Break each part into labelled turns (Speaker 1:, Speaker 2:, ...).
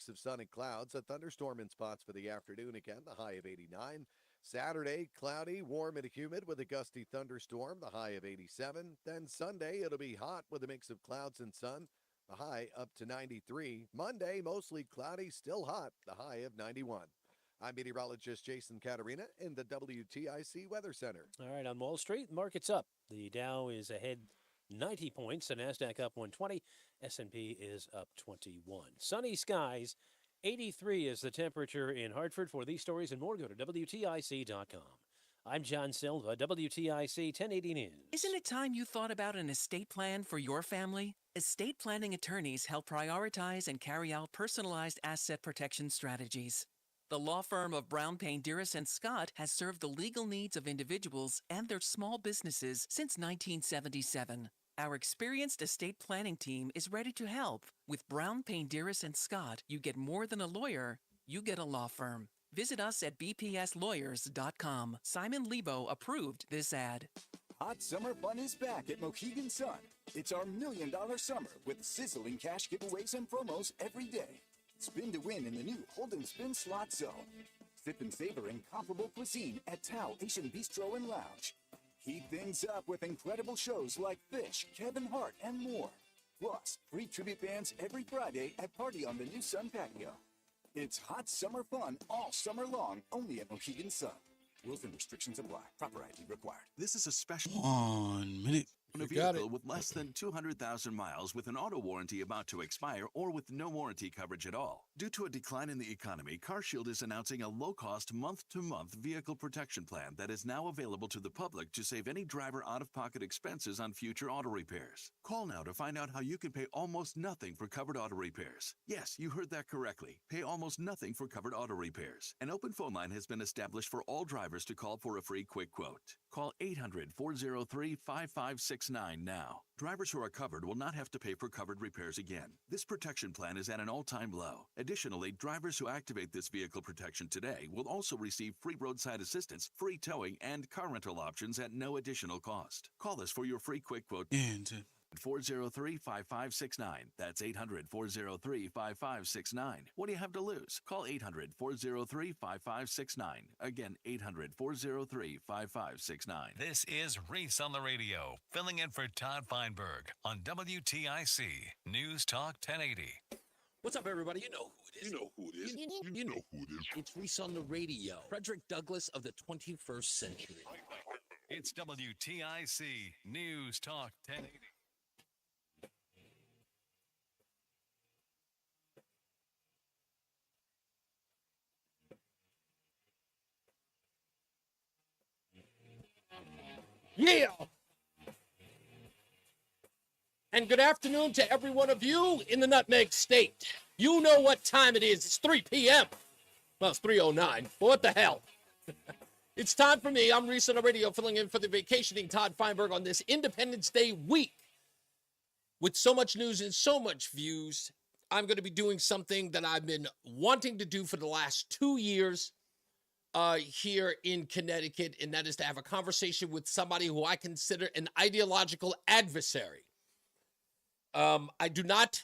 Speaker 1: mix of sun and clouds. A thunderstorm in spots for the afternoon again, the high of 89. Saturday, cloudy, warm, and humid with a gusty thunderstorm, the high of 87. Then Sunday, it'll be hot with a mix of clouds and sun, the high up to 93. Monday, mostly cloudy, still hot, the high of 91. I'm meteorologist Jason Caterina in the WTIC Weather Center.
Speaker 2: All right, on Wall Street, market's up. The Dow is ahead 90 points, the Nasdaq up 120, S&P is up 21. Sunny skies, 83 is the temperature in Hartford. For these stories and more, go to WTIC.com. I'm John Silva, WTIC 1080 News.
Speaker 3: Isn't it time you thought about an estate plan for your family? Estate planning attorneys help prioritize and carry out personalized asset protection strategies. The law firm of Brown, Payne, Dearest and Scott has served the legal needs of individuals and their small businesses since 1977. Our experienced estate planning team is ready to help. With Brown, Payne, Dearest and Scott, you get more than a lawyer, you get a law firm. Visit us at bpslawyers.com. Simon Lebo approved this ad.
Speaker 4: Hot summer fun is back at Mohegan Sun. It's our $1 Million Summer with sizzling cash giveaways and promos every day. Spin to win in the new Hold 'em Spin Slot Zone. Sip and savor incomparable cuisine at Tao Asian Bistro and Lounge. Heat things up with incredible shows like Fish, Kevin Hart, and more. Plus, free tribute bands every Friday at Party on the New Sun patio. It's hot summer fun all summer long, only at Mohegan Sun. Rules and restrictions apply. Proper ID required.
Speaker 5: This is a special 1 minute on a
Speaker 6: You got
Speaker 5: vehicle
Speaker 6: it.
Speaker 5: with less than 200,000 miles with an auto warranty about to expire or with no warranty coverage at all. Due to a decline in the economy, CarShield is announcing a low-cost month-to-month vehicle protection plan that is now available to the public to save any driver out-of-pocket expenses on future auto repairs. Call now to find out how you can pay almost nothing for covered auto repairs. Yes, you heard that correctly. Pay almost nothing for covered auto repairs. An open phone line has been established for all drivers to call for a free quick quote. Call 800-403-5569 now. Drivers who are covered will not have to pay for covered repairs again. This protection plan is at an all-time low. Additionally, drivers who activate this vehicle protection today will also receive free roadside assistance, free towing, and car rental options at no additional cost. Call us for your free quick quote. 403-5569. That's 800-403-5569. What do you have to lose? Call 800-403-5569. Again, 800-403-5569.
Speaker 7: This is Reese on the radio, filling in for Todd Feinberg on WTIC News Talk 1080.
Speaker 6: What's up, everybody? You know who it is. You know who it is. You know who it is. It's Reese on the radio. Frederick Douglass of the 21st century.
Speaker 7: It's WTIC News Talk 1080.
Speaker 6: Yeah! And good afternoon to every one of you in the Nutmeg State. You know what time it is. It's 3 p.m. Well, it's 3:09. But what the hell? It's time for me. I'm Reese on the radio, filling in for the vacationing Todd Feinberg on this Independence Day week. With so much news and so much views, I'm going to be doing something that I've been wanting to do for the last 2 years here in Connecticut, and that is to have a conversation with somebody who I consider an ideological adversary. I do not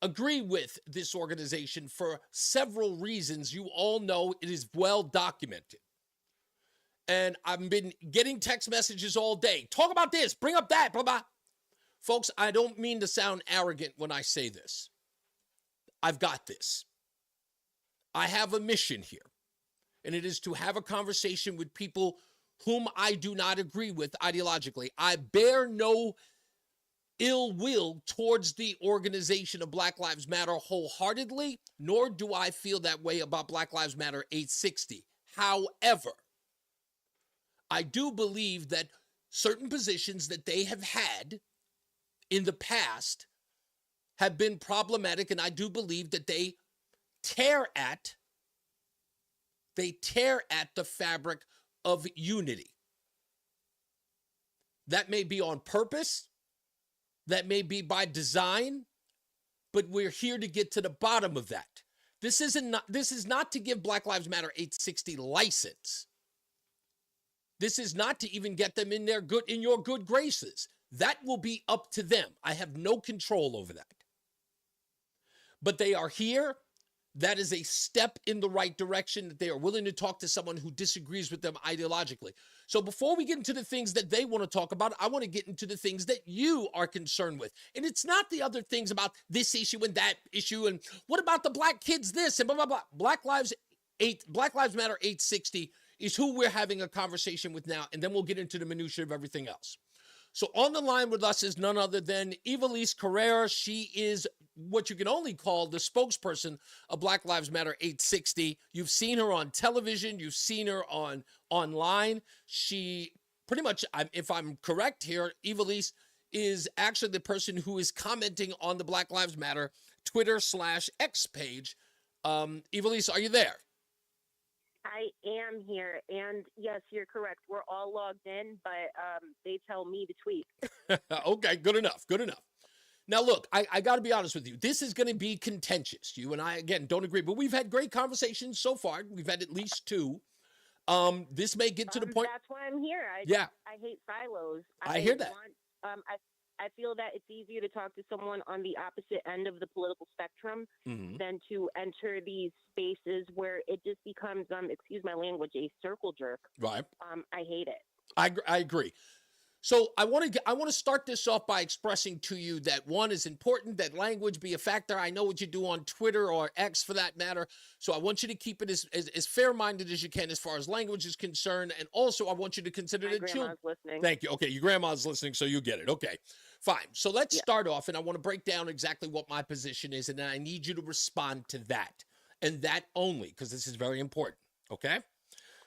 Speaker 6: agree with this organization for several reasons. You all know it is well documented. And I've been getting text messages all day. Talk about this, bring up that, blah, blah. Folks, I don't mean to sound arrogant when I say this. I've got this. I have a mission here, and it is to have a conversation with people whom I do not agree with ideologically. I bear no ill will towards the organization of Black Lives Matter wholeheartedly, nor do I feel that way about Black Lives Matter 860. However, I do believe that certain positions that they have had in the past have been problematic, and I do believe that they tear at the fabric of unity. That may be on purpose, that may be by design, but we're here to get to the bottom of that. This is not to give Black Lives Matter 860 license. This is not to even get them in your good graces. That will be up to them. I have no control over that. But they are here that is a step in the right direction, that they are willing to talk to someone who disagrees with them ideologically. So before we get into the things that they want to talk about, I want to get into the things that you are concerned with. And it's not the other things about this issue and that issue and what about the black kids this and blah, blah, blah. Black Lives Matter 860 is who we're having a conversation with now, and then we'll get into the minutiae of everything else. So on the line with us is none other than Evilise Carrera. She is what you can only call the spokesperson of Black Lives Matter 860. You've seen her on television. You've seen her online. She pretty much, if I'm correct here, Evilise is actually the person who is commenting on the Black Lives Matter Twitter/X page. Evilise, are you there?
Speaker 8: I am here, and yes, you're correct. We're all logged in, but they tell me to tweet.
Speaker 6: Okay, good enough. Now, look, I got to be honest with you. This is going to be contentious. You and I, again, don't agree, but we've had great conversations so far. We've had at least two. This may get to the point.
Speaker 8: That's why I'm here. I hate silos.
Speaker 6: I hear that.
Speaker 8: I feel that it's easier to talk to someone on the opposite end of the political spectrum than to enter these spaces where it just becomes, excuse my language, a circle jerk.
Speaker 6: Right.
Speaker 8: I hate it.
Speaker 6: I agree. So I want to start this off by expressing to you that one is important, that language be a factor. I know what you do on Twitter or X for that matter. So I want you to keep it as fair-minded as you can as far as language is concerned. And also I want you to consider
Speaker 8: my grandma's listening.
Speaker 6: Thank you. Okay, your grandma's listening, so you get it. Okay, fine. So let's start off, and I want to break down exactly what my position is, and then I need you to respond to that, and that only, because this is very important, okay?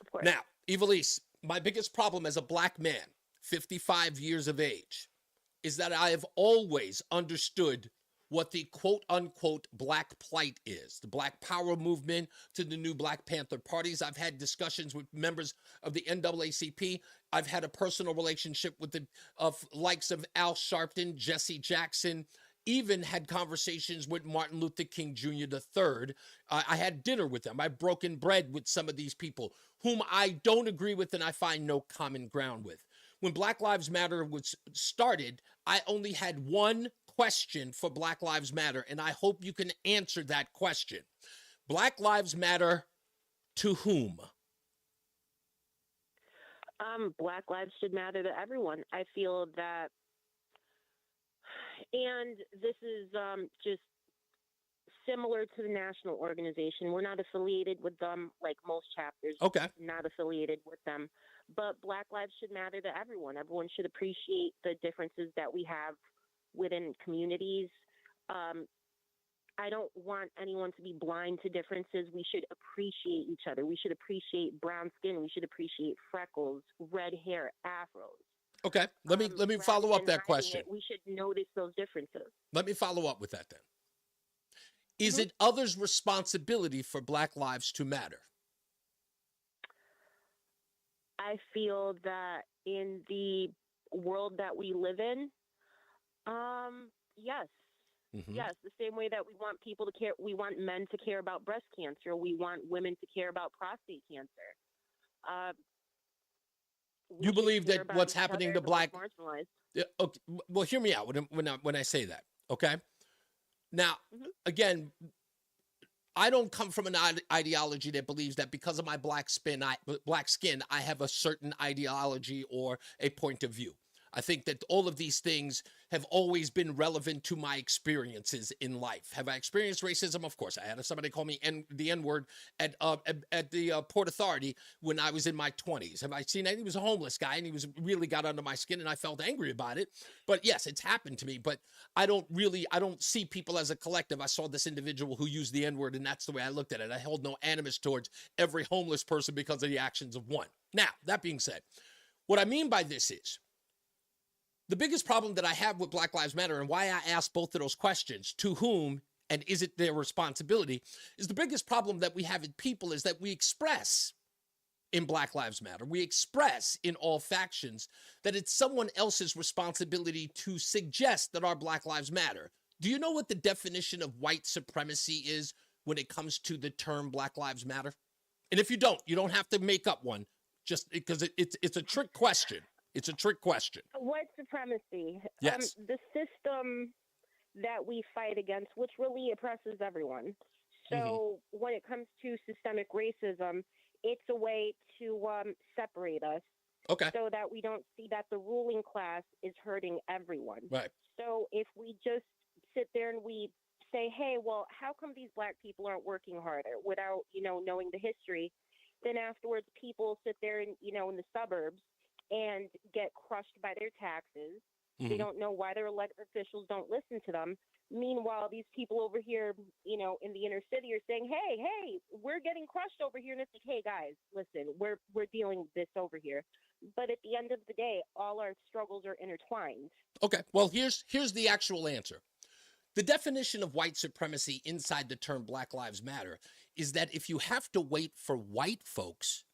Speaker 8: Of course.
Speaker 6: Now, Evilise, my biggest problem as a black man, 55 years of age, is that I have always understood what the quote-unquote black plight is. The Black Power movement to the new Black Panther parties. I've had discussions with members of the NAACP. I've had a personal relationship with the likes of Al Sharpton, Jesse Jackson, even had conversations with Martin Luther King Jr. III. I had dinner with them. I've broken bread with some of these people whom I don't agree with and I find no common ground with. When Black Lives Matter was started, I only had one question for Black Lives Matter, and I hope you can answer that question. Black Lives Matter to whom?
Speaker 8: Black lives should matter to everyone. I feel that, and this is just similar to the national organization. We're not affiliated with them like most chapters.
Speaker 6: Okay.
Speaker 8: Not affiliated with them. But Black lives should matter to everyone. Everyone should appreciate the differences that we have within communities. I don't want anyone to be blind to differences. We should appreciate each other. We should appreciate brown skin. We should appreciate freckles, red hair, afros.
Speaker 6: Okay. Let me follow up that question.
Speaker 8: We should notice those differences.
Speaker 6: Let me follow up with that then. Is it others' responsibility for Black lives to matter?
Speaker 8: I feel that in the world that we live in, yes. Yes, the same way that we want people to care, we want men to care about breast cancer, we want women to care about prostate cancer.
Speaker 6: You believe that what's happening to black
Speaker 8: marginalized.
Speaker 6: Okay, well, hear me out when I say that, okay? Now, again, I don't come from an ideology that believes that because of my black skin, I have a certain ideology or a point of view. I think that all of these things have always been relevant to my experiences in life. Have I experienced racism? Of course. I had somebody call me the N-word at the Port Authority when I was in my 20s. Have I seen that? He was a homeless guy, and he really got under my skin, and I felt angry about it. But yes, it's happened to me. But I don't see people as a collective. I saw this individual who used the N-word, and that's the way I looked at it. I held no animus towards every homeless person because of the actions of one. Now, that being said, what I mean by this is, the biggest problem that I have with Black Lives Matter and why I ask both of those questions, to whom and is it their responsibility, is the biggest problem that we have in people is that we express in Black Lives Matter, we express in all factions that it's someone else's responsibility to suggest that our Black Lives Matter. Do you know what the definition of white supremacy is when it comes to the term Black Lives Matter? And if you don't have to make up one, just because it's a trick question. It's a trick question.
Speaker 8: White supremacy.
Speaker 6: Yes.
Speaker 8: The system that we fight against, which really oppresses everyone. So when it comes to systemic racism, it's a way to separate us
Speaker 6: Okay.
Speaker 8: so that we don't see that the ruling class is hurting everyone.
Speaker 6: Right.
Speaker 8: So if we just sit there and we say, hey, well, how come these black people aren't working harder without, knowing the history? Then afterwards, people sit there and, in the suburbs and get crushed by their taxes. They don't know why their elected officials don't listen to them. Meanwhile, these people over here, in the inner city are saying, hey, we're getting crushed over here. And it's like, hey, guys, listen, we're dealing with this over here. But at the end of the day, all our struggles are intertwined.
Speaker 6: Okay. Well, here's the actual answer. The definition of white supremacy inside the term Black Lives Matter is that if you have to wait for white folks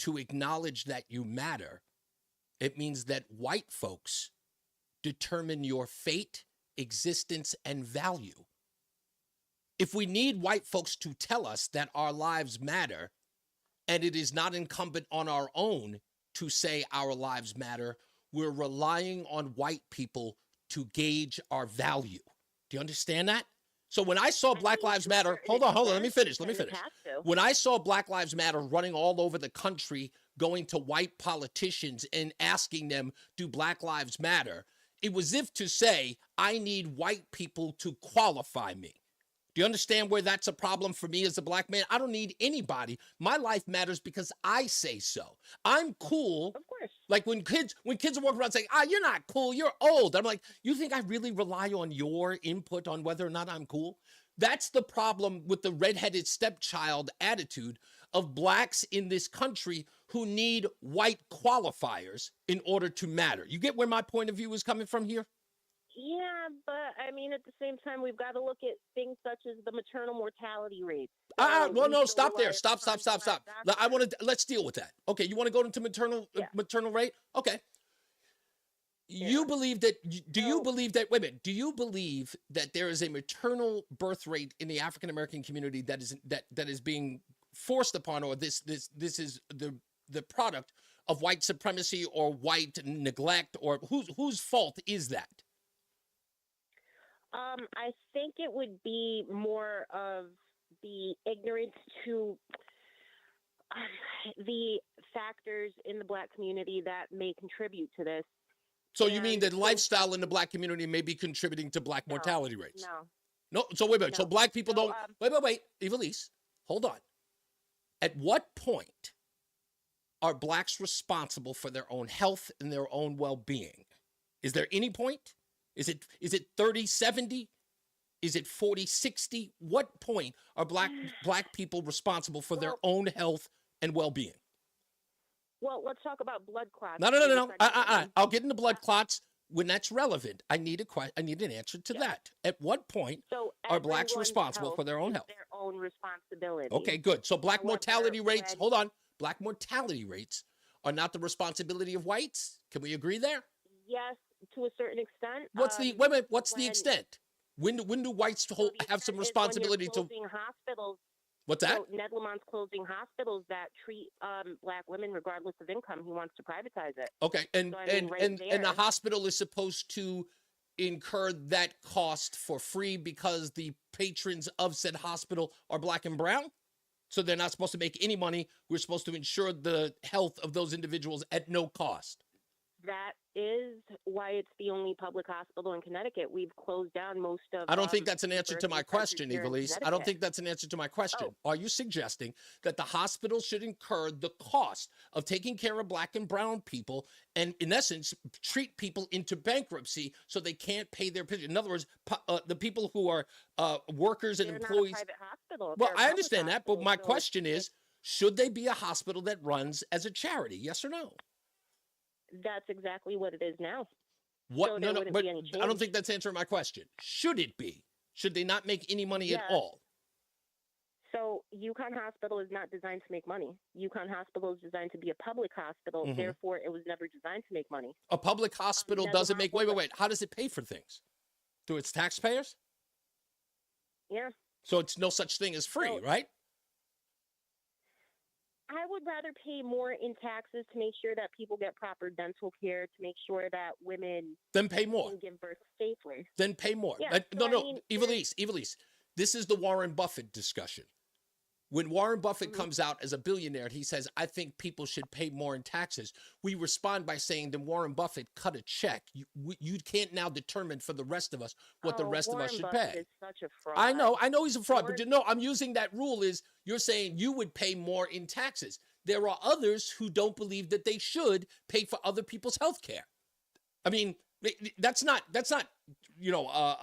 Speaker 6: to acknowledge that you matter, it means that white folks determine your fate, existence, and value. If we need white folks to tell us that our lives matter, and it is not incumbent on our own to say our lives matter, we're relying on white people to gauge our value. Do you understand that? So when I saw Black Lives Matter, hold on, let me finish. When I saw Black Lives Matter running all over the country, going to white politicians and asking them, do Black Lives matter? It was as if to say, I need white people to qualify me. Do you understand where that's a problem for me as a black man? I don't need anybody. My life matters because I say so. I'm cool.
Speaker 8: Of course.
Speaker 6: Like when kids are walking around saying, you're not cool, you're old. I'm like, you think I really rely on your input on whether or not I'm cool? That's the problem with the redheaded stepchild attitude of blacks in this country who need white qualifiers in order to matter. You get where my point of view is coming from here?
Speaker 8: Yeah, but I mean, at the same time, we've got to look at things such as the maternal mortality rate.
Speaker 6: Well, no, stop there. Stop. Let's deal with that. Okay, you want to go into maternal rate? Okay. You believe that, do you believe that there is a maternal birth rate in the African American community that is being forced upon, or this is the product of white supremacy or white neglect, or whose fault is that?
Speaker 8: I think it would be more of the ignorance to the factors in the black community that may contribute to this.
Speaker 6: So you mean that lifestyle in the black community may be contributing to black mortality rates?
Speaker 8: No.
Speaker 6: So wait a minute.
Speaker 8: No.
Speaker 6: So black people don't. Wait. Evilise, hold on. At what point are blacks responsible for their own health and their own well-being? Is there any point? Is it 30-70? Is it 40-60? What point are black people responsible for their own health and well-being?
Speaker 8: Well, let's talk about blood clots.
Speaker 6: No. I'll get into blood clots when that's relevant. I need an answer to that. At what point are blacks responsible for their own health?
Speaker 8: Their own responsibility.
Speaker 6: Okay, good. So black mortality rates, hold on. Black mortality rates are not the responsibility of whites. Can we agree there?
Speaker 8: Yes, to a certain extent.
Speaker 6: What's the extent? When do whites have some responsibility to
Speaker 8: hospitals?
Speaker 6: What's that?
Speaker 8: So Ned Lamont's closing hospitals that treat black women regardless of income. He wants to privatize it.
Speaker 6: Okay, and the hospital is supposed to incur that cost for free because the patrons of said hospital are black and brown? So they're not supposed to make any money. We're supposed to ensure the health of those individuals at no cost.
Speaker 8: That is why it's the only public hospital in Connecticut. We've closed down most of.
Speaker 6: I don't think that's an answer to my question, Evilise. I don't think that's an answer to my question. Are you suggesting that the hospital should incur the cost of taking care of black and brown people and, in essence, treat people into bankruptcy so they can't pay their pension? In other words, the people who are workers and employees.
Speaker 8: Not a private hospital.
Speaker 6: Well, I understand that, but my question is, should they be a hospital that runs as a charity? Yes or no?
Speaker 8: That's exactly what it is now.
Speaker 6: What?
Speaker 8: So
Speaker 6: No, but I don't think that's answering my question. Should it be? Should they not make any money at all?
Speaker 8: So UConn Hospital is not designed to make money. UConn Hospital is designed to be a public hospital.
Speaker 6: Mm-hmm.
Speaker 8: Therefore, it was never designed to make money.
Speaker 6: A public hospital doesn't make. Wait. How does it pay for things? Through its taxpayers?
Speaker 8: Yeah.
Speaker 6: So it's no such thing as free, right?
Speaker 8: I would rather pay more in taxes to make sure that people get proper dental care, to make sure that women
Speaker 6: then pay more.
Speaker 8: can give birth safely.
Speaker 6: Then pay more.
Speaker 8: Yeah,
Speaker 6: Evilise. This is the Warren Buffett discussion. When Warren Buffett comes out as a billionaire and he says, I think people should pay more in taxes, we respond by saying, then Warren Buffett, cut a check. You can't now determine for the rest of us what the rest
Speaker 8: Warren
Speaker 6: of us should
Speaker 8: Buffett
Speaker 6: pay.
Speaker 8: is such a fraud.
Speaker 6: I know he's a fraud,
Speaker 8: Warren-
Speaker 6: but no, I'm using that rule is you're saying you would pay more in taxes. There are others who don't believe that they should pay for other people's health care. I mean, that's not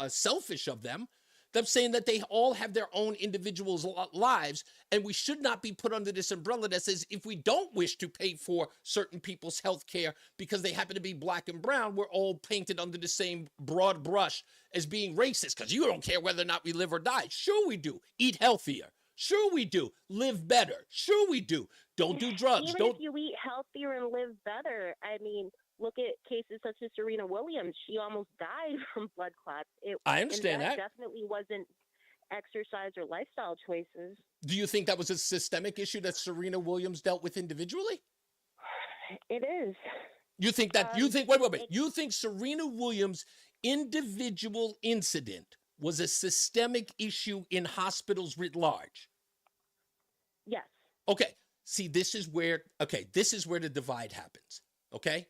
Speaker 6: selfish of them. Them saying that they all have their own individuals' lives, and we should not be put under this umbrella that says if we don't wish to pay for certain people's health care because they happen to be black and brown, we're all painted under the same broad brush as being racist because you don't care whether or not we live or die. Sure we do. Eat healthier. Sure we do. Live better. Sure we do. Don't do drugs.
Speaker 8: Even if you eat healthier and live better, I mean, look at cases such as Serena Williams. She almost died from blood clots.
Speaker 6: I understand
Speaker 8: and
Speaker 6: that.
Speaker 8: definitely wasn't exercise or lifestyle choices.
Speaker 6: Do you think that was a systemic issue that Serena Williams dealt with individually?
Speaker 8: It is.
Speaker 6: You think that, wait. You think Serena Williams' individual incident was a systemic issue in hospitals writ large?
Speaker 8: Yes.
Speaker 6: Okay. See, this is where the divide happens. Okay.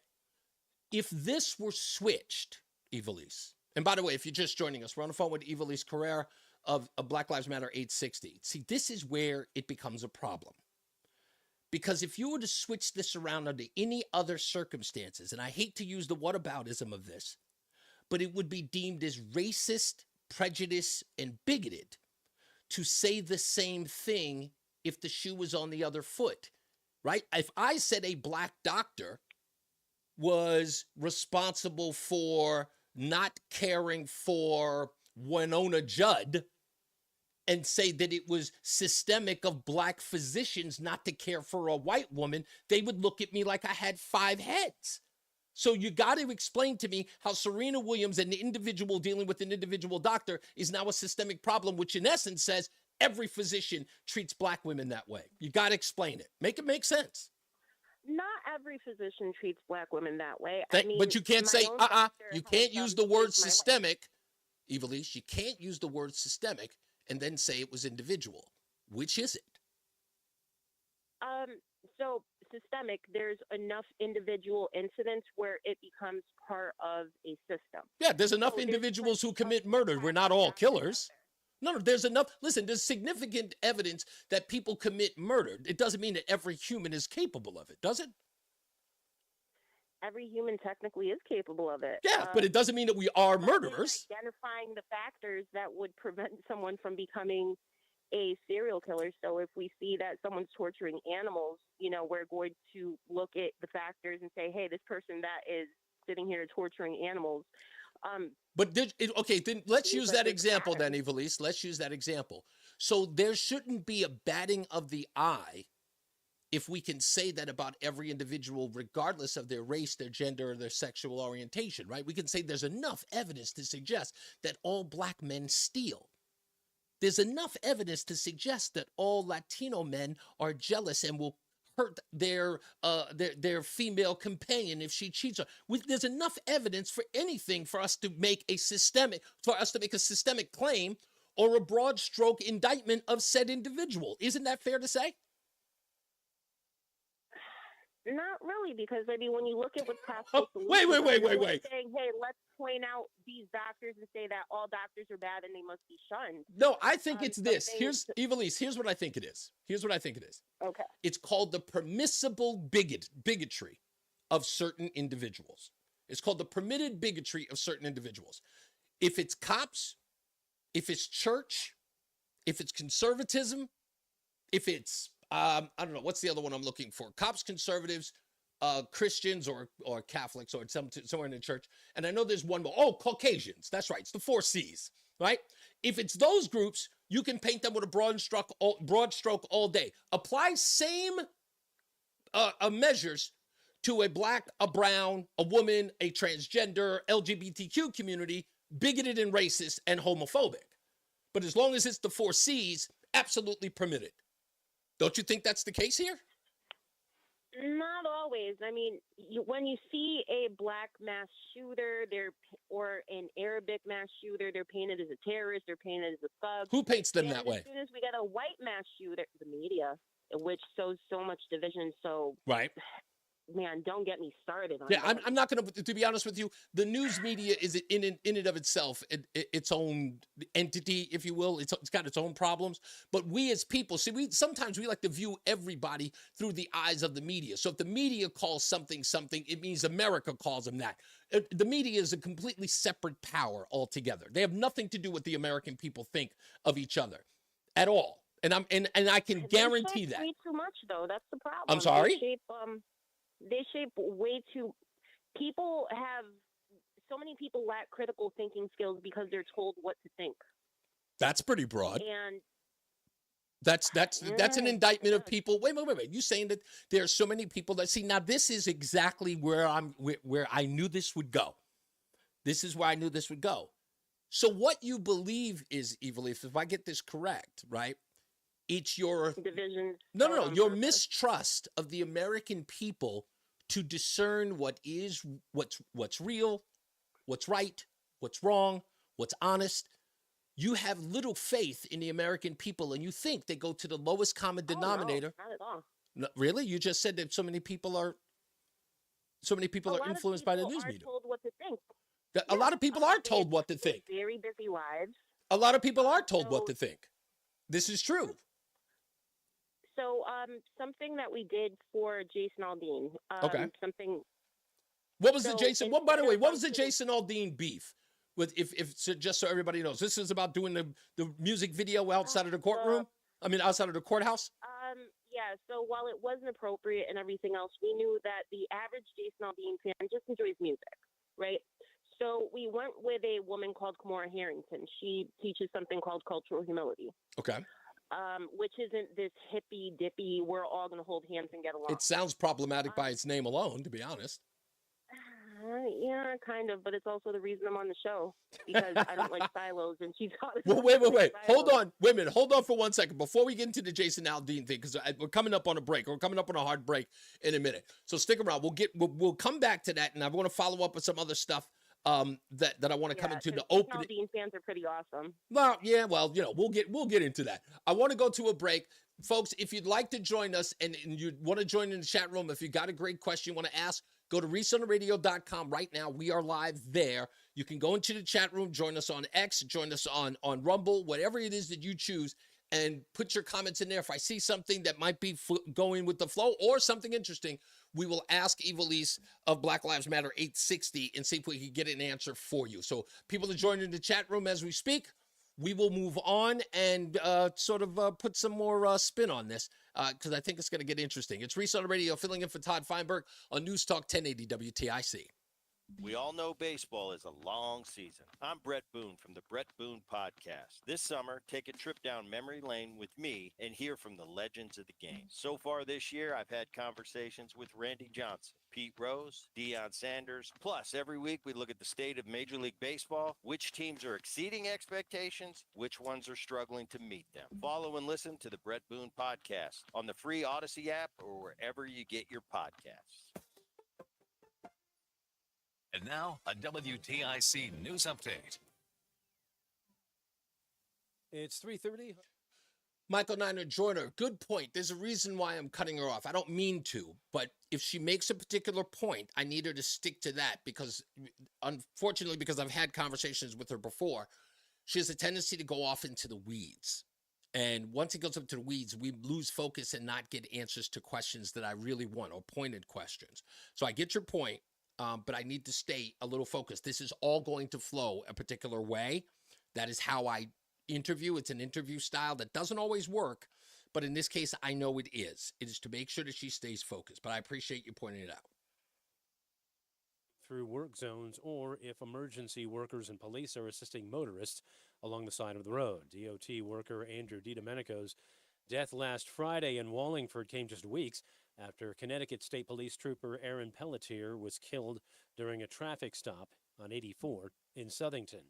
Speaker 6: If this were switched, Evilise, and by the way, if you're just joining us, we're on the phone with Evilise Carrera of Black Lives Matter 860. See, this is where it becomes a problem. Because if you were to switch this around under any other circumstances, and I hate to use the whataboutism of this, but it would be deemed as racist, prejudiced, and bigoted to say the same thing if the shoe was on the other foot, right? If I said a black doctor was responsible for not caring for Winona Judd and say that it was systemic of black physicians not to care for a white woman, they would look at me like I had 5 heads. So you got to explain to me how Serena Williams, an individual dealing with an individual doctor, is now a systemic problem, which in essence says every physician treats black women that way. You got to explain it. Make it make sense.
Speaker 8: Not every physician treats black women that way.
Speaker 6: But you can't say, you can't use the word
Speaker 8: saved my life.
Speaker 6: systemic, Evilise, you can't use the word systemic and then say it was individual. Which is it?
Speaker 8: So systemic, there's enough individual incidents where it becomes part of a system.
Speaker 6: Yeah, there's enough
Speaker 8: So there's
Speaker 6: individuals who
Speaker 8: plenty of
Speaker 6: commit murder. We're not all
Speaker 8: doctors out
Speaker 6: killers.
Speaker 8: there.
Speaker 6: No, there's enough. Listen, there's significant evidence that people commit murder. It doesn't mean that every human is capable of it, does it?
Speaker 8: Every human technically is capable of it.
Speaker 6: Yeah, but it doesn't mean that we are
Speaker 8: But we're
Speaker 6: murderers.
Speaker 8: identifying the factors that would prevent someone from becoming a serial killer. So if we see that someone's torturing animals, we're going to look at the factors and say, hey, this person that is sitting here torturing animals.
Speaker 6: But then let's use that
Speaker 8: Because
Speaker 6: example then,
Speaker 8: patterns.
Speaker 6: Evilise. Let's use that example. So there shouldn't be a batting of the eye if we can say that about every individual, regardless of their race, their gender, or their sexual orientation, right? We can say there's enough evidence to suggest that all black men steal. There's enough evidence to suggest that all Latino men are jealous and will hurt their female companion if she cheats on. There's enough evidence for anything for us to make a systemic claim or a broad stroke indictment of said individual. Isn't that fair to say?
Speaker 8: Not really, because when you look at what's
Speaker 6: Oh,
Speaker 8: possible
Speaker 6: wait.
Speaker 8: saying, hey, let's point out these doctors and say that all doctors are bad and they must be shunned.
Speaker 6: No, I think it's this.
Speaker 8: something-
Speaker 6: Evilise, here's what I think it is.
Speaker 8: Okay.
Speaker 6: It's called the permissible bigotry of certain individuals. It's called the permitted bigotry of certain individuals. If it's cops, if it's church, if it's conservatism, if it's, I don't know, what's the other one I'm looking for? Cops, conservatives, Christians or Catholics or somewhere in the church. And I know there's one more. Oh, Caucasians. That's right. It's the 4 C's, right? If it's those groups, you can paint them with a broad stroke all day. Apply same measures to a black, a brown, a woman, a transgender, LGBTQ community, bigoted and racist and homophobic. But as long as it's the 4 C's, absolutely permitted. Don't you think that's the case here?
Speaker 8: Not always. I mean, when you see a black mass shooter, or an Arabic mass shooter, they're painted as a terrorist, they're painted as a thug.
Speaker 6: Who paints them
Speaker 8: And
Speaker 6: that
Speaker 8: as
Speaker 6: way?
Speaker 8: soon as we get a white mass shooter, the media, which sows so much division. So,
Speaker 6: Right.
Speaker 8: man, don't get me started on
Speaker 6: Yeah,
Speaker 8: them.
Speaker 6: I'm not going to be honest with you. The news media is in and of itself its own entity, if you will. It's got its own problems. But we as people, see, sometimes we like to view everybody through the eyes of the media. So if the media calls something, it means America calls them that. The media is a completely separate power altogether. They have nothing to do with the American people think of each other at all. And I can guarantee
Speaker 8: They shape
Speaker 6: that.
Speaker 8: way too much, though. That's the problem.
Speaker 6: I'm sorry?
Speaker 8: They shape way too. People have so many people lack critical thinking skills because they're told what to think.
Speaker 6: That's pretty broad.
Speaker 8: And
Speaker 6: That's an indictment of people. Wait. You saying that there are so many people that see, now this is exactly where I knew this would go. This is where I knew this would go. So what you believe is, Evil, if I get this correct, right? It's your
Speaker 8: division.
Speaker 6: No, your mistrust of the American people to discern what's real, what's right, what's wrong, what's honest. You have little faith in the American people, and you think they go to the lowest common denominator.
Speaker 8: No, not at all.
Speaker 6: No, really? You just said that so many people are influenced by the news media.
Speaker 8: Told what to think.
Speaker 6: A lot of people are told what to think.
Speaker 8: Very busy lives.
Speaker 6: A lot of people are told what to think. This is true.
Speaker 8: So, something that we did for Jason Aldean.
Speaker 6: Okay.
Speaker 8: Something.
Speaker 6: What was the Jason? Well, by the way, what was the Jason Aldean beef? With so just so everybody knows, this is about doing the music video outside of the courtroom. Outside of the courthouse.
Speaker 8: Yeah. So while it wasn't appropriate and everything else, we knew that the average Jason Aldean fan just enjoys music, right? So we went with a woman called Kamora Harrington. She teaches something called cultural humility.
Speaker 6: Okay.
Speaker 8: Which isn't this hippy dippy, we're all going to hold hands and get along.
Speaker 6: It sounds problematic by its name alone, to be honest.
Speaker 8: Yeah, kind of, but it's also the reason I'm on the show, because I don't like silos, and she's got it.
Speaker 6: Well, wait. Hold on. Wait a minute. Hold on for 1 second before we get into the Jason Aldean thing, because we're coming up on a break. We're coming up on a hard break in a minute. So stick around. We'll come back to that, and I want to follow up with some other stuff that I want to come into the opening.
Speaker 8: Jason Aldean fans are pretty awesome.
Speaker 6: Well, yeah, we'll get into that. I want to go to a break. Folks, if you'd like to join us and you want to join in the chat room, if you got a great question you want to ask, go to reasonoradio.com right now. We are live there. You can go into the chat room, join us on X, join us on Rumble, whatever it is that you choose, and put your comments in there. If I see something that might be going with the flow or something interesting, we will ask Evilise of Black Lives Matter 860 and see if we can get an answer for you. So people are joining the chat room as we speak. We will move on and put some more spin on this because I think it's going to get interesting. It's Reese on the radio, filling in for Todd Feinberg on News Talk 1080 WTIC.
Speaker 9: We all know baseball is a long season. I'm Brett Boone from the Brett Boone Podcast. This summer, take a trip down memory lane with me and hear from the legends of the game. So far this year, I've had conversations with Randy Johnson, Pete Rose, Deion Sanders. Plus, every week we look at the state of Major League Baseball, which teams are exceeding expectations, which ones are struggling to meet them. Follow and listen to the Brett Boone Podcast on the free Odyssey app or wherever you get your podcasts.
Speaker 7: And now, a WTIC news update.
Speaker 2: It's 3:30.
Speaker 6: Michael Niner Joyner, good point. There's a reason why I'm cutting her off. I don't mean to, but if she makes a particular point, I need her to stick to that because, unfortunately, because I've had conversations with her before, she has a tendency to go off into the weeds. And once it goes up to the weeds, we lose focus and not get answers to questions that I really want or pointed questions. So I get your point. But I need to stay a little focused. This is all going to flow a particular way. That is how I interview. It's an interview style that doesn't always work, but in this case, I know it is. It is to make sure that she stays focused, but I appreciate you pointing it out.
Speaker 2: Through work zones or if emergency workers and police are assisting motorists along the side of the road. DOT worker Andrew DiDomenico's death last Friday in Wallingford came just weeks after Connecticut State Police Trooper Aaron Pelletier was killed during a traffic stop on 84 in Southington.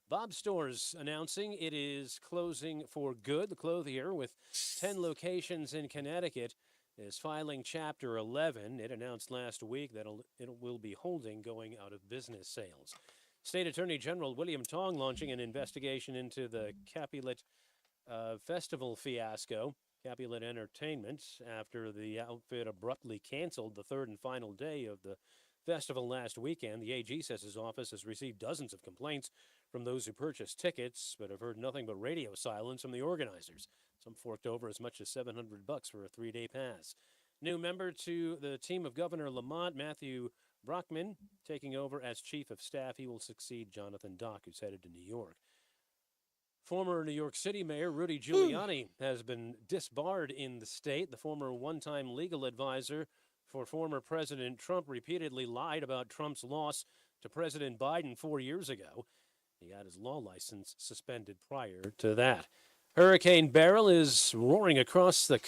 Speaker 2: Bob Stores announcing it is closing for good. The clothier with 10 locations in Connecticut is filing Chapter 11. It announced last week that it will be holding going out of business sales. State Attorney General William Tong launching an investigation into the Capulet festival fiasco. Capulet Entertainment, after the outfit abruptly canceled the third and final day of the festival last weekend. The AG says his office has received dozens of complaints from those who purchased tickets, but have heard nothing but radio silence from the organizers. Some forked over as much as $700 for a 3-day pass. New member to the team of Governor Lamont, Matthew Brockman, taking over as chief of staff. He will succeed Jonathan Dock, who's headed to New York. Former New York City Mayor Rudy Giuliani has been disbarred in the state. The former one-time legal advisor for former President Trump repeatedly lied about Trump's loss to President Biden 4 years ago. He had his law license suspended prior to that. Hurricane Beryl is roaring across the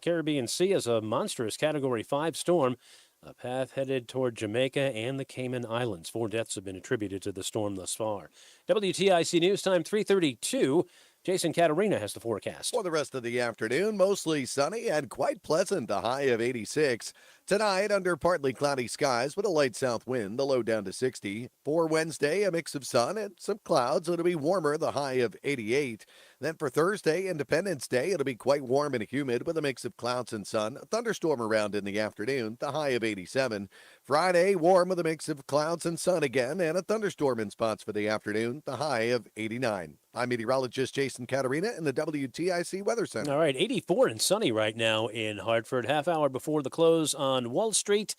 Speaker 2: Caribbean Sea as a monstrous Category 5 storm. A path headed toward Jamaica and the Cayman Islands. 4 deaths have been attributed to the storm thus far. WTIC News Time 3:32. Jason Caterina has the forecast.
Speaker 1: For the rest of the afternoon, mostly sunny and quite pleasant, a high of 86. Tonight, under partly cloudy skies with a light south wind, the low down to 60. For Wednesday, a mix of sun and some clouds. It'll be warmer, the high of 88. Then for Thursday, Independence Day, it'll be quite warm and humid with a mix of clouds and sun. A thunderstorm around in the afternoon, the high of 87. Friday, warm with a mix of clouds and sun again, and a thunderstorm in spots for the afternoon, the high of 89. I'm meteorologist Jason Caterina in the WTIC Weather Center.
Speaker 2: All right, 84 and sunny right now in Hartford. Half hour before the close on Wall Street.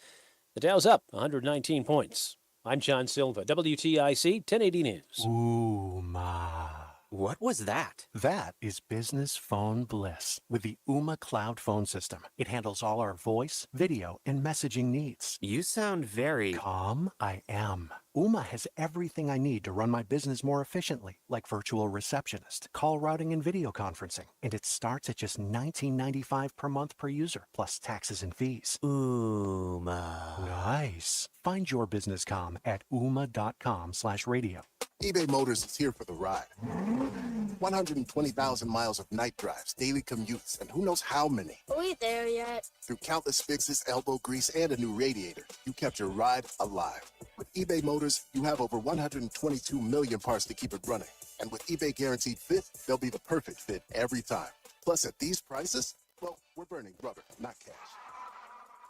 Speaker 2: The Dow's up 119 points. I'm John Silva, WTIC 1080 News.
Speaker 10: Ooh, ma.
Speaker 11: What was that?
Speaker 10: That is business phone bliss with the Ooma Cloud Phone System. It handles all our voice, video, and messaging needs.
Speaker 11: You sound very...
Speaker 10: Calm? I am. Ooma has everything I need to run my business more efficiently, like virtual receptionist, call routing, and video conferencing. And it starts at just $19.95 per month per user, plus taxes and fees.
Speaker 11: Ooma.
Speaker 10: Nice. Find your business calm at ooma.com/radio.
Speaker 12: eBay Motors is here for the ride. 120,000 miles of night drives, daily commutes, and who knows how many.
Speaker 13: Are we there yet?
Speaker 12: Through countless fixes, elbow grease, and a new radiator, you kept your ride alive. With eBay Motors, you have over 122 million parts to keep it running. And with eBay Guaranteed Fit, they'll be the perfect fit every time. Plus, at these prices, well, we're burning rubber, not cash.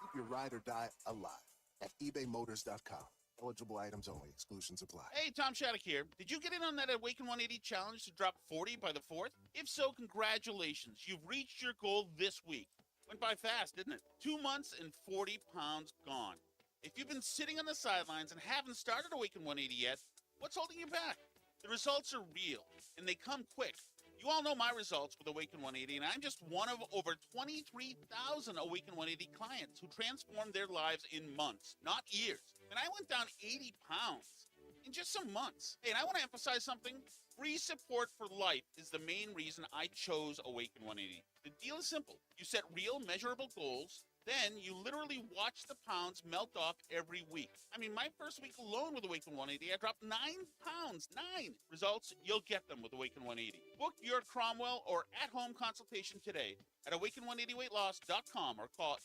Speaker 12: Keep your ride or die alive at ebaymotors.com. Eligible items only. Exclusions apply.
Speaker 14: Hey, Tom Shattuck here. Did you get in on that Awaken 180 challenge to drop 40 by the 4th? If so, congratulations. You've reached your goal this week. Went by fast, didn't it? 2 months and 40 pounds gone. If you've been sitting on the sidelines and haven't started Awaken 180 yet, what's holding you back? The results are real, and they come quick. You all know my results with Awaken 180, and I'm just one of over 23,000 Awaken 180 clients who transformed their lives in months, not years. And I went down 80 pounds in just some months. Hey, and I want to emphasize something. Free support for life is the main reason I chose Awaken 180. The deal is simple. You set real, measurable goals. Then you literally watch the pounds melt off every week. I mean, my first week alone with Awaken 180, I dropped 9 pounds. 9 results, you'll get them with Awaken 180. Book your Cromwell or at-home consultation today at awaken180weightloss.com or call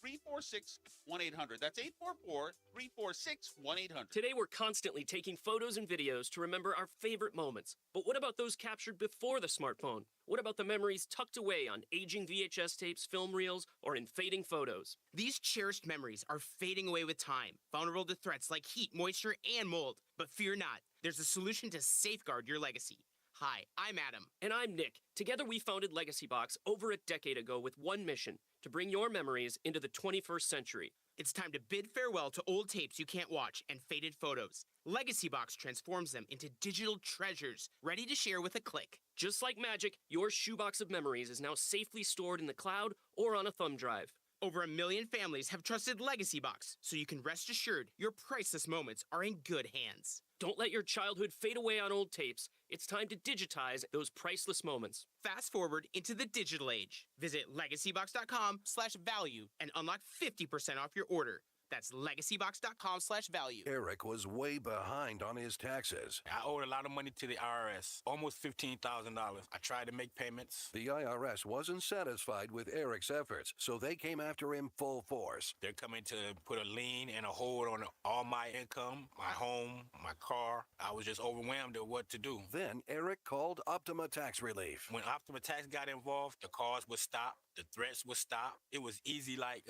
Speaker 14: 844-346-1800. That's 844-346-1800.
Speaker 15: Today, we're constantly taking photos and videos to remember our favorite moments. But what about those captured before the smartphone? What about the memories tucked away on aging VHS tapes, film reels, or in fading photos?
Speaker 16: These cherished memories are fading away with time, vulnerable to threats like heat, moisture, and mold. But fear not, there's a solution to safeguard your legacy. Hi, I'm Adam.
Speaker 15: And I'm Nick. Together we founded Legacy Box over a decade ago with one mission, to bring your memories into the 21st century.
Speaker 16: It's time to bid farewell to old tapes you can't watch and faded photos. Legacy Box transforms them into digital treasures, ready to share with a click.
Speaker 15: Just like magic, your shoebox of memories is now safely stored in the cloud or on a thumb drive.
Speaker 16: Over 1 million families have trusted Legacy Box, so you can rest assured your priceless moments are in good hands.
Speaker 15: Don't let your childhood fade away on old tapes. It's time to digitize those priceless moments.
Speaker 16: Fast forward into the digital age. Visit legacybox.com/value and unlock 50% off your order. That's legacybox.com/value.
Speaker 13: Eric was way behind on his taxes.
Speaker 17: I owed a lot of money to the IRS, almost $15,000. I tried to make payments.
Speaker 13: The IRS wasn't satisfied with Eric's efforts, so they came after him full force.
Speaker 17: They're coming to put a lien and a hold on all my income, my home, my car. I was just overwhelmed at what to do.
Speaker 13: Then Eric called Optima Tax Relief.
Speaker 17: When Optima Tax got involved, the calls would stop, the threats would stop. It was easy like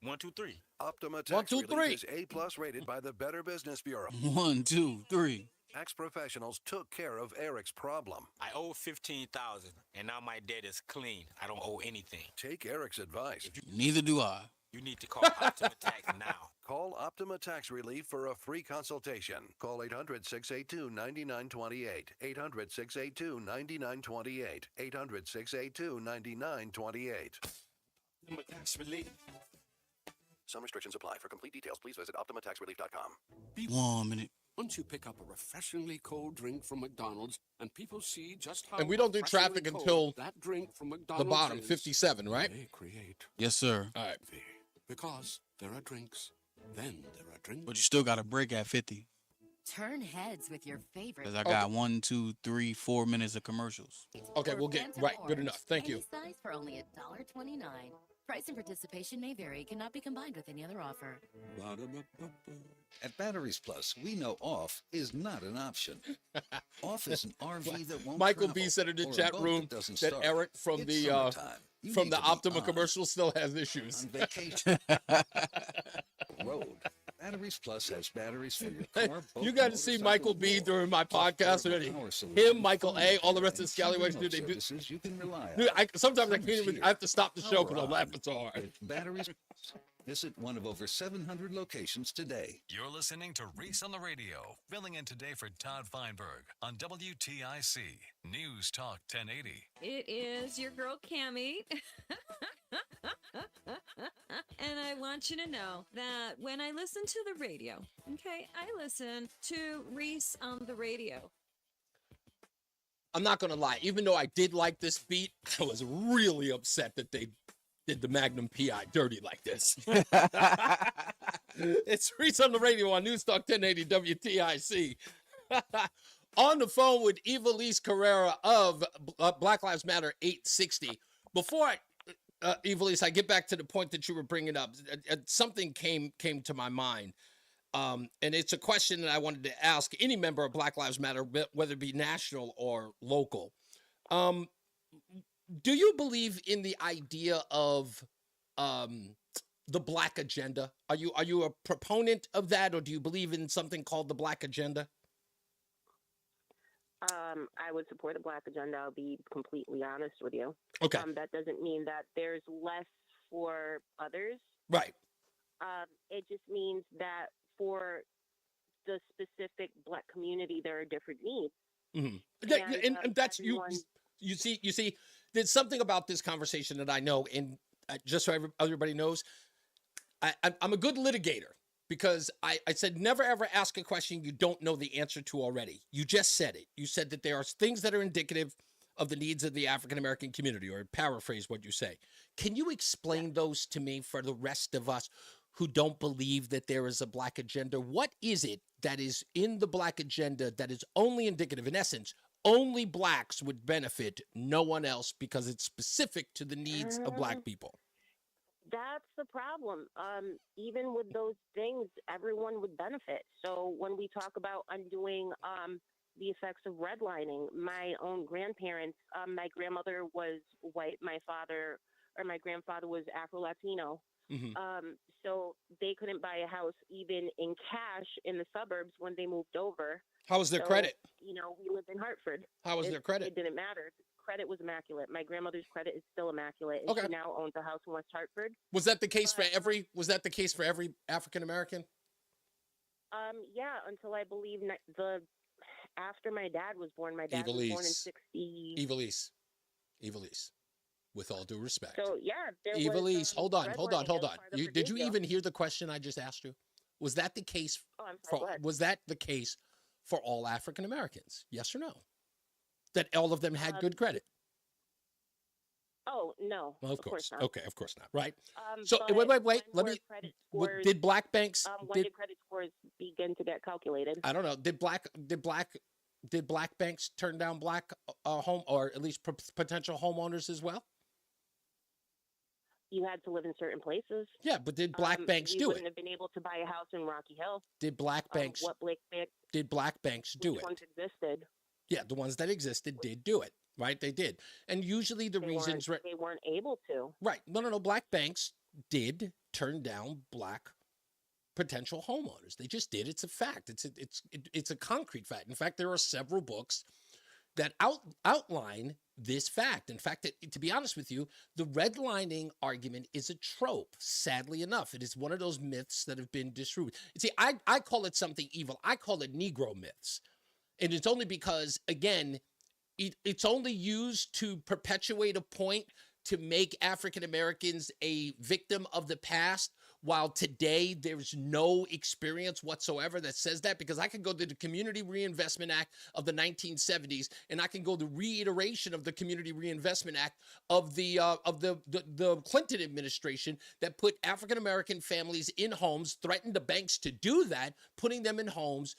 Speaker 17: 1, 2, 3.
Speaker 13: Optima Tax
Speaker 6: 1, 2,
Speaker 13: Relief
Speaker 6: 3.
Speaker 13: is A+ rated by the Better Business Bureau.
Speaker 18: 1, 2, 3.
Speaker 13: Tax professionals took care of Eric's problem.
Speaker 17: I owe $15,000, and now my debt is clean. I don't owe anything.
Speaker 13: Take Eric's advice.
Speaker 18: Neither do I.
Speaker 17: You need to call Optima Tax now.
Speaker 13: Call Optima Tax Relief for a free consultation. Call 800-682-9928. 800-682-9928. 800-682-9928.
Speaker 17: Optima Tax Relief.
Speaker 13: Some restrictions apply. For complete details, please visit OptimaTaxRelief.com.
Speaker 18: 1 minute.
Speaker 19: Once you pick up a refreshingly cold drink from McDonald's, and people see just how
Speaker 6: And we don't do
Speaker 19: refreshingly
Speaker 6: traffic
Speaker 19: cold
Speaker 6: until
Speaker 19: that drink from
Speaker 6: the
Speaker 19: McDonald's
Speaker 6: bottom,
Speaker 19: is,
Speaker 6: 57, right?
Speaker 19: They create
Speaker 18: Yes, sir.
Speaker 6: All right.
Speaker 19: because there are drinks, then there are drinks.
Speaker 18: But you still got to break at 50.
Speaker 20: Turn heads with your favorite.
Speaker 18: Because I got 1, 2, 3, 4 minutes of commercials.
Speaker 6: Okay, we'll get right. Good enough. Thank you.
Speaker 20: Any size for only $1.29. Price and participation may vary. Cannot be combined with any other offer.
Speaker 21: At Batteries Plus, we know off is not an option. Off is an RV that won't
Speaker 6: Michael
Speaker 21: travel,
Speaker 6: B said in the
Speaker 21: or a
Speaker 6: chat
Speaker 21: boat
Speaker 6: room
Speaker 21: doesn't
Speaker 6: that
Speaker 21: start.
Speaker 6: Eric from
Speaker 21: It's
Speaker 6: the
Speaker 21: summertime. You
Speaker 6: from
Speaker 21: need
Speaker 6: the
Speaker 21: to be
Speaker 6: Optima
Speaker 21: on.
Speaker 6: commercial still has issues.
Speaker 21: On vacation. Road. Batteries Plus has batteries for your car.
Speaker 6: You got to see Michael B during my podcast already. Him, Michael A, all the rest of the scallywags do. They do.
Speaker 21: You can rely on.
Speaker 6: Dude, sometimes I can't even. I have to stop the show because I'm laughing so hard.
Speaker 21: With Batteries Plus. Visit one of over 700 locations today.
Speaker 7: You're listening to Reese on the Radio, filling in today for Todd Feinberg on WTIC News Talk 1080.
Speaker 22: It is your girl Cammie. And I want you to know that when I listen to the radio, okay, I listen to Reese on the radio.
Speaker 6: I'm not going to lie. Even though I did like this beat, I was really upset that they did the Magnum PI dirty like this. It's Reese on the Radio on News Talk 1080 WTIC. On the phone with Evilise Carrera of Black Lives Matter 860. Before Evilise, I get back to the point that you were bringing up. Something came to my mind. And it's a question that I wanted to ask any member of Black Lives Matter, whether it be national or local. Do you believe in the idea of the Black agenda? Are you a proponent of that, or do you believe in something called the Black agenda?
Speaker 8: I would support the Black agenda. I'll be completely honest with you.
Speaker 6: Okay.
Speaker 8: That doesn't mean that there's less for others.
Speaker 6: Right.
Speaker 8: It just means that for the specific Black community, there are different needs.
Speaker 6: Mm-hmm. And that's everyone... you see, there's something about this conversation that I know, and just so everybody knows, I'm a good litigator. Because I said, never ever ask a question you don't know the answer to already. You just said it. You said that there are things that are indicative of the needs of the African-American community, or paraphrase what you say. Can you explain those to me for the rest of us who don't believe that there is a Black agenda? What is it that is in the Black agenda that is only indicative? In essence, only Blacks would benefit, no one else, because it's specific to the needs of Black people.
Speaker 8: That's the problem. Even with those things, everyone would benefit. So when we talk about undoing the effects of redlining, my own grandparents, my grandmother was white, my grandfather was Afro-Latino.
Speaker 6: Mm-hmm.
Speaker 8: So they couldn't buy a house even in cash in the suburbs when they moved over.
Speaker 6: How was their credit?
Speaker 8: You know, we lived in Hartford.
Speaker 6: How was their credit?
Speaker 8: It didn't matter. Credit was immaculate. My grandmother's credit is still immaculate, and she now owns a house in West Hartford.
Speaker 6: Was that the case for every? Was that the case for every African American?
Speaker 8: Yeah, until I believe after my dad was born. My dad was born in 60.
Speaker 6: Evilise. With all due respect.
Speaker 8: So yeah,
Speaker 6: Evilise, hold on. Did you even hear the question I just asked you? Was that the case? Was that the case for all African Americans? Yes or no? That all of them had good credit?
Speaker 8: Oh no,
Speaker 6: Well, of course.
Speaker 8: not.
Speaker 6: Okay, of course not. Right.
Speaker 8: So
Speaker 6: wait. Let
Speaker 8: when
Speaker 6: me.
Speaker 8: credit
Speaker 6: What,
Speaker 8: scores,
Speaker 6: did black banks?
Speaker 8: when did credit scores begin to get calculated?
Speaker 6: I don't know. Did black banks turn down black home or at least potential homeowners as well?
Speaker 8: You had to live in certain places.
Speaker 6: Yeah, but did black banks
Speaker 8: you
Speaker 6: do
Speaker 8: wouldn't
Speaker 6: it?
Speaker 8: have been able to buy a house in Rocky Hill.
Speaker 6: Did black banks? Did black banks do
Speaker 8: Which
Speaker 6: it?
Speaker 8: ones existed?
Speaker 6: Yeah, the ones that existed did do it. Right, they did, and usually the reasons
Speaker 8: they weren't able to.
Speaker 6: Right, no. Black banks did turn down black potential homeowners. They just did. It's a fact. It's a concrete fact. In fact, there are several books that outline this fact. In fact, to be honest with you, the redlining argument is a trope. Sadly enough, it is one of those myths that have been disproved. See, I call it something evil. I call it Negro myths, and it's only because, again, it's only used to perpetuate a point to make African Americans a victim of the past, while today there's no experience whatsoever that says that, because I could go to the Community Reinvestment Act of the 1970s, and I can go the reiteration of the Community Reinvestment Act of the Clinton administration that put African American families in homes, threatened the banks to do that, putting them in homes,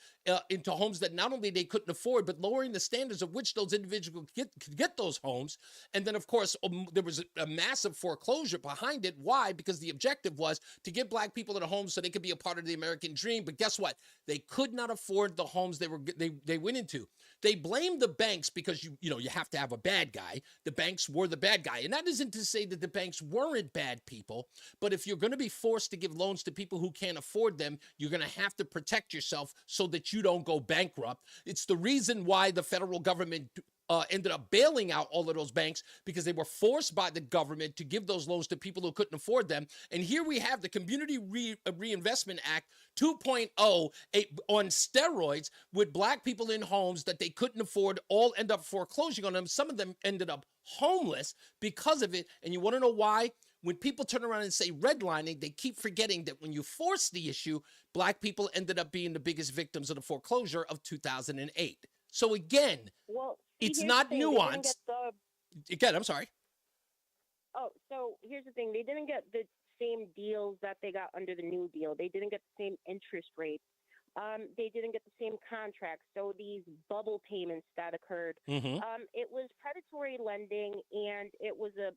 Speaker 6: into homes that not only they couldn't afford, but lowering the standards of which those individuals could get those homes. And then, of course, there was a massive foreclosure behind it. Why? Because the objective was to give black people in a home so they could be a part of the American dream. But guess what? They could not afford the homes they went into. They blamed the banks because you have to have a bad guy. The banks were the bad guy. And that isn't to say that the banks weren't bad people, but if you're going to be forced to give loans to people who can't afford them, you're going to have to protect yourself so that you don't go bankrupt. It's the reason why the federal government ended up bailing out all of those banks, because they were forced by the government to give those loans to people who couldn't afford them. And here we have the Community Reinvestment Act 2.0 on steroids, with black people in homes that they couldn't afford all end up foreclosing on them. Some of them ended up homeless because of it. And you want to know why? When people turn around and say redlining, they keep forgetting that when you force the issue, black people ended up being the biggest victims of the foreclosure of 2008. So again, it's not nuanced. Again, I'm sorry.
Speaker 8: Oh, so here's the thing. They didn't get the same deals that they got under the New Deal. They didn't get the same interest rates. They didn't get the same contracts. So these bubble payments that occurred, it was predatory lending, and it was a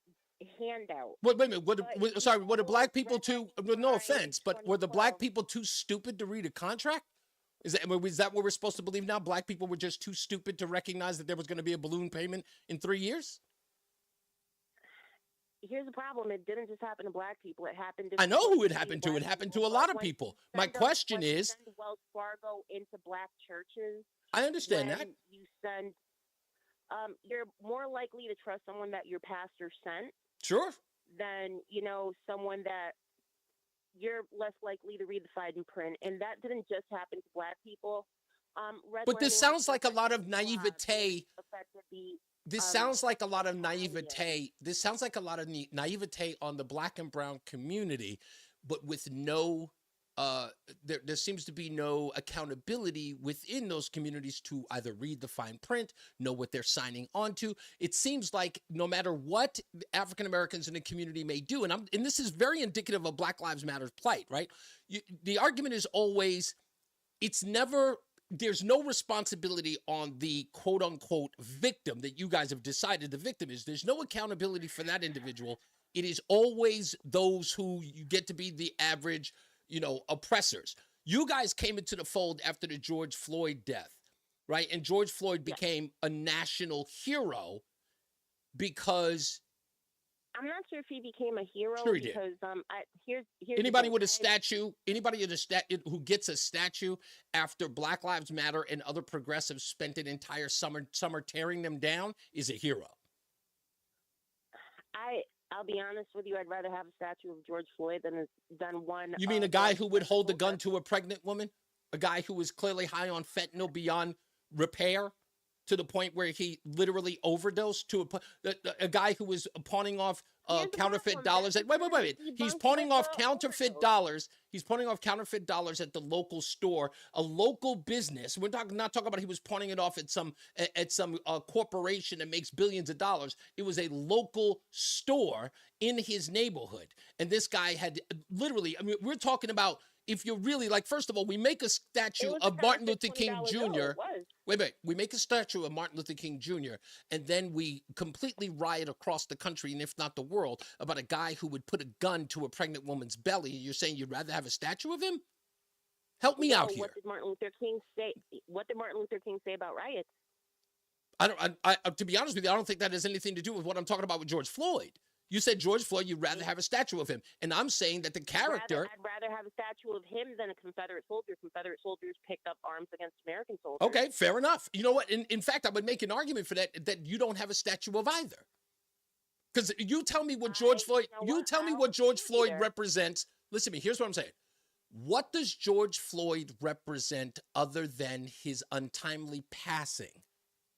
Speaker 8: handout.
Speaker 6: Wait a minute. Were the black people too? No offense, but were the black people too stupid to read a contract? Is that what we're supposed to believe now? Black people were just too stupid to recognize that there was going to be a balloon payment in 3 years?
Speaker 8: Here's the problem. It didn't just happen to black people. It happened to...
Speaker 6: I know who it happened to. It happened to a lot of people. My question is...
Speaker 8: Send Wells Fargo into black churches.
Speaker 6: I understand that.
Speaker 8: You send... you're more likely to trust someone that your pastor sent.
Speaker 6: Sure.
Speaker 8: Than, someone that you're less likely to read the fine print. And that didn't just happen to black people.
Speaker 6: But this sounds like a lot of naivete. This sounds like a lot of naivete. This sounds like a lot of naivete on the black and brown community, but with no, there seems to be no accountability within those communities to either read the fine print, know what they're signing on to. It seems like no matter what African Americans in the community may do, and this is very indicative of Black Lives Matter's plight, right? The argument is always, there's no responsibility on the quote unquote victim that you guys have decided the victim is. There's no accountability for that individual. It is always those who you get to be the average, oppressors. You guys came into the fold after the George Floyd death, right? And George Floyd became a national hero because...
Speaker 8: I'm not sure if he became a hero.
Speaker 6: Sure he
Speaker 8: because here's
Speaker 6: anybody with a statue, who gets a statue after Black Lives Matter and other progressives spent an entire summer tearing them down is a hero.
Speaker 8: I'll be honest with you. I'd rather have a statue of George Floyd than one.
Speaker 6: You mean a guy who would hold a gun to a pregnant woman? A guy who was clearly high on fentanyl beyond repair to the point where he literally overdosed to a guy who was pawning off counterfeit dollars. Wait. He's pawning off counterfeit dollars. He's pawning off counterfeit dollars at the local store, a local business. We're not talking about he was pawning it off at some corporation that makes billions of dollars. It was a local store in his neighborhood. And this guy had literally, I mean, we're talking about, if you're really like, first of all, we make a statue of Martin Luther King Jr. Wait. We make a statue of Martin Luther King Jr. and then we completely riot across the country, and if not the world, about a guy who would put a gun to a pregnant woman's belly. You're saying you'd rather have a statue of him? Help me out here.
Speaker 8: What did Martin Luther King say? What did Martin Luther King say about riots?
Speaker 6: To be honest with you, I don't think that has anything to do with what I'm talking about with George Floyd. You said George Floyd, you'd rather have a statue of him. And I'm saying that the character...
Speaker 8: I'd rather have a statue of him than a Confederate soldier. Confederate soldiers picked up arms against American soldiers.
Speaker 6: Okay, fair enough. You know what? In fact, I would make an argument for that you don't have a statue of either. Because you tell me what George Floyd... You tell me what George Floyd represents. Listen to me. Here's what I'm saying. What does George Floyd represent other than his untimely passing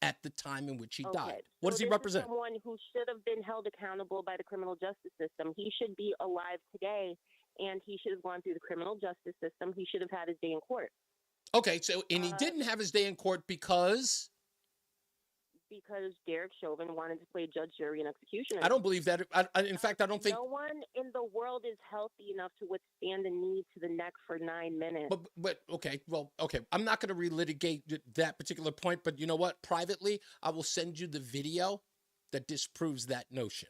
Speaker 6: at the time in which he died? What does he represent?
Speaker 8: Someone who should have been held accountable by the criminal justice system. He should be alive today, and he should have gone through the criminal justice system. He should have had his day in court.
Speaker 6: Okay, so, and he didn't have his day in court because
Speaker 8: Derek Chauvin wanted to play judge, jury, and executioner.
Speaker 6: I don't believe that. In fact, I don't think...
Speaker 8: No one in the world is healthy enough to withstand a knee to the neck for 9 minutes.
Speaker 6: But okay. I'm not going to relitigate that particular point, but you know what? Privately, I will send you the video that disproves that notion.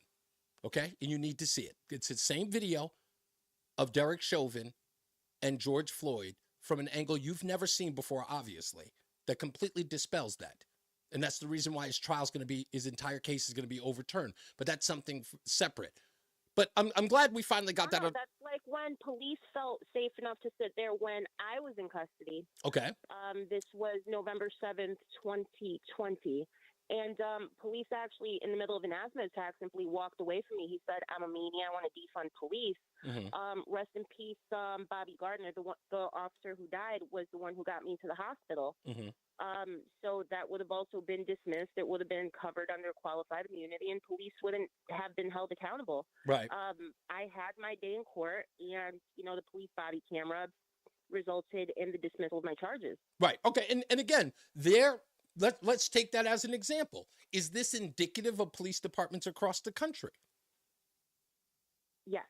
Speaker 6: Okay? And you need to see it. It's the same video of Derek Chauvin and George Floyd from an angle you've never seen before, obviously, that completely dispels that. And that's the reason why his entire case is going to be overturned. But that's something separate. But I'm glad we finally got that.
Speaker 8: That's like when police felt safe enough to sit there when I was in custody.
Speaker 6: Okay.
Speaker 8: This was November 7th, 2020. And police actually, in the middle of an asthma attack, simply walked away from me. He said, "I'm a meanie. I want to defund police." Rest in peace, Bobby Gardner, the officer who died, was the one who got me to the hospital. So that would have also been dismissed. It would have been covered under qualified immunity, and police wouldn't have been held accountable.
Speaker 6: Right.
Speaker 8: I had my day in court, and the police body camera resulted in the dismissal of my charges.
Speaker 6: Right. Okay. And again, let's take that as an example. Is this indicative of police departments across the country?
Speaker 8: Yes.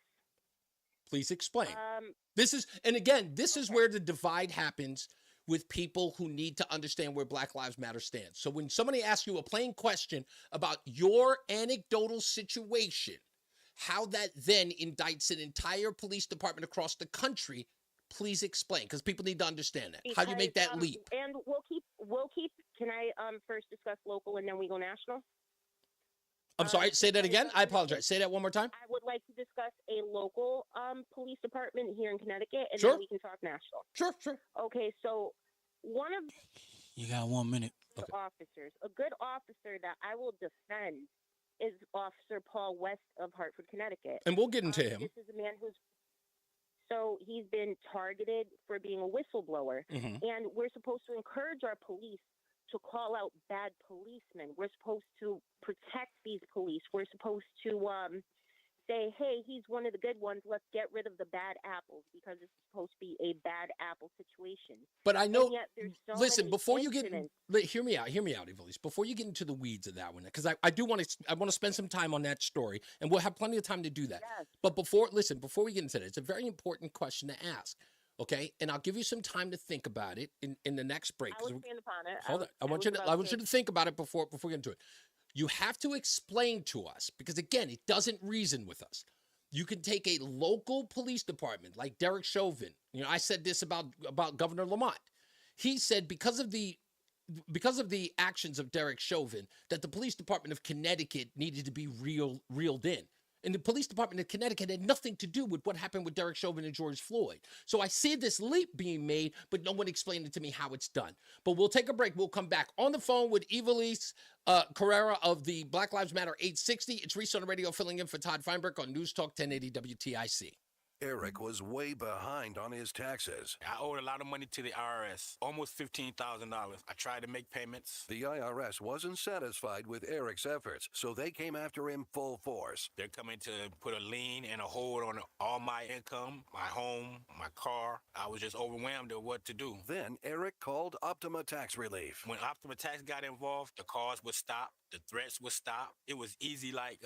Speaker 6: Please explain. This is where the divide happens with people who need to understand where Black Lives Matter stands. So when somebody asks you a plain question about your anecdotal situation, how that then indicts an entire police department across the country, please explain, because people need to understand that. How do you make that leap?
Speaker 8: And we'll keep. Can I first discuss local and then we go national?
Speaker 6: I'm sorry. Say that again. I apologize. Say that one more time.
Speaker 8: I would like to discuss a local police department here in Connecticut, and
Speaker 6: Sure.
Speaker 8: then we can talk national.
Speaker 6: Sure.
Speaker 8: Okay, so one of
Speaker 18: You got 1 minute.
Speaker 8: the officers, a good officer that I will defend, is Officer Paul West of Hartford, Connecticut.
Speaker 6: And we'll get into him.
Speaker 8: This is a man he's been targeted for being a whistleblower, and we're supposed to encourage our police to call out bad policemen. We're supposed to protect these police. We're supposed to say, hey, he's one of the good ones. Let's get rid of the bad apples, because it's supposed to be a bad apple situation.
Speaker 6: But I know,
Speaker 8: And yet there's so
Speaker 6: listen,
Speaker 8: many
Speaker 6: before you
Speaker 8: incidents.
Speaker 6: hear me out, Evilise, before you get into the weeds of that one, because I want to spend some time on that story, and we'll have plenty of time to do that.
Speaker 8: Yes.
Speaker 6: But before we get into that, it's a very important question to ask. Okay, and I'll give you some time to think about it in the next break.
Speaker 8: I will stand upon it.
Speaker 6: Hold on, I want you to think about it before we get into it. You have to explain to us, because again, it doesn't reason with us. You can take a local police department like Derek Chauvin. I said this about Governor Lamont. He said because of the actions of Derek Chauvin that the police department of Connecticut needed to be reeled in. And the police department of Connecticut had nothing to do with what happened with Derek Chauvin and George Floyd. So I see this leap being made, but no one explained it to me how it's done. But we'll take a break. We'll come back on the phone with Evilise Carrera of the Black Lives Matter 860. It's Reese on the radio filling in for Todd Feinberg on News Talk 1080 WTIC.
Speaker 13: Eric was way behind on his taxes.
Speaker 17: I owed a lot of money to the IRS, almost $15,000. I tried to make payments.
Speaker 13: The IRS wasn't satisfied with Eric's efforts, so they came after him full force.
Speaker 17: They're coming to put a lien and a hold on all my income, my home, my car. I was just overwhelmed at what to do.
Speaker 13: Then Eric called Optima Tax Relief.
Speaker 17: When Optima Tax got involved, the calls would stop, the threats would stop. It was easy like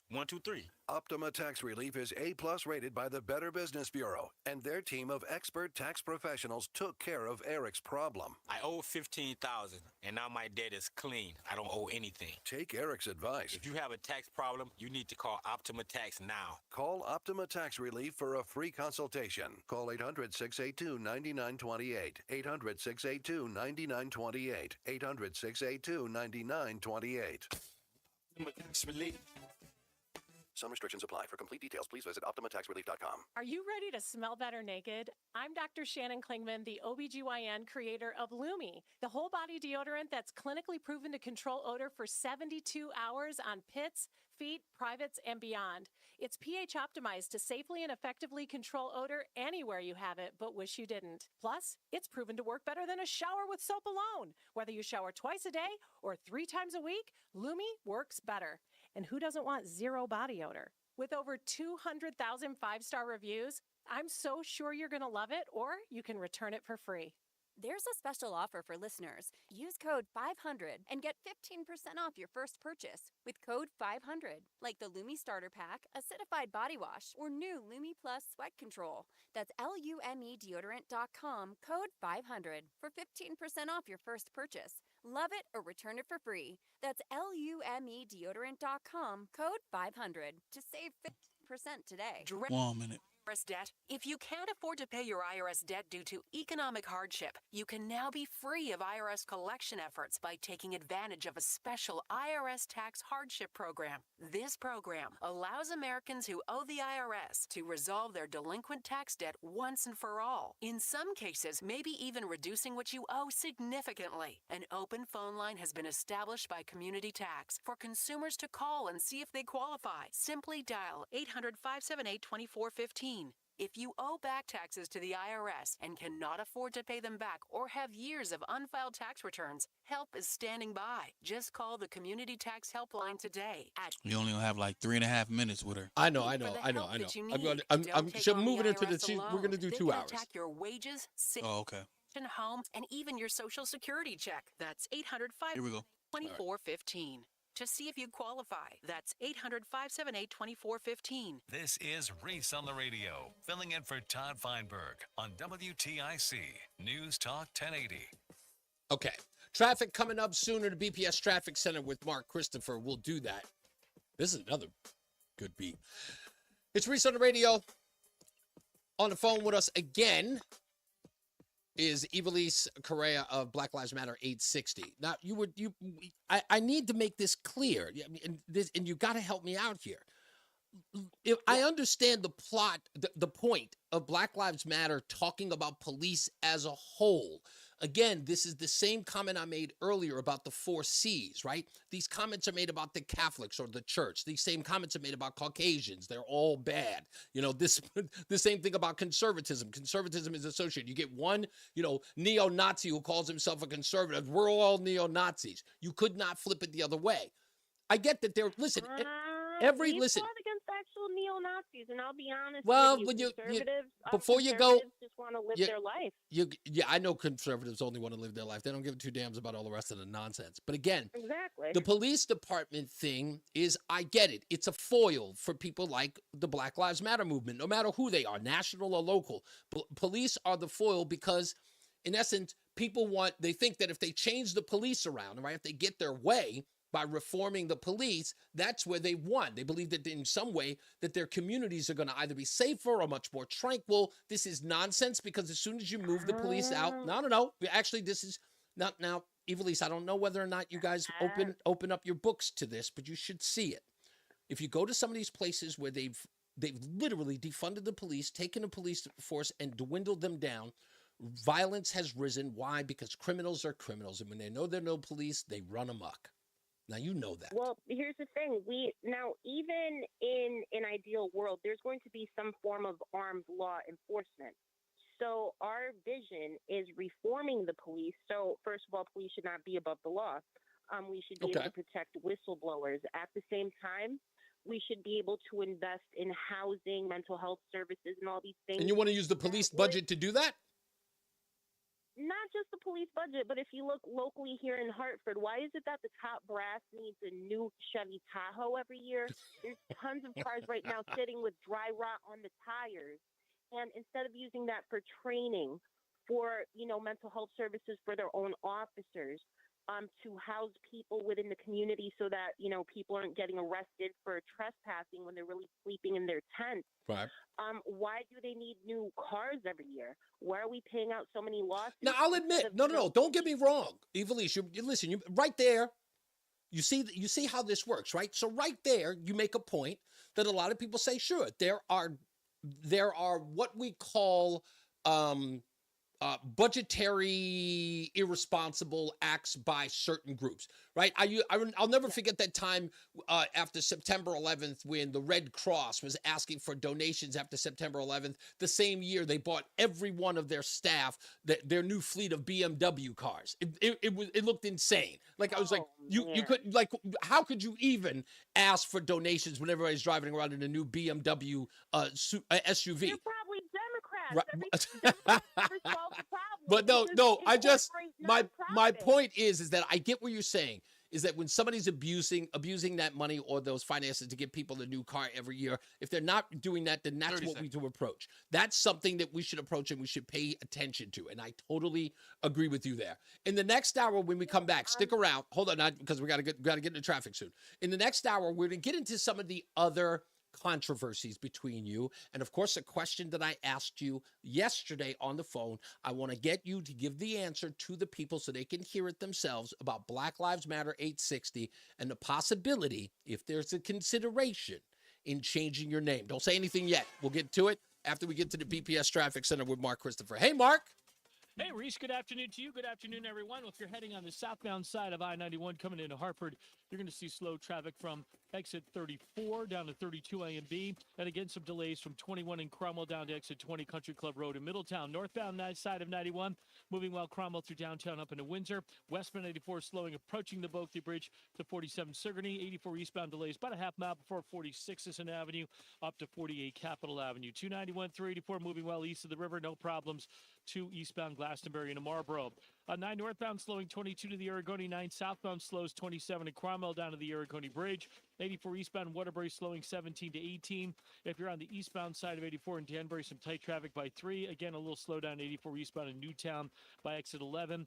Speaker 17: 1, 2, 3.
Speaker 13: Optima Tax Relief is A+ rated by the Better Business Bureau, and their team of expert tax professionals took care of Eric's problem.
Speaker 17: I owe $15,000, and now my debt is clean. I don't owe anything.
Speaker 13: Take Eric's advice.
Speaker 17: If you have a tax problem, you need to call Optima Tax now.
Speaker 13: Call Optima Tax Relief for a free consultation. Call 800-682-9928. 800-682-9928. 800-682-9928.
Speaker 17: Optima Tax Relief.
Speaker 13: Some restrictions apply. For complete details, please visit OptimaTaxRelief.com.
Speaker 3: Are you ready to smell better naked? I'm Dr. Shannon Klingman, the OBGYN creator of Lumi, the whole body deodorant that's clinically proven to control odor for 72 hours on pits, feet, privates, and beyond. It's pH optimized to safely and effectively control odor anywhere you have it, but wish you didn't. Plus, it's proven to work better than a shower with soap alone. Whether you shower twice a day or 3 times a week, Lumi works better. And who doesn't want zero body odor? With over 200,000 5-star reviews, I'm so sure you're going to love it, or you can return it for free.
Speaker 4: There's a special offer for listeners. Use code 500 and get 15% off your first purchase with code 500, like the Lumi Starter Pack, Acidified Body Wash, or new Lumi Plus Sweat Control. That's LUMEdeodorant.com, code 500 for 15% off your first purchase. Love it or return it for free. That's LUMEdeodorant.com, code 500 to save 15% today.
Speaker 18: 1 minute.
Speaker 23: IRS debt. If you can't afford to pay your IRS debt due to economic hardship, you can now be free of IRS collection efforts by taking advantage of a special IRS tax hardship program. This program allows Americans who owe the IRS to resolve their delinquent tax debt once and for all. In some cases, maybe even reducing what you owe significantly. An open phone line has been established by Community Tax for consumers to call and see if they qualify. Simply dial 800-578-2415. If you owe back taxes to the IRS and cannot afford to pay them back or have years of unfiled tax returns, help is standing by. Just call the Community Tax Helpline today at...
Speaker 18: You only have like 3.5 minutes with her.
Speaker 6: I know. I'm moving into the we're going to do 2 hours.
Speaker 23: Attack your wages,
Speaker 18: Oh, okay.
Speaker 23: home, and even your Social Security check. That's 800-578-2415.
Speaker 18: Here we go.
Speaker 23: To see if you qualify. That's 800-578-2415.
Speaker 7: This is Reese on the radio, filling in for Todd Feinberg on WTIC News Talk 1080.
Speaker 6: Okay. Traffic coming up soon at the BPS Traffic Center with Mark Christopher. We'll do that. This is another good beat. It's Reese on the radio. On the phone with us again is Evilise Correa of Black Lives Matter 860. Now, I need to make this clear, and you got to help me out here. If I understand the plot, the point of Black Lives Matter talking about police as a whole. Again, this is the same comment I made earlier about the 4 C's, right? These comments are made about the Catholics or the church. These same comments are made about Caucasians. They're all bad. The same thing about conservatism. Conservatism is associated. You get one, neo-Nazi who calls himself a conservative. We're all neo-Nazis. You could not flip it the other way. I get that they're, listen,
Speaker 8: We fought against actual neo-Nazis, and I'll be honest with you, conservatives just want to live their life.
Speaker 6: I know conservatives only want to live their life. They don't give 2 damns about all the rest of the nonsense. But again,
Speaker 8: exactly.
Speaker 6: The police department thing is, I get it. It's a foil for people like the Black Lives Matter movement, no matter who they are, national or local. Police are the foil because, in essence, they think that if they change the police around, right, if they get their way, by reforming the police, that's where they won. They believe that in some way that their communities are going to either be safer or much more tranquil. This is nonsense because as soon as you move the police out, no. Actually, this is not now. Evilise, I don't know whether or not you guys open up your books to this, but you should see it. If you go to some of these places where they've literally defunded the police, taken the police force and dwindled them down, violence has risen. Why? Because criminals are criminals, and when they know there are no police, they run amok. Now you know that.
Speaker 8: Well, here's the thing. Even in an ideal world, there's going to be some form of armed law enforcement. So our vision is reforming the police. So first of all, police should not be above the law. We should be able to protect whistleblowers. At the same time, we should be able to invest in housing, mental health services, and all these things.
Speaker 6: And you want to use the police budget to do that?
Speaker 8: Not just the police budget, but if you look locally here in Hartford, why is it that the top brass needs a new Chevy Tahoe every year? There's tons of cars right now sitting with dry rot on the tires. And instead of using that for training, for, mental health services for their own officers, to house people within the community so that, people aren't getting arrested for trespassing when they're really sleeping in their tents.
Speaker 6: Right.
Speaker 8: Why do they need new cars every year? Why are we paying out so many lawsuits?
Speaker 6: Now, I'll admit, no, don't get me wrong. Evelise, listen, you right there, you see how this works, right? So right there, you make a point that a lot of people say, sure, there are what we call budgetary irresponsible acts by certain groups, right? I'll never forget that time after September 11th when the Red Cross was asking for donations after September 11th. The same year, they bought every one of their staff their new fleet of BMW cars. It looked insane. Like I was like, you couldn't, like, how could you even ask for donations when everybody's driving around in a new BMW SUV?
Speaker 8: You're probably Democrats.
Speaker 6: Right. But no, my point is that I get what you're saying, is that when somebody's abusing that money or those finances to give people a new car every year, if they're not doing that, then that's what we do approach. That's something that we should approach and we should pay attention to. And I totally agree with you there. In the next hour, when we come back, stick around. Hold on, because we got to get into traffic soon. In the next hour, we're going to get into some of the other controversies between you. And of course, a question that I asked you yesterday on the phone, I want to get you to give the answer to the people so they can hear it themselves about Black Lives Matter 860 and the possibility, if there's a consideration, in changing your name. Don't say anything yet. We'll get to it after we get to the BPS Traffic Center with Mark Christopher. Hey, Mark.
Speaker 1: Hey, Reese, good afternoon to you. Good afternoon, everyone. Well, if you're heading on the southbound side of I-91 coming into Hartford, you're going to see slow traffic from exit 34 down to 32A and B. And again, some delays from 21 in Cromwell down to exit 20 Country Club Road in Middletown. Northbound side of 91, moving well Cromwell through downtown up into Windsor. Westbound 84 slowing, approaching the Berkeley Bridge to 47 Sigourney. 84 eastbound delays about a half mile before 46 Sisson Avenue up to 48 Capitol Avenue. 291 through 84 moving well east of the river, no problems. 2 eastbound Glastonbury into Marlboro. 9 northbound slowing 22 to the Aragoni. 9 southbound slows 27 in Cromwell down to the Aragoni Bridge. 84 eastbound Waterbury slowing 17 to 18. If you're on the eastbound side of 84 in Danbury, some tight traffic by 3. Again, a little slowdown 84 eastbound in Newtown by exit 11.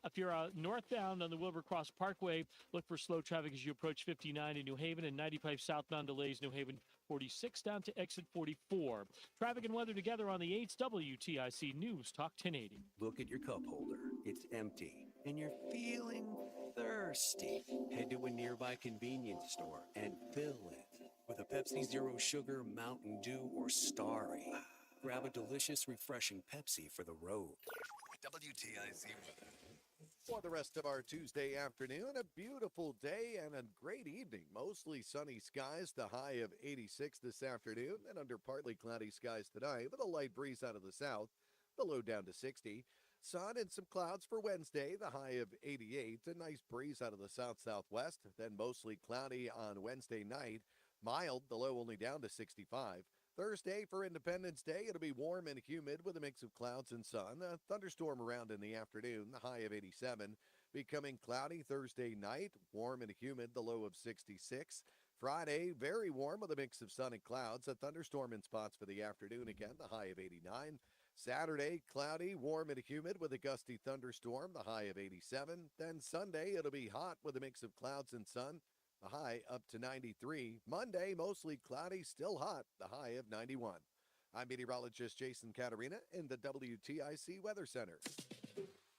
Speaker 1: If you're northbound on the Wilbur Cross Parkway, look for slow traffic as you approach 59 in New Haven, and 95 southbound delays New Haven 46 down to exit 44. Traffic and weather together on the 8's WTIC News Talk 1080.
Speaker 5: Look at your cup holder. It's empty, and you're feeling thirsty. Head to a nearby convenience store and fill it with a Pepsi Zero Sugar, Mountain Dew, or Starry. Grab a delicious, refreshing Pepsi for the road.
Speaker 13: WTIC weather. For the rest of our Tuesday afternoon, a beautiful day and a great evening. Mostly sunny skies, the high of 86 this afternoon, and under partly cloudy skies tonight with a light breeze out of the south, the low down to 60. Sun and some clouds for Wednesday, the high of 88. A nice breeze out of the south-southwest, then mostly cloudy on Wednesday night. Mild, the low only down to 65. Thursday for Independence Day, it'll be warm and humid with a mix of clouds and sun. A thunderstorm around in the afternoon, the high of 87. Becoming cloudy Thursday night, warm and humid, the low of 66. Friday, very warm with a mix of sun and clouds. A thunderstorm in spots for the afternoon again, the high of 89. Saturday, cloudy, warm and humid with a gusty thunderstorm, the high of 87. Then Sunday, it'll be hot with a mix of clouds and sun. The high up to 93. Monday, mostly cloudy, still hot, the high of 91. I'm meteorologist Jason Caterina in the WTIC Weather Center.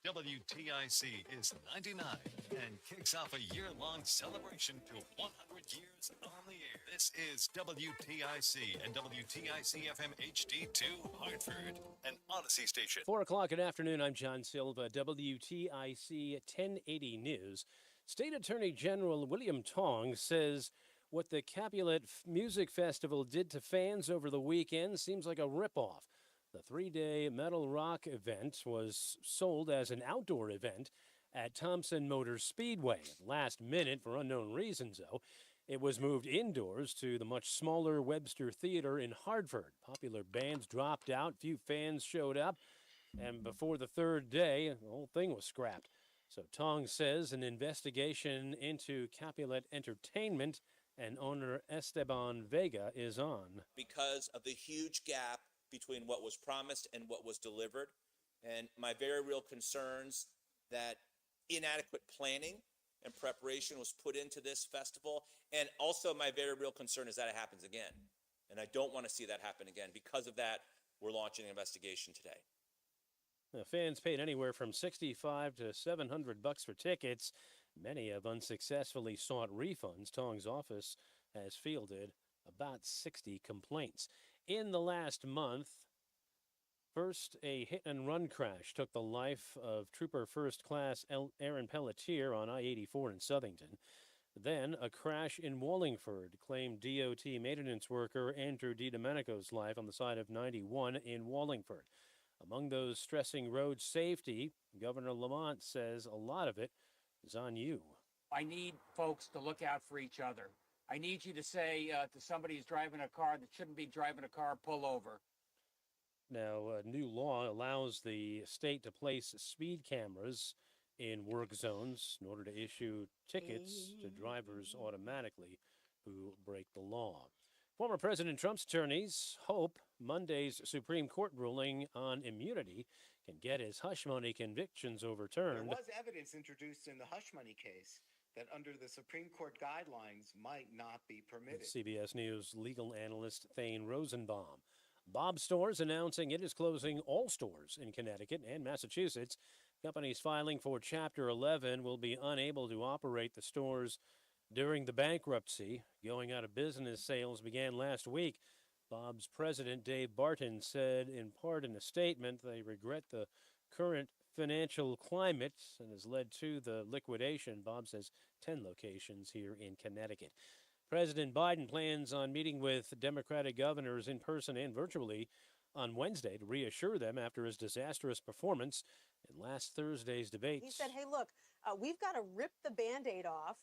Speaker 7: WTIC is 99 and kicks off a year-long celebration to 100 years on the air. This is WTIC and WTIC FM HD2 Hartford, an Odyssey station.
Speaker 2: 4 o'clock in the afternoon, I'm John Silva, WTIC 1080 News. State Attorney General William Tong says what the Capulet Music Festival did to fans over the weekend seems like a ripoff. The 3-day metal rock event was sold as an outdoor event at Thompson Motor Speedway. Last minute, for unknown reasons, though, it was moved indoors to the much smaller Webster Theater in Hartford. Popular bands dropped out, few fans showed up, and before the third day, the whole thing was scrapped. So Tong says an investigation into Capulet Entertainment and owner Esteban Vega is on.
Speaker 9: Because of the huge gap between what was promised and what was delivered, and my very real concerns that inadequate planning and preparation was put into this festival, and also my very real concern is that it happens again, and I don't want to see that happen again. Because of that, we're launching an investigation today.
Speaker 2: The fans paid anywhere from $65 to $700 for tickets. Many have unsuccessfully sought refunds. Tong's office has fielded about 60 complaints. In the last month, first, a hit-and-run crash took the life of Trooper First Class Aaron Pelletier on I-84 in Southington. Then, a crash in Wallingford claimed DOT maintenance worker Andrew DiDomenico's life on the side of 91 in Wallingford. Among those stressing road safety, Governor Lamont says a lot of it is on you.
Speaker 10: I need folks to look out for each other. I need you to say to somebody who's driving a car that shouldn't be driving a car, pull over.
Speaker 2: Now, a new law allows the state to place speed cameras in work zones in order to issue tickets to drivers automatically who break the law. Former President Trump's attorneys hope Monday's Supreme Court ruling on immunity can get his hush money convictions overturned.
Speaker 11: There was evidence introduced in the hush money case that under the Supreme Court guidelines might not be permitted.
Speaker 2: CBS News legal analyst Thane Rosenbaum. Bob Stores announcing it is closing all stores in Connecticut and Massachusetts. Companies filing for Chapter 11 will be unable to operate the stores during the bankruptcy. Going out of business sales began last week. Bob's president, Dave Barton, said in part in a statement they regret the current financial climate and has led to the liquidation. Bob says 10 locations here in Connecticut. President Biden plans on meeting with Democratic governors in person and virtually on Wednesday to reassure them after his disastrous performance in last Thursday's debates.
Speaker 24: He said, hey, look, we've got to rip the Band-Aid off.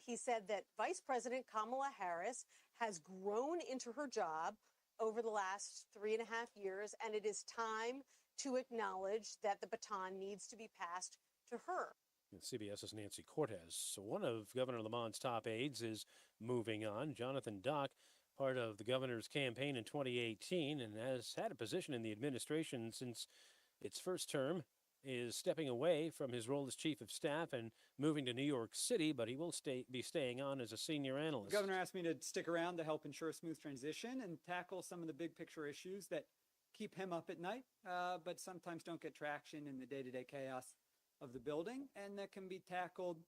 Speaker 24: He said that Vice President Kamala Harris has grown into her job over the last 3.5 years, and it is time to acknowledge that the baton needs to be passed to her.
Speaker 2: And CBS's Nancy Cortez. So one of Governor Lamont's top aides is moving on. Jonathan Dock, part of the governor's campaign in 2018 and has had a position in the administration since its first term, is stepping away from his role as chief of staff and moving to New York City, but he will be staying on as a senior analyst.
Speaker 25: The governor asked me to stick around to help ensure a smooth transition and tackle some of the big picture issues that keep him up at night, but sometimes don't get traction in the day-to-day chaos of the building, and that can be tackled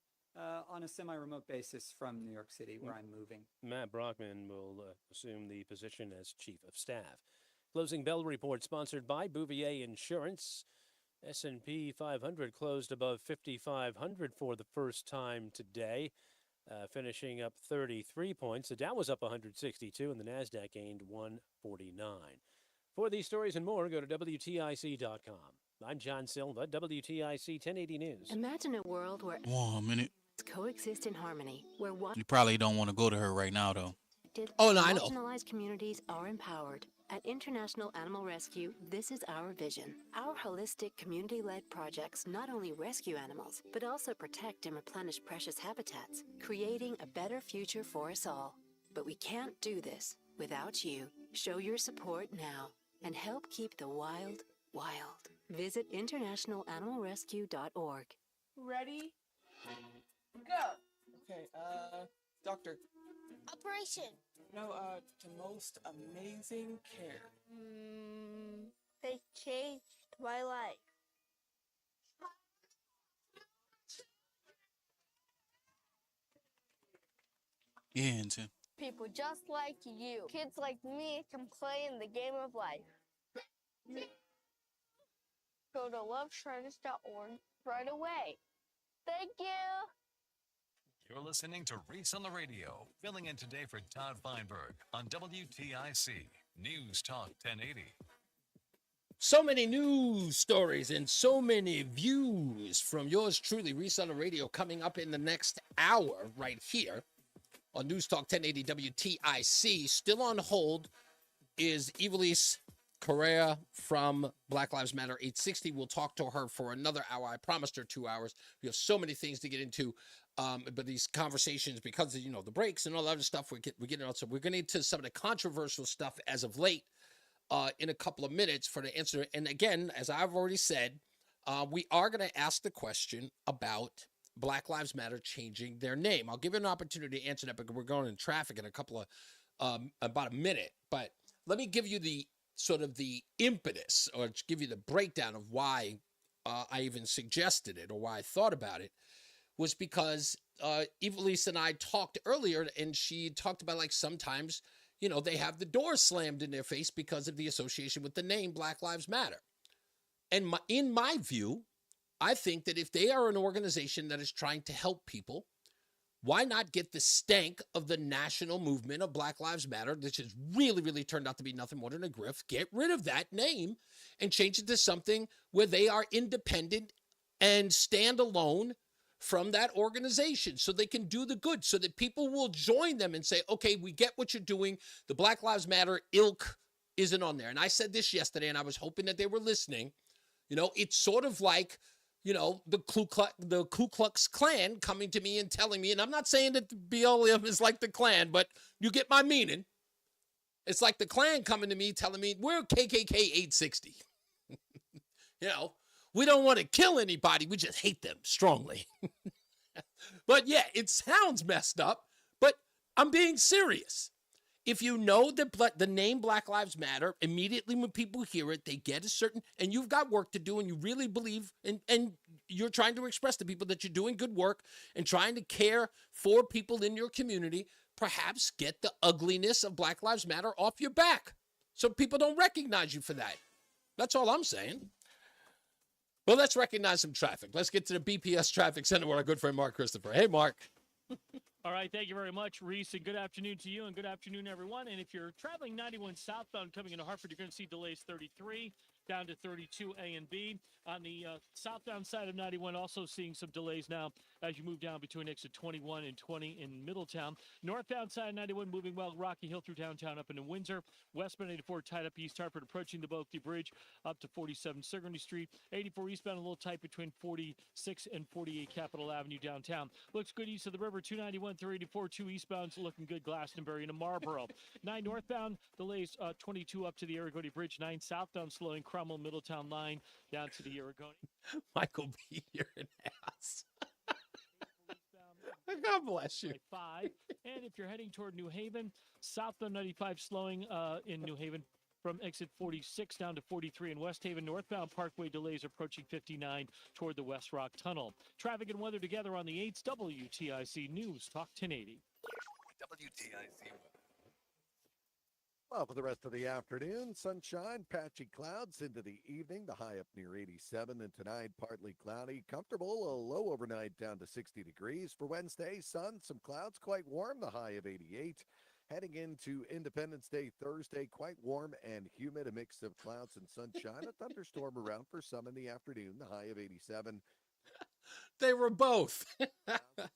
Speaker 25: on a semi-remote basis from New York City, where I'm moving.
Speaker 2: Matt Brockman will assume the position as chief of staff. Closing bell report sponsored by Bouvier Insurance. S&P 500 closed above 5,500 for the first time today, finishing up 33 points. The Dow was up 162, and the NASDAQ gained 149. For these stories and more, go to WTIC.com. I'm John Silva, WTIC 1080 News.
Speaker 23: Imagine a world where
Speaker 18: One minute.
Speaker 23: coexist in harmony, where
Speaker 18: You probably don't want to go to her right now, though.
Speaker 23: Oh, no, I know. Marginalized communities are empowered. At International Animal Rescue, this is our vision. Our holistic, community-led projects not only rescue animals, but also protect and replenish precious habitats, creating a better future for us all. But we can't do this without you. Show your support now and help keep the wild, wild. Visit internationalanimalrescue.org.
Speaker 26: Ready? Go. Okay, doctor.
Speaker 27: Operation.
Speaker 26: No, the most amazing care.
Speaker 27: They changed my life.
Speaker 18: Yeah, Hinton.
Speaker 27: People just like you. Kids like me can play in the game of life. Go to loveshriners.org right away. Thank you.
Speaker 7: You're listening to Reese on the Radio, filling in today for Todd Feinberg on WTIC News Talk 1080.
Speaker 6: So many news stories and so many views from yours truly, Reese on the Radio, coming up in the next hour right here on News Talk 1080 WTIC. Still on hold is Evilise Correa from Black Lives Matter 860. We'll talk to her for another hour. I promised her 2 hours. We have so many things to get into. But these conversations, because of, the breaks and all the other stuff, we're getting out. So we're getting into some of the controversial stuff as of late in a couple of minutes for the answer. And again, as I've already said, we are going to ask the question about Black Lives Matter changing their name. I'll give you an opportunity to answer that because we're going in traffic in a couple of, about a minute. But let me give you the sort of the impetus, or give you the breakdown of why I even suggested it or why I thought about it, was because Evilise and I talked earlier, and she talked about, like, sometimes, they have the door slammed in their face because of the association with the name Black Lives Matter. And in my view, I think that if they are an organization that is trying to help people, why not get the stank of the national movement of Black Lives Matter, which has really, really turned out to be nothing more than a grift, get rid of that name and change it to something where they are independent and stand alone from that organization so they can do the good, so that people will join them and say, okay, we get what you're doing. The Black Lives Matter ilk isn't on there. And I said this yesterday, and I was hoping that they were listening. It's sort of like, the Ku Klux Klan coming to me and telling me, and I'm not saying that the BLM is like the Klan, but you get my meaning. It's like the Klan coming to me telling me, we're KKK 860. We don't want to kill anybody. We just hate them strongly. But yeah, it sounds messed up, but I'm being serious. If you know the name Black Lives Matter, immediately when people hear it, they get a certain, and you've got work to do, and you really believe, and you're trying to express to people that you're doing good work and trying to care for people in your community, perhaps get the ugliness of Black Lives Matter off your back so people don't recognize you for that. That's all I'm saying. Well, let's recognize some traffic. Let's get to the BPS Traffic Center with our good friend Mark Christopher. Hey, Mark.
Speaker 1: All right, thank you very much, Reese, and good afternoon to you, and good afternoon, everyone. And if you're traveling 91 southbound coming into Hartford, you're going to see delays 33 down to 32 A and B. On the southbound side of 91, also seeing some delays now as you move down between exit 21 and 20 in Middletown. Northbound side of 91 moving well, Rocky Hill through downtown up into Windsor. Westbound 84 tied up East Hartford, approaching the Bulkley Bridge up to 47 Sigourney Street. 84 eastbound a little tight between 46 and 48 Capitol Avenue downtown. Looks good east of the river, 291 through 84, 2 eastbounds looking good, Glastonbury into Marlboro. 9 northbound delays 22 up to the Aragoni Bridge. 9 southbound slowing Cromwell Middletown line down to the Aragoni.
Speaker 6: Michael B. You're an ass. God bless you.
Speaker 1: 5. And if you're heading toward New Haven, southbound 95 slowing in New Haven from exit 46 down to 43 in West Haven. Northbound Parkway delays approaching 59 toward the West Rock Tunnel. Traffic and weather together on the 8th WTIC News Talk 1080.
Speaker 7: WTIC weather.
Speaker 13: Well, for the rest of the afternoon, sunshine, patchy clouds into the evening, the high up near 87, and tonight partly cloudy, comfortable, a low overnight down to 60 degrees. For Wednesday, sun, some clouds, quite warm, the high of 88. Heading into Independence Day Thursday, quite warm and humid, a mix of clouds and sunshine, a thunderstorm around for some in the afternoon, the high of 87.
Speaker 6: They were both.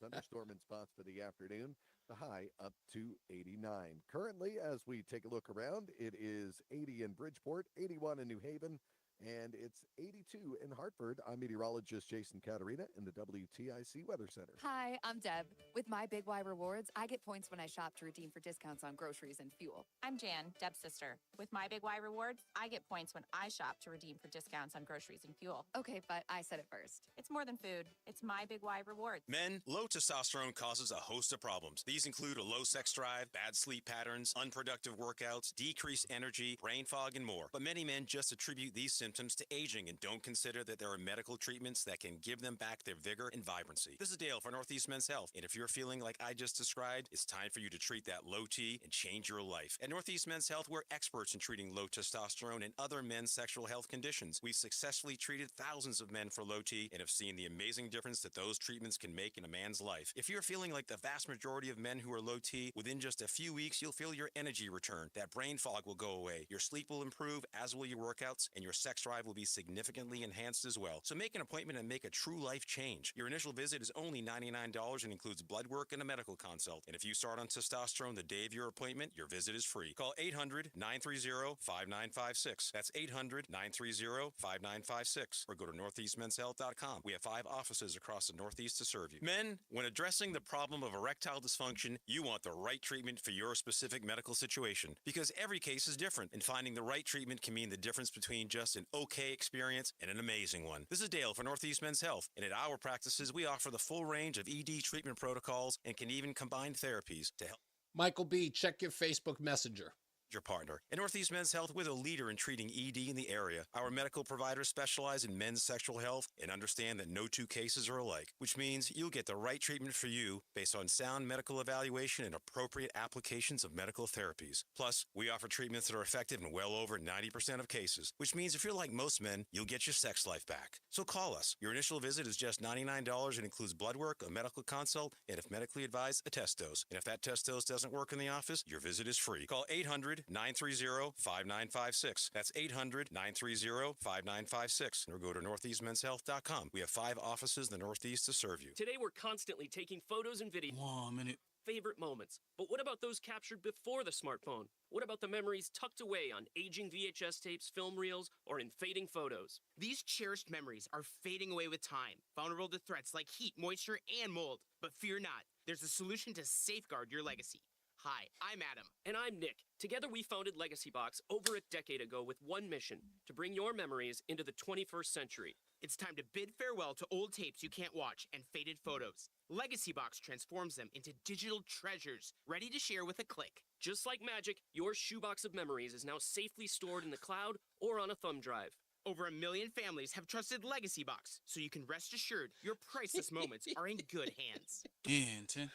Speaker 13: Thunderstorm in spots for the afternoon, the high up to 89. Currently, as we take a look around, it is 80 in Bridgeport, 81 in New Haven, and it's 82 in Hartford. I'm meteorologist Jason Caterina in the WTIC Weather Center.
Speaker 12: Hi, I'm Deb. With my Big Y Rewards, I get points when I shop to redeem for discounts on groceries and fuel.
Speaker 14: I'm Jan, Deb's sister. With my Big Y Rewards, I get points when I shop to redeem for discounts on groceries and fuel.
Speaker 12: Okay, but I said it first.
Speaker 14: It's more than food. It's my Big Y Rewards.
Speaker 15: Men, low testosterone causes a host of problems. These include a low sex drive, bad sleep patterns, unproductive workouts, decreased energy, brain fog, and more. But many men just attribute these symptoms symptoms to aging and don't consider that there are medical treatments that can give them back their vigor and vibrancy. This is Dale for Northeast Men's Health, and if you're feeling like I just described, it's time for you to treat that low T and change your life. At Northeast Men's Health, we're experts in treating low testosterone and other men's sexual health conditions. We've successfully treated thousands of men for low T and have seen the amazing difference that those treatments can make in a man's life. If you're feeling like the vast majority of men who are low T, within just a few weeks, you'll feel your energy return. That brain fog will go away. Your sleep will improve, as will your workouts, and your sex drive will be significantly enhanced as well. So make an appointment and make a true life change. Your initial visit is only $99 and includes blood work and a medical consult. And if you start on testosterone the day of your appointment, your visit is free. Call 800-930-5956. That's 800-930-5956. Or go to northeastmenshealth.com. We have 5 offices across the Northeast to serve you. Men, when addressing the problem of erectile dysfunction, you want the right treatment for your specific medical situation. Because every case is different, and finding the right treatment can mean the difference between just an okay experience and an amazing one. This is Dale for Northeast Men's Health, and at our practices, we offer the full range of ED treatment protocols and can even combine therapies to help
Speaker 6: Michael B., check your Facebook Messenger.
Speaker 15: your partner. At Northeast Men's Health, we're the leader in treating ED in the area. Our medical providers specialize in men's sexual health and understand that no two cases are alike, which means you'll get the right treatment for you based on sound medical evaluation and appropriate applications of medical therapies. Plus, we offer treatments that are effective in well over 90% of cases, which means if you're like most men, you'll get your sex life back. So call us. Your initial visit is just $99 and includes blood work, a medical consult, and if medically advised, a test dose. And if that test dose doesn't work in the office, your visit is free. Call 800-930-5956. That's 800-930-5956. Or go to northeastmenshealth.com. We have 5 offices in the Northeast to serve you.
Speaker 3: Today, we're constantly taking photos and videos.
Speaker 18: One minute.
Speaker 3: Favorite moments. But what about those captured before the smartphone? What about the memories tucked away on aging VHS tapes, film reels, or in fading photos?
Speaker 16: These cherished memories are fading away with time, vulnerable to threats like heat, moisture, and mold. But fear not, there's a solution to safeguard your legacy. Hi, I'm Adam.
Speaker 3: And I'm Nick. Together we founded Legacy Box over a decade ago with one mission, to bring your memories into the 21st century.
Speaker 16: It's time to bid farewell to old tapes you can't watch and faded photos. Legacy Box transforms them into digital treasures, ready to share with a click.
Speaker 3: Just like magic, your shoebox of memories is now safely stored in the cloud or on a thumb drive.
Speaker 16: Over 1 million families have trusted Legacy Box, so you can rest assured your priceless moments are in good hands.
Speaker 18: And 10.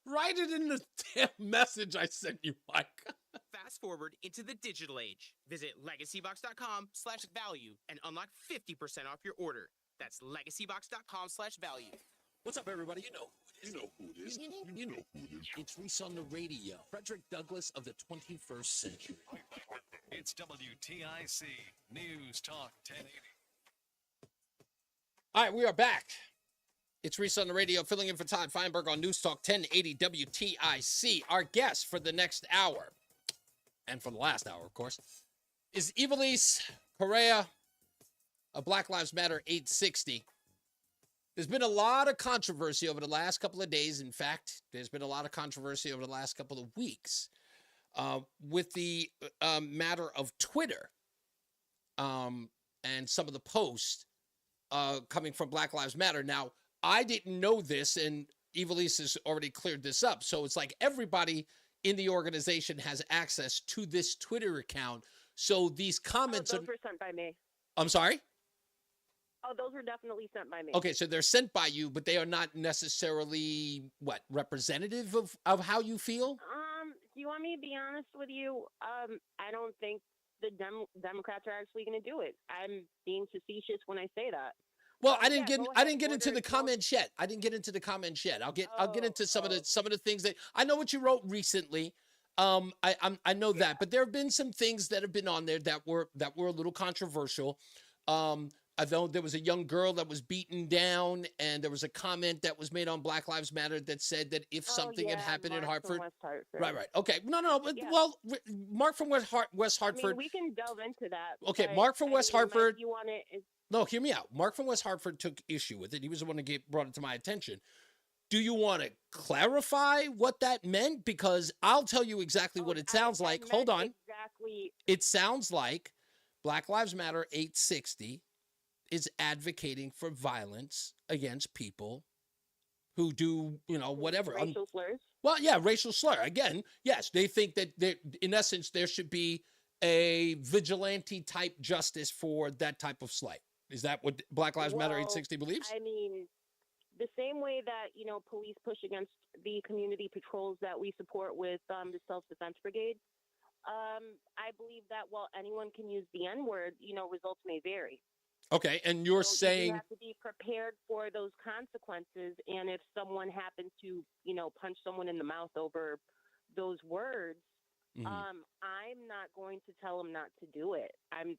Speaker 6: Write it in the damn message I sent you, Mike.
Speaker 16: Fast forward into the digital age. Visit legacybox.com/value and unlock 50% off your order. That's legacybox.com/value.
Speaker 6: What's up, everybody? You know who it is. You know who it is. It's Reese on the radio. Frederick Douglass of the 21st century.
Speaker 7: It's WTIC News Talk 1080.
Speaker 6: All right, we are back. It's Reese on the radio, filling in for Todd Feinberg on News Talk 1080 WTIC. Our guest for the next hour, and for the last hour, of course, is Ivelisse Correa of Black Lives Matter 860. There's been a lot of controversy over the last couple of days. In fact, there's been a lot of controversy over the last couple of weeks with the matter of Twitter and some of the posts coming from Black Lives Matter. Now, I didn't know this, and Ivelisse has already cleared this up. So it's like everybody in the organization has access to this Twitter account. So these comments
Speaker 8: those were sent by me.
Speaker 6: I'm sorry?
Speaker 8: Oh, those were definitely sent by me.
Speaker 6: Okay, so they're sent by you, but they are not necessarily, representative of how you feel?
Speaker 8: Do you want me to be honest with you? I don't think the Democrats are actually going to do it. I'm being facetious when I say that.
Speaker 6: Well, I didn't get into the comments yet. I'll get into some of the things that I know what you wrote recently. I know that, but there have been some things that have been on there that were a little controversial. I know there was a young girl that was beaten down, and there was a comment that was made on Black Lives Matter that said that if something had happened in Hartford, right. Okay, no, but, well, Mark from West Hartford.
Speaker 8: I mean, we can delve into that.
Speaker 6: Okay, Mark from West Hartford.
Speaker 8: You want it?
Speaker 6: No, hear me out. Mark from West Hartford took issue with it. He was the one that brought it to my attention. Do you want to clarify what that meant? Because I'll tell you exactly what it sounds like. Hold on.
Speaker 8: Exactly.
Speaker 6: It sounds like Black Lives Matter 860 is advocating for violence against people who do, whatever.
Speaker 8: Racial slurs?
Speaker 6: Well, yeah, racial slur. Again, yes, they think that in essence there should be a vigilante type justice for that type of slight. Is that what Black Lives Matter 860 believes?
Speaker 8: I mean, the same way that, police push against the community patrols that we support with the self-defense brigade, I believe that while anyone can use the N-word, results may vary.
Speaker 6: Okay, and you're
Speaker 8: So
Speaker 6: saying
Speaker 8: you have to be prepared for those consequences, and if someone happens to, punch someone in the mouth over those words, I'm not going to tell them not to do it. I'm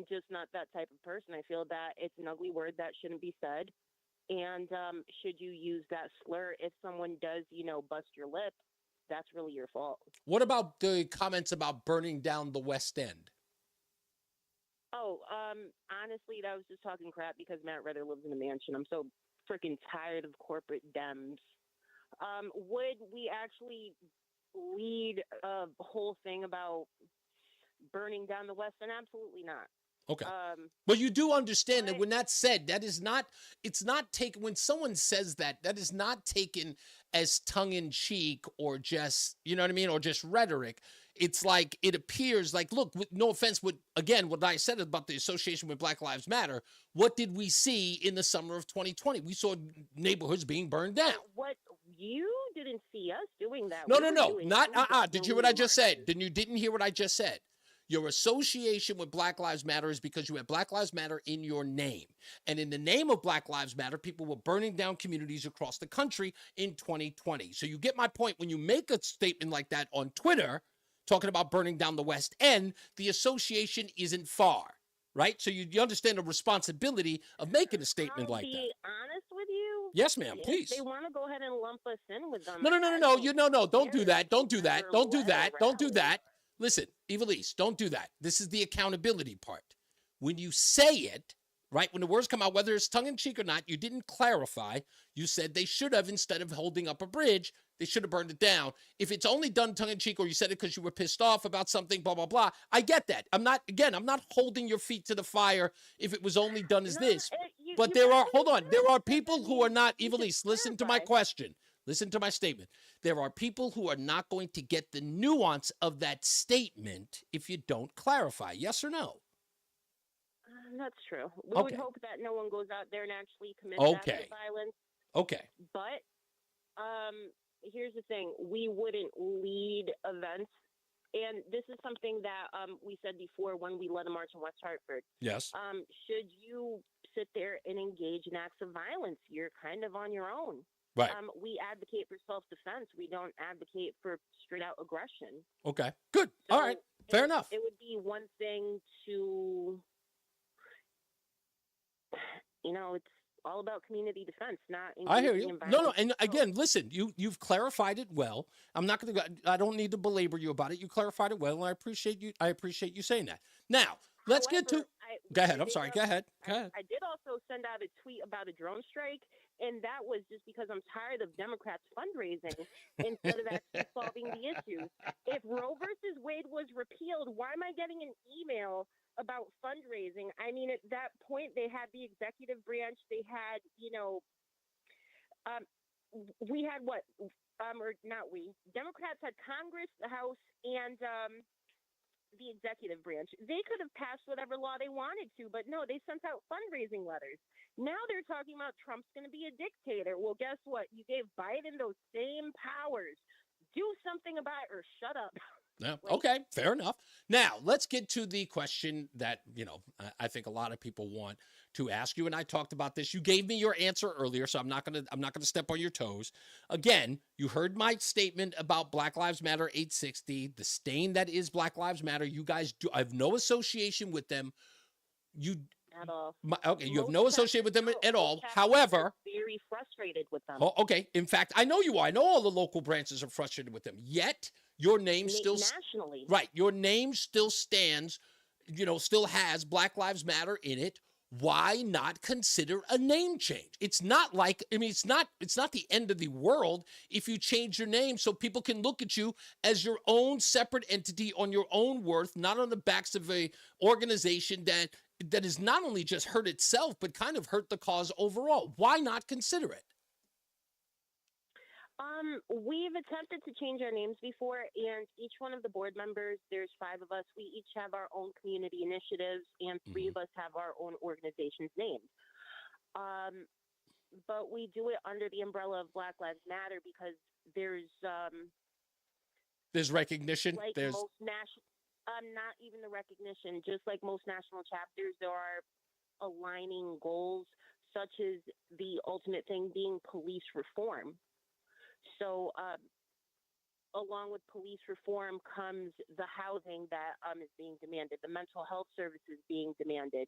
Speaker 8: just not that type of person. I feel that it's an ugly word that shouldn't be said. And should you use that slur, if someone does, bust your lip, that's really your fault.
Speaker 6: what about the comments about burning down the West End?
Speaker 8: Oh, honestly, that was just talking crap because Matt Rather lives in a mansion. I'm so freaking tired of corporate Dems. Would we actually lead a whole thing about burning down the West End? Absolutely not.
Speaker 6: Okay. Well, you do understand that when that's said, that is not, it's not taken, when someone says that, that is not taken as tongue in cheek or just, you know what I mean? Or just rhetoric. It's like, it appears like, look, no offense, what I said about the association with Black Lives Matter, what did we see in the summer of 2020? We saw neighborhoods being burned down.
Speaker 8: What, you didn't see us doing that.
Speaker 6: No,
Speaker 8: We were doing
Speaker 6: not, did you hear what I just said?
Speaker 8: marches.
Speaker 6: Then you didn't hear what I just said. Your association with Black Lives Matter is because you have Black Lives Matter in your name. And in the name of Black Lives Matter, people were burning down communities across the country in 2020. So you get my point. When you make a statement like that on Twitter, talking about burning down the West End, the association isn't far, right? So you understand the responsibility of making a statement like that.
Speaker 8: I'll be honest with you.
Speaker 6: Yes, ma'am,
Speaker 8: If
Speaker 6: please.
Speaker 8: they want to go ahead and lump us in with them.
Speaker 6: No, don't do that. Don't do that. Don't do that. Don't do that. Listen, Evilise, don't do that. This is the accountability part. When you say it, right, when the words come out, whether it's tongue-in-cheek or not, you didn't clarify. You said they should have, instead of holding up a bridge, they should have burned it down. If it's only done tongue-in-cheek or you said it because you were pissed off about something, blah, blah, blah, I get that. I'm not holding your feet to the fire if it was only done as this. But there are people who are not, Evilise, listen to my question. Listen to my statement. There are people who are not going to get the nuance of that statement if you don't clarify. Yes or no?
Speaker 8: That's true. We would hope that no one goes out there and actually commits acts of violence.
Speaker 6: Okay.
Speaker 8: But here's the thing. We wouldn't lead events. And this is something that we said before when we led a march in West Hartford.
Speaker 6: Yes.
Speaker 8: Should you sit there and engage in acts of violence, you're kind of on your own.
Speaker 6: Right.
Speaker 8: We advocate for self-defense. We don't advocate for straight-out aggression.
Speaker 6: Okay. Good.
Speaker 8: So
Speaker 6: all right. Fair enough.
Speaker 8: It would be one thing to, it's all about community defense, not
Speaker 6: I hear
Speaker 8: engaging
Speaker 6: you.
Speaker 8: in
Speaker 6: No,
Speaker 8: violence.
Speaker 6: and again, listen, you've clarified it well. I don't need to belabor you about it. You clarified it well, and I appreciate you saying that. Now, let's get to. Go ahead. I'm sorry. Go ahead.
Speaker 8: I did also send out a tweet about a drone strike, and that was just because I'm tired of Democrats fundraising instead of actually solving the issues. If Roe versus Wade was repealed, why am I getting an email about fundraising? I mean, at that point, they had the executive branch. They had, we had what? Or not we. Democrats had Congress, the House, and the executive branch. They could have passed whatever law they wanted to, but no, they sent out fundraising letters. Now they're talking about Trump's going to be a dictator. Well, guess what? You gave Biden those same powers. Do something about it or shut up.
Speaker 6: Yeah. Okay. Fair enough. Now let's get to the question that, I think a lot of people want to ask you. And I talked about this. You gave me your answer earlier, so I'm not going to step on your toes. Again, you heard my statement about Black Lives Matter 860, the stain that is Black Lives Matter. You guys I have no association with them.
Speaker 8: At all.
Speaker 6: You have no association with them at all. However,
Speaker 8: very frustrated with them.
Speaker 6: Okay. In fact, I know you are. I know all the local branches are frustrated with them. Yet your name still
Speaker 8: nationally.
Speaker 6: Right. Your name still stands, still has Black Lives Matter in it. Why not consider a name change? It's not like, it's not the end of the world if you change your name so people can look at you as your own separate entity on your own worth, not on the backs of a organization that has not only just hurt itself, but kind of hurt the cause overall. Why not consider it?
Speaker 8: We've attempted to change our names before, and each one of the board members, there's 5 of us, we each have our own community initiatives, and 3 of us have our own organization's names. But we do it under the umbrella of Black Lives Matter because there's
Speaker 6: recognition.
Speaker 8: like
Speaker 6: There's
Speaker 8: most national, not even the recognition, just like most national chapters, there are aligning goals, such as the ultimate thing being police reform. So, along with police reform comes the housing that is being demanded, the mental health services being demanded.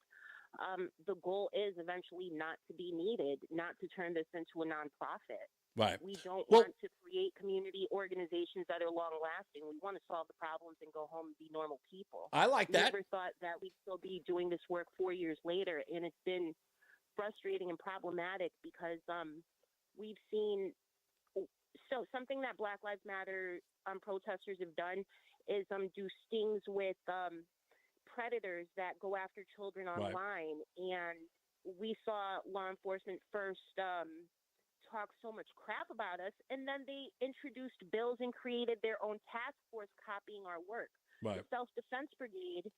Speaker 8: The goal is eventually not to be needed, not to turn this into a nonprofit.
Speaker 6: right.
Speaker 8: We don't
Speaker 6: Well-
Speaker 8: want to create community organizations that are long lasting. We want to solve the problems and go home and be normal people.
Speaker 6: I like that.
Speaker 8: Never thought that we'd still be doing this work 4 years later, and it's been frustrating and problematic because we've seen. So something that Black Lives Matter protesters have done is do stings with predators that go after children
Speaker 6: Right.
Speaker 8: online, and we saw law enforcement first talk so much crap about us, and then they introduced bills and created their own task force copying our work.
Speaker 6: Right.
Speaker 8: The Self-Defense Brigade.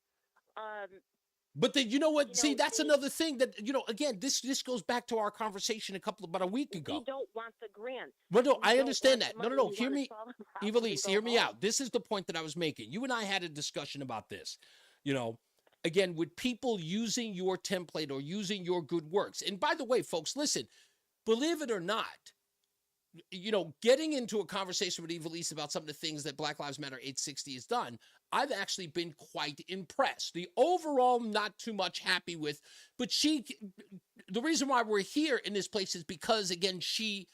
Speaker 6: But then you know what?
Speaker 8: You
Speaker 6: See,
Speaker 8: know,
Speaker 6: that's
Speaker 8: they-
Speaker 6: another thing that again, this goes back to our conversation about a week ago.
Speaker 8: We don't want the grants.
Speaker 6: Well, no,
Speaker 8: We
Speaker 6: I
Speaker 8: don't
Speaker 6: understand
Speaker 8: want
Speaker 6: that.
Speaker 8: the
Speaker 6: No,
Speaker 8: money. We
Speaker 6: hear
Speaker 8: wanna
Speaker 6: me,
Speaker 8: solve the problems and
Speaker 6: Evilise,
Speaker 8: go
Speaker 6: hear me
Speaker 8: home.
Speaker 6: out. This is the point that I was making. You and I had a discussion about this. Again, with people using your template or using your good works. And by the way, folks, listen, believe it or not, getting into a conversation with Evilise about some of the things that Black Lives Matter 860 has done, I've actually been quite impressed. The overall, not too much happy with, but the reason why we're here in this place is because, again, she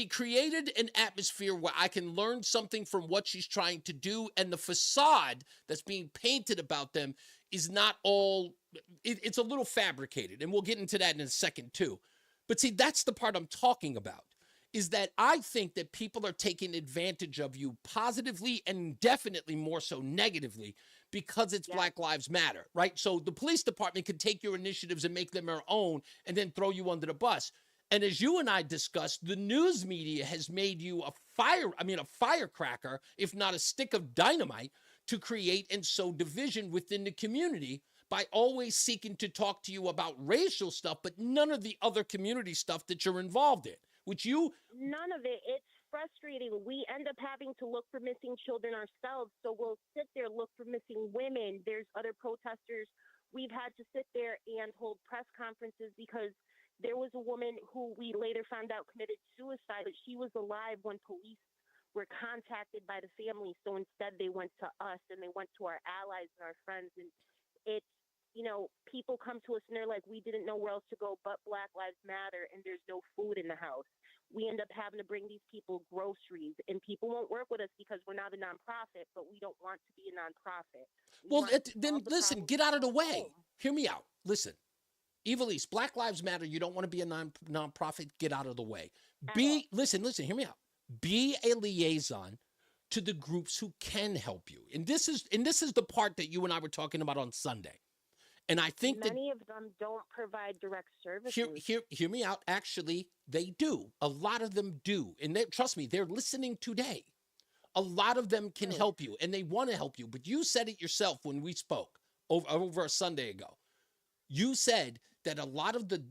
Speaker 6: created an atmosphere where I can learn something from what she's trying to do, and the facade that's being painted about them is not all, it's a little fabricated, and we'll get into that in a second too. But see, that's the part I'm talking about, is that I think that people are taking advantage of you positively and definitely more so negatively because it's Black Lives Matter, right? So the police department can take your initiatives and make them their own and then throw you under the bus. And as you and I discussed, the news media has made you a firecracker, if not a stick of dynamite, to create and sow division within the community by always seeking to talk to you about racial stuff, but none of the other community stuff that you're involved in,
Speaker 8: None of it. It's frustrating. We end up having to look for missing children ourselves. So we'll sit there, look for missing women. There's other protesters. We've had to sit there and hold press conferences because there was a woman who we later found out committed suicide, but she was alive when police were contacted by the family. So instead they went to us and they went to our allies and our friends. And it's, people come to us and they're like, we didn't know where else to go but Black Lives Matter, and there's no food in the house. We end up having to bring these people groceries, and people won't work with us because we're not a nonprofit, but we don't want to be a nonprofit.
Speaker 6: then listen, get out of the way. Hear me out. Listen, Evilise, Black Lives Matter, you don't want to be a nonprofit, get out of the way. Listen, hear me out. Be a liaison to the groups who can help you. And this is the part that you and I were talking about on Sunday. And I think
Speaker 8: many of them don't provide direct services.
Speaker 6: Hear me out. Actually, they do. A lot of them do. And trust me, they're listening today. A lot of them can help you, and they want to help you. But you said it yourself when we spoke over a Sunday ago. You said that a lot of the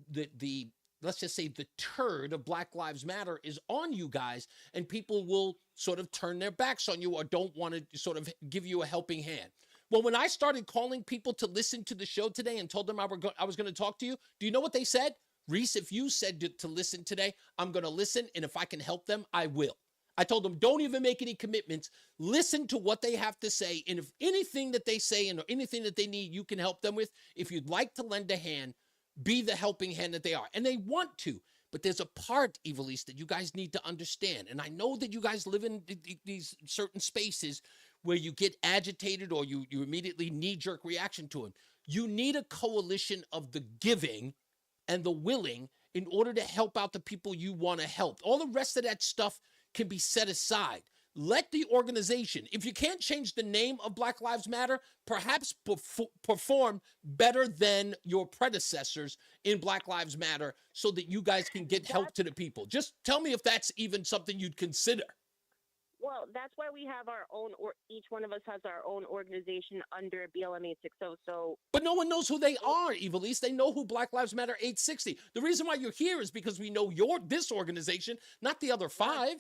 Speaker 6: let's just say the turd of Black Lives Matter is on you guys, and people will sort of turn their backs on you or don't want to sort of give you a helping hand. Well, when I started calling people to listen to the show today and told them I was going to talk to you, do you know what they said? Reese, if you said to listen today, I'm going to listen, and if I can help them, I will. I told them, don't even make any commitments. Listen to what they have to say, and if anything that they say and anything that they need, you can help them with. If you'd like to lend a hand, be the helping hand that they are. And they want to. But there's a part, Evilise, that you guys need to understand. And I know that you guys live in these certain spaces where you get agitated or you immediately knee-jerk reaction to them. You need a coalition of the giving and the willing in order to help out the people you want to help. All the rest of that stuff can be set aside. let the organization, if you can't change the name of Black Lives Matter, perhaps perform better than your predecessors in Black Lives Matter so that you guys can get help to the people. Just tell me if that's even something you'd consider.
Speaker 8: Well, that's why we have our own, or each one of us has our own organization under BLM 860. So,
Speaker 6: but no one knows who they are, Evilise. They know who Black Lives Matter 860. The reason why you're here is because we know this organization, not the other 5.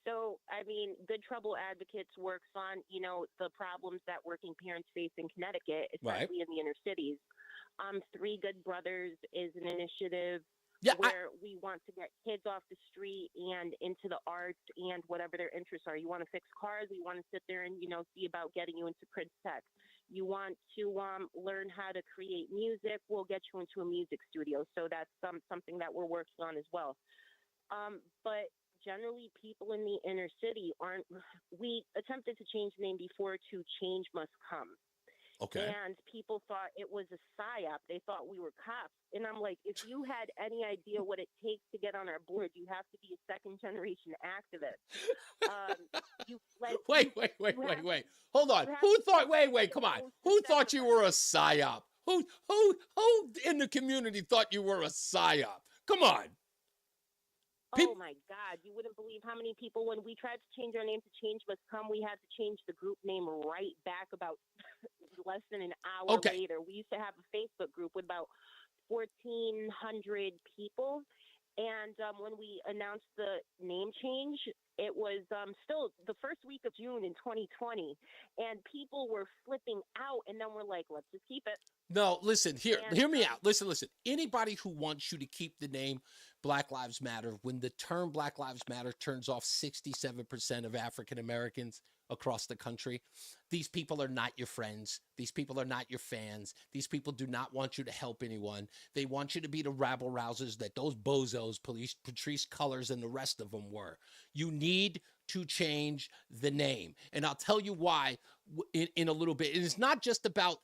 Speaker 8: So, I mean, Good Trouble Advocates works on, the problems that working parents face in Connecticut, especially in the inner cities. Three Good Brothers is an initiative where we want to get kids off the street and into the arts and whatever their interests are. You want to fix cars, we want to sit there and, see about getting you into print tech. You want to learn how to create music, we'll get you into a music studio. So that's something that we're working on as well. But generally, people in the inner city we attempted to change the name before to Change Must Come.
Speaker 6: Okay.
Speaker 8: And people thought it was a psyop. They thought we were cops. And I'm like, if you had any idea what it takes to get on our board, you have to be a second-generation activist.
Speaker 6: Wait. Hold on. Who thought, come on. Who thought you were a psyop? Who in the community thought you were a psyop? Come on.
Speaker 8: Oh my God, you wouldn't believe how many people, when we tried to change our name to Change Must Come, we had to change the group name right back about less than an hour later. We used to have a Facebook group with about 1,400 people. And when we announced the name change, it was still the first week of June in 2020. And people were flipping out. And then we're like, let's just keep it.
Speaker 6: No, listen, hear me out. Listen. Anybody who wants you to keep the name Black Lives Matter, when the term Black Lives Matter turns off 67% of African Americans across the country, these people are not your friends. These people are not your fans. These people do not want you to help anyone. They want you to be the rabble rousers that those bozos, Patrice Cullors, and the rest of them were. You need to change the name. And I'll tell you why in a little bit. And it's not just about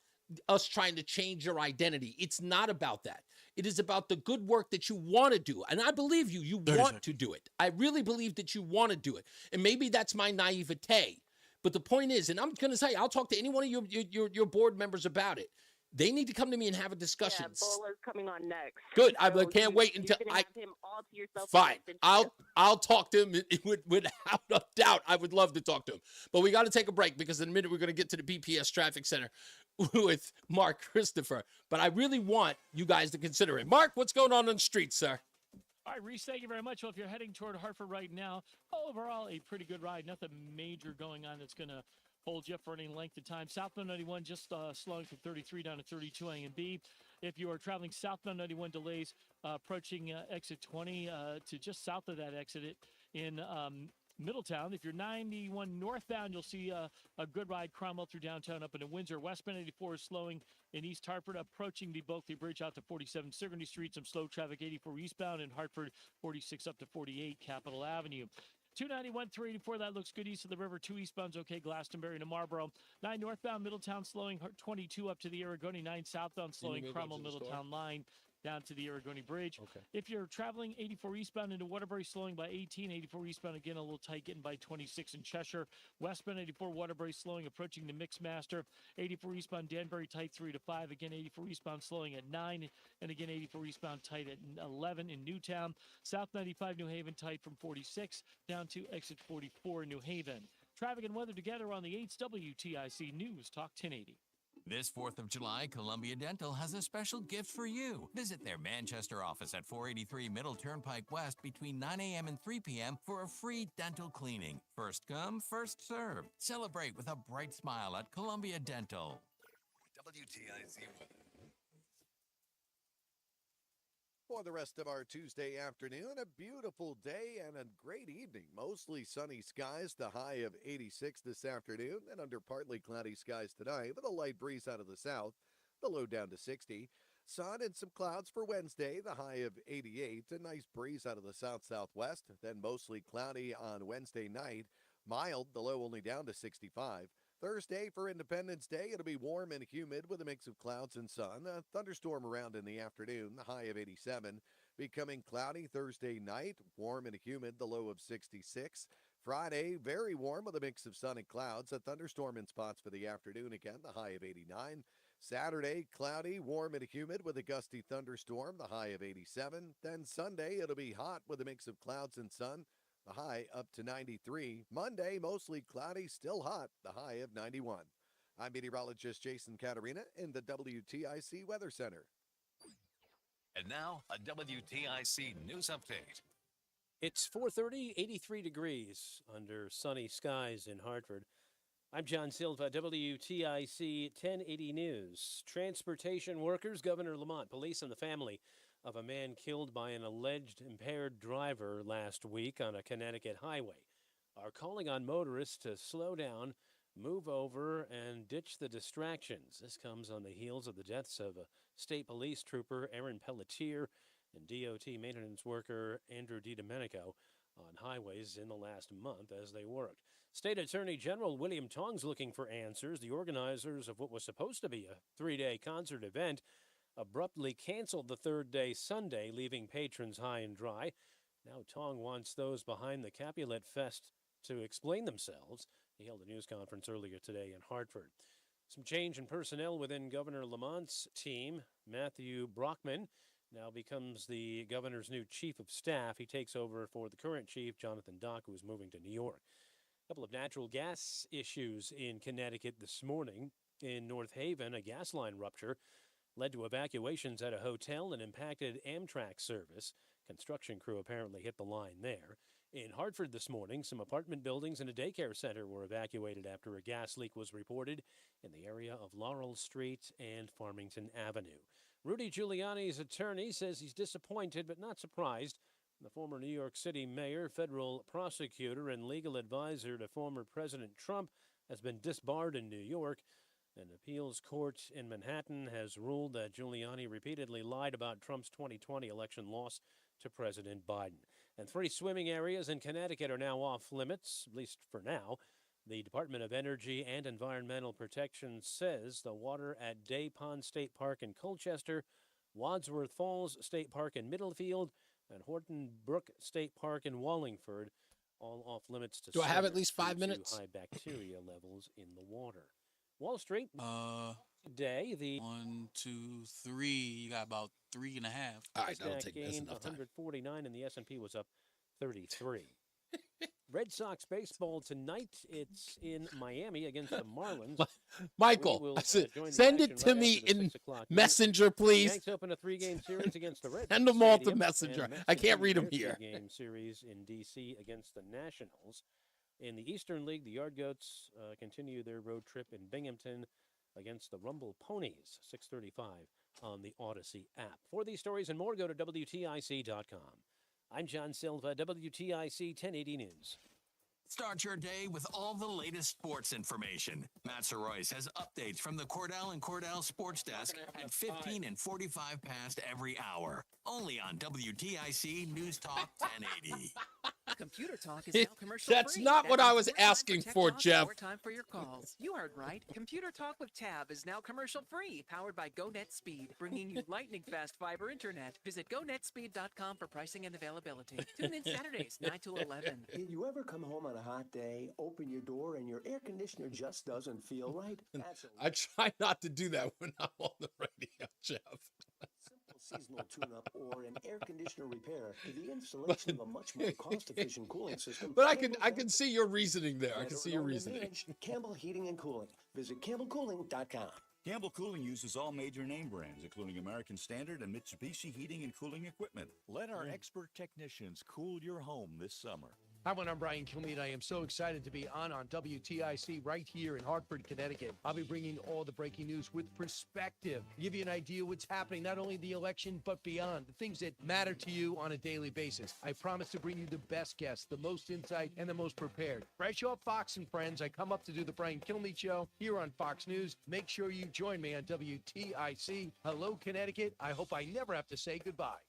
Speaker 6: us trying to change your identity. It's not about that. It is about the good work that you want to do. And I believe you want to do it. I really believe that you want to do it. And maybe that's my naivete. But the point is, and I'm going to tell you, I'll talk to any one of your board members about it. They need to come to me and have a discussion.
Speaker 8: Yeah, Bola's coming on next.
Speaker 6: Good. I can't wait until
Speaker 8: I have him all to yourself.
Speaker 6: Fine. I'll talk to him without a doubt. I would love to talk to him. But we got to take a break because in a minute we're going to get to the BPS Traffic Center with Mark Christopher. But I really want you guys to consider it. Mark, what's going on the street, sir?
Speaker 1: All right, Reese, thank you very much. Well, if you're heading toward Hartford right now, overall, a pretty good ride. Nothing major going on that's going to hold you for any length of time. Southbound 91 just slowing from 33 down to 32 A and B. If you are traveling southbound 91, delays approaching exit 20 to just south of that exit in Middletown. If you're 91 northbound, you'll see a good ride Cromwell through downtown up into Windsor. Westbound 84 is slowing in East Hartford, approaching the Bulkley Bridge out to 47 Sigourney Street. Some slow traffic 84 eastbound in Hartford, 46 up to 48 Capitol Avenue. 291, 384, that looks good east of the river. 2 eastbound's okay, Glastonbury to Marlboro. 9 northbound, Middletown slowing, 22 up to the Aragoni. 9 southbound slowing, Cromwell Middletown line down to the Aragoni Bridge.
Speaker 6: Okay.
Speaker 1: If you're traveling 84 eastbound into Waterbury, slowing by 18. 84 eastbound again a little tight, getting by 26 in Cheshire. Westbound 84 Waterbury slowing, approaching the Mixmaster. 84 eastbound Danbury tight 3 to 5. Again 84 eastbound slowing at 9, and again 84 eastbound tight at 11 in Newtown. South 95 New Haven tight from 46 down to exit 44 in New Haven. Traffic and weather together on the 8's WTIC News Talk 1080.
Speaker 4: This 4th of July, Columbia Dental has a special gift for you. Visit their Manchester office at 483 Middle Turnpike West between 9 a.m. and 3 p.m. for a free dental cleaning. First come, first served. Celebrate with a bright smile at Columbia Dental.
Speaker 7: WTIC weather.
Speaker 13: For the rest of our Tuesday afternoon, a beautiful day and a great evening. Mostly sunny skies, the high of 86 this afternoon, and under partly cloudy skies tonight with a light breeze out of the south, the low down to 60. Sun and some clouds for Wednesday, the high of 88. A nice breeze out of the south-southwest, then mostly cloudy on Wednesday night. Mild, the low only down to 65. Thursday for Independence Day, it'll be warm and humid with a mix of clouds and sun. A thunderstorm around in the afternoon, the high of 87. Becoming cloudy Thursday night, warm and humid, the low of 66. Friday, very warm with a mix of sun and clouds. A thunderstorm in spots for the afternoon again, the high of 89. Saturday, cloudy, warm and humid with a gusty thunderstorm, the high of 87. Then Sunday, it'll be hot with a mix of clouds and sun, the high up to 93. Monday, mostly cloudy, still hot, the high of 91. I'm meteorologist Jason Caterina in the WTIC Weather Center.
Speaker 7: And now, a WTIC news update.
Speaker 2: It's 4:30, 83 degrees under sunny skies in Hartford. I'm John Silva, WTIC 1080 News. Transportation workers, Governor Lamont, police, and the family of a man killed by an alleged impaired driver last week on a Connecticut highway are calling on motorists to slow down, move over, and ditch the distractions. This comes on the heels of the deaths of a state police trooper, Aaron Pelletier, and DOT maintenance worker, Andrew DiDomenico, on highways in the last month as they worked. State Attorney General William Tong's looking for answers. The organizers of what was supposed to be a three-day concert event abruptly canceled the third day Sunday, leaving patrons high and dry. Now Tong wants those behind the Capulet Fest to explain themselves. He held a news conference earlier today in Hartford. Some change in personnel within Governor Lamont's team. Matthew Brockman now becomes the governor's new chief of staff. He takes over for the current chief, Jonathan Dock, who is moving to New York. A couple of natural gas issues in Connecticut this morning. In North Haven, a gas line rupture led to evacuations at a hotel and impacted Amtrak service. Construction crew apparently hit the line there. In Hartford this morning, some apartment buildings and a daycare center were evacuated after a gas leak was reported in the area of Laurel Street and Farmington Avenue. Rudy Giuliani's attorney says he's disappointed but not surprised. The former New York City mayor, federal prosecutor, and legal advisor to former President Trump has been disbarred in New York. An appeals court in Manhattan has ruled that Giuliani repeatedly lied about Trump's 2020 election loss to President Biden. And 3 swimming areas in Connecticut are now off limits, at least for now. The Department of Energy and Environmental Protection says the water at Day Pond State Park in Colchester, Wadsworth Falls State Park in Middlefield, and Horton Brook State Park in Wallingford, all off limits to
Speaker 6: Do I have at
Speaker 2: swimmers
Speaker 6: least 5
Speaker 2: due
Speaker 6: minutes?
Speaker 2: to high bacteria levels in the water. Wall Street today, the
Speaker 18: 1, 2, 3. You got about 3.5.
Speaker 6: All right, that'll
Speaker 2: Nasdaq
Speaker 6: take that's
Speaker 2: gained
Speaker 6: enough time.
Speaker 2: 149 and the S&P was up 33. Red Sox baseball tonight. It's in Miami against the Marlins.
Speaker 6: Michael,
Speaker 2: We will,
Speaker 6: I said,
Speaker 2: join the
Speaker 6: send
Speaker 2: action
Speaker 6: it to
Speaker 2: right
Speaker 6: me
Speaker 2: after the
Speaker 6: in
Speaker 2: 6 o'clock news.
Speaker 6: Messenger, please.
Speaker 2: Yanks open a 3-game series against the Reds.
Speaker 6: Send them all to
Speaker 2: Stadium,
Speaker 6: Messenger.
Speaker 2: and the Mets
Speaker 6: I can't
Speaker 2: continue
Speaker 6: read them
Speaker 2: their
Speaker 6: here.
Speaker 2: 3-game series in D.C. against the Nationals. In the Eastern League, the Yard Goats continue their road trip in Binghamton against the Rumble Ponies, 6:35 on the Odyssey app. For these stories and more, go to WTIC.com. I'm John Silva, WTIC 1080 News.
Speaker 4: Start your day with all the latest sports information. Matt Soroyce has updates from the Cordell and Cordell Sports Desk at 15 and 45 past every hour. Only on WTIC News Talk 1080.
Speaker 5: Computer Talk is now commercial
Speaker 6: That's
Speaker 5: free.
Speaker 6: not
Speaker 5: That
Speaker 6: what I
Speaker 5: means
Speaker 6: was
Speaker 5: more time
Speaker 6: asking
Speaker 5: Tech
Speaker 6: for,
Speaker 5: Talk and
Speaker 6: Jeff.
Speaker 5: More time for your calls. You heard right. Computer Talk with Tab is now commercial free, powered by GoNet Speed, bringing you lightning fast fiber internet. Visit GoNetSpeed.com for pricing and availability. Tune in Saturdays 9 to 11.
Speaker 9: Did you ever come home on a hot day, open your door, and your air conditioner just doesn't feel right? That's a
Speaker 6: I try not to do that when I'm on the radio, Jeff.
Speaker 9: simple seasonal tune-up or an air conditioner repair to the installation of a much more cost-efficient cooling system.
Speaker 6: But I can see your reasoning there. I can see your reasoning.
Speaker 9: Campbell Heating and Cooling. Visit CampbellCooling.com.
Speaker 17: Campbell Cooling uses all major name brands, including American Standard and Mitsubishi heating and cooling equipment. Let our expert technicians cool your home this summer.
Speaker 19: Hi, I'm Brian Kilmeade. I am so excited to be on WTIC right here in Hartford, Connecticut. I'll be bringing all the breaking news with perspective, give you an idea what's happening, not only the election, but beyond, the things that matter to you on a daily basis. I promise to bring you the best guests, the most insight, and the most prepared. Fresh off Fox and Friends, I come up to do the Brian Kilmeade Show here on Fox News. Make sure you join me on WTIC. Hello, Connecticut. I hope I never have to say goodbye.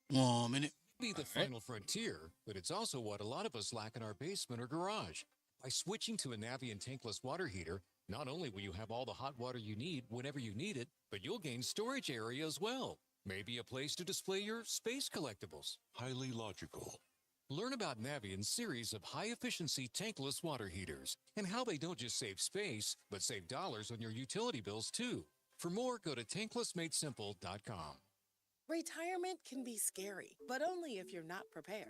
Speaker 18: 1 minute.
Speaker 20: Be the final frontier, but it's also what a lot of us lack in our basement or garage. By switching to a Navien tankless water heater, not only will you have all the hot water you need whenever you need it, but you'll gain storage area as well. Maybe a place to display your space collectibles.
Speaker 21: Highly logical.
Speaker 20: Learn about Navient's series of high-efficiency tankless water heaters and how they don't just save space, but save dollars on your utility bills, too. For more, go to tanklessmadesimple.com.
Speaker 10: Retirement can be scary, but only if you're not prepared.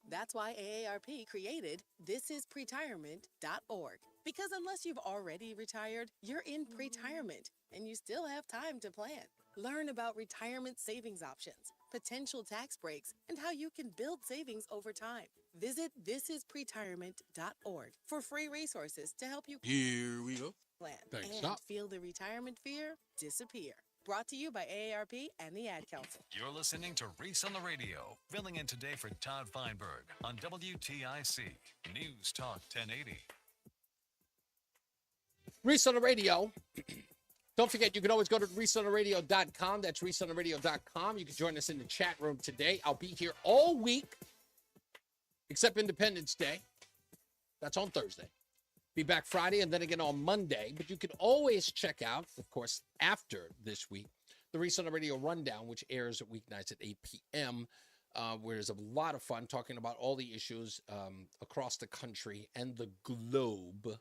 Speaker 10: That's why AARP created thisispretirement.org. Because unless you've already retired, you're in pretirement, and you still have time to plan. Learn about retirement savings options, potential tax breaks, and how you can build savings over time. Visit thisispretirement.org for free resources to help you
Speaker 18: Here we go.
Speaker 10: plan
Speaker 6: Thanks,
Speaker 10: and
Speaker 6: stop.
Speaker 10: feel the retirement fear disappear. Brought to you by AARP and the Ad Council.
Speaker 7: You're listening to Reese on the Radio, filling in today for Todd Feinberg on WTIC News Talk 1080.
Speaker 6: Reese on the Radio. Don't forget, you can always go to reeseontheradio.com. That's reeseontheradio.com. You can join us in the chat room today. I'll be here all week, except Independence Day. That's on Thursday. Be back Friday and then again on Monday. But you can always check out, of course, after this week, the Reese on the Radio Rundown, which airs at weeknights at 8 p.m., where there's a lot of fun talking about all the issues across the country and the globe.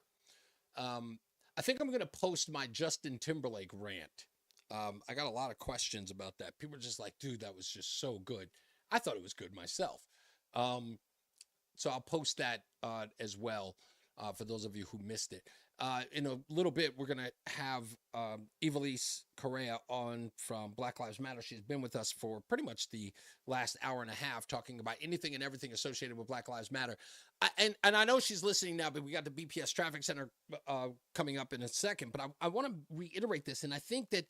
Speaker 6: I think I'm going to post my Justin Timberlake rant. I got a lot of questions about that. People are just like, dude, that was just so good. I thought it was good myself. So I'll post that as well for those of you who missed it. In a little bit, we're going to have Evelise Correa on from Black Lives Matter. She's been with us for pretty much the last hour and a half talking about anything and everything associated with Black Lives Matter. And I know she's listening now, but we got the BPS Traffic Center coming up in a second. But I want to reiterate this, and I think that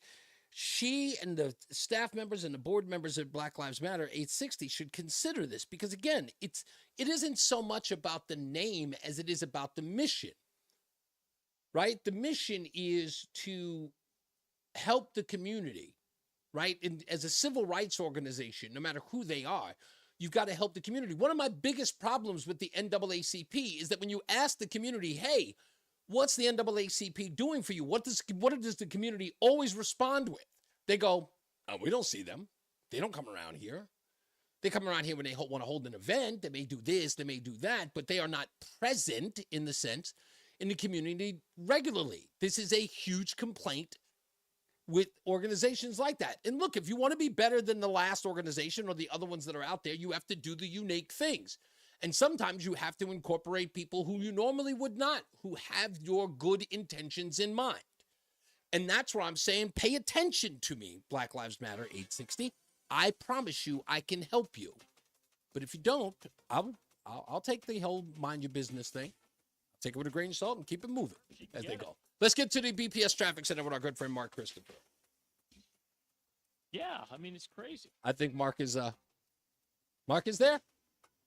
Speaker 6: she and the staff members and the board members at Black Lives Matter 860 should consider this because, again, it isn't so much about the name as it is about the mission, right? The mission is to help the community, right? And as a civil rights organization, no matter who they are, you've got to help the community. One of my biggest problems with the NAACP is that when you ask the community, hey, what's the NAACP doing for you? What does the community always respond with? They go, oh, we don't see them. They don't come around here. They come around here when they want to hold an event. They may do this, they may do that, but they are not present in the sense in the community regularly. This is a huge complaint with organizations like that. And look, if you want to be better than the last organization or the other ones that are out there, you have to do the unique things. And sometimes you have to incorporate people who you normally would not, who have your good intentions in mind. And that's where I'm saying, pay attention to me, Black Lives Matter 860. I promise you I can help you. But if you don't, I'll take the whole mind your business thing. I'll take it with a grain of salt and keep it moving as they go. Let's get to the BPS Traffic Center with our good friend Mark Christopher.
Speaker 1: Yeah, I mean, it's crazy.
Speaker 6: I think Mark is there.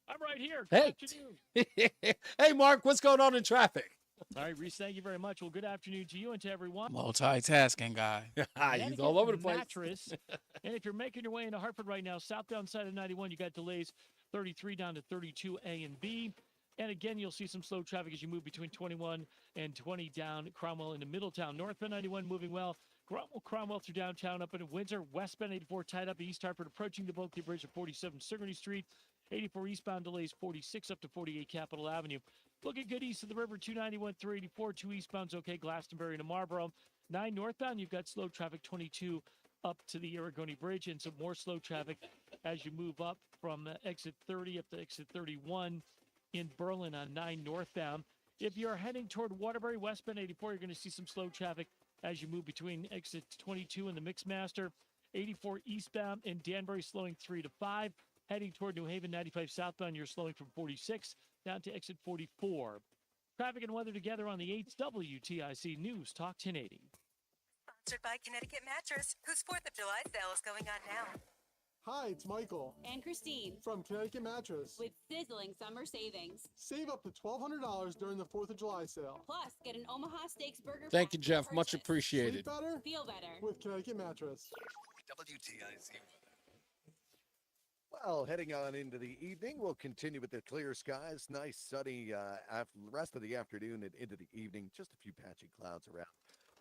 Speaker 1: I'm right here.
Speaker 6: Hey.
Speaker 1: Good afternoon.
Speaker 6: Hey, Mark, what's going on in traffic?
Speaker 1: All right, Reese, thank you very much. Well, good afternoon to you and to everyone.
Speaker 18: Multitasking guy.
Speaker 6: He's all over the place.
Speaker 1: Mattress. And if you're making your way into Hartford right now, southbound side of 91, you got delays 33 down to 32 A and B. And again, you'll see some slow traffic as you move between 21 and 20 down Cromwell into Middletown. Northbound 91 moving well. Cromwell through downtown up into Windsor. Westbound 84 tied up. East Hartford approaching the Bulkley Bridge at 47 Sigourney Street. 84 eastbound delays 46 up to 48 Capitol Avenue. Looking good east of the river, 291 through 84. 2 eastbound's okay, Glastonbury to Marlboro. 9 northbound, you've got slow traffic 22 up to the Aragoni Bridge and some more slow traffic as you move up from exit 30 up to exit 31 in Berlin on 9 northbound. If you're heading toward Waterbury, westbound 84, you're going to see some slow traffic as you move between exit 22 and the Mixmaster. 84 eastbound in Danbury slowing 3 to 5. Heading toward New Haven, 95 southbound, you're slowing from 46 down to exit 44. Traffic and weather together on the 8th WTIC News Talk 1080.
Speaker 11: Sponsored by Connecticut Mattress, whose 4th of July sale is going on now.
Speaker 21: Hi, it's Michael.
Speaker 22: And Christine.
Speaker 21: From Connecticut Mattress.
Speaker 22: With sizzling summer savings.
Speaker 21: Save up to $1,200 during the 4th of July sale.
Speaker 22: Plus, get an Omaha Steaks burger.
Speaker 6: Thank you, Jeff. Much appreciated.
Speaker 21: Sleep better?
Speaker 22: Feel better.
Speaker 21: With Connecticut Mattress.
Speaker 7: WTIC.
Speaker 13: Well, heading on into the evening, we'll continue with the clear skies. Nice sunny rest of the afternoon and into the evening. Just a few patchy clouds around.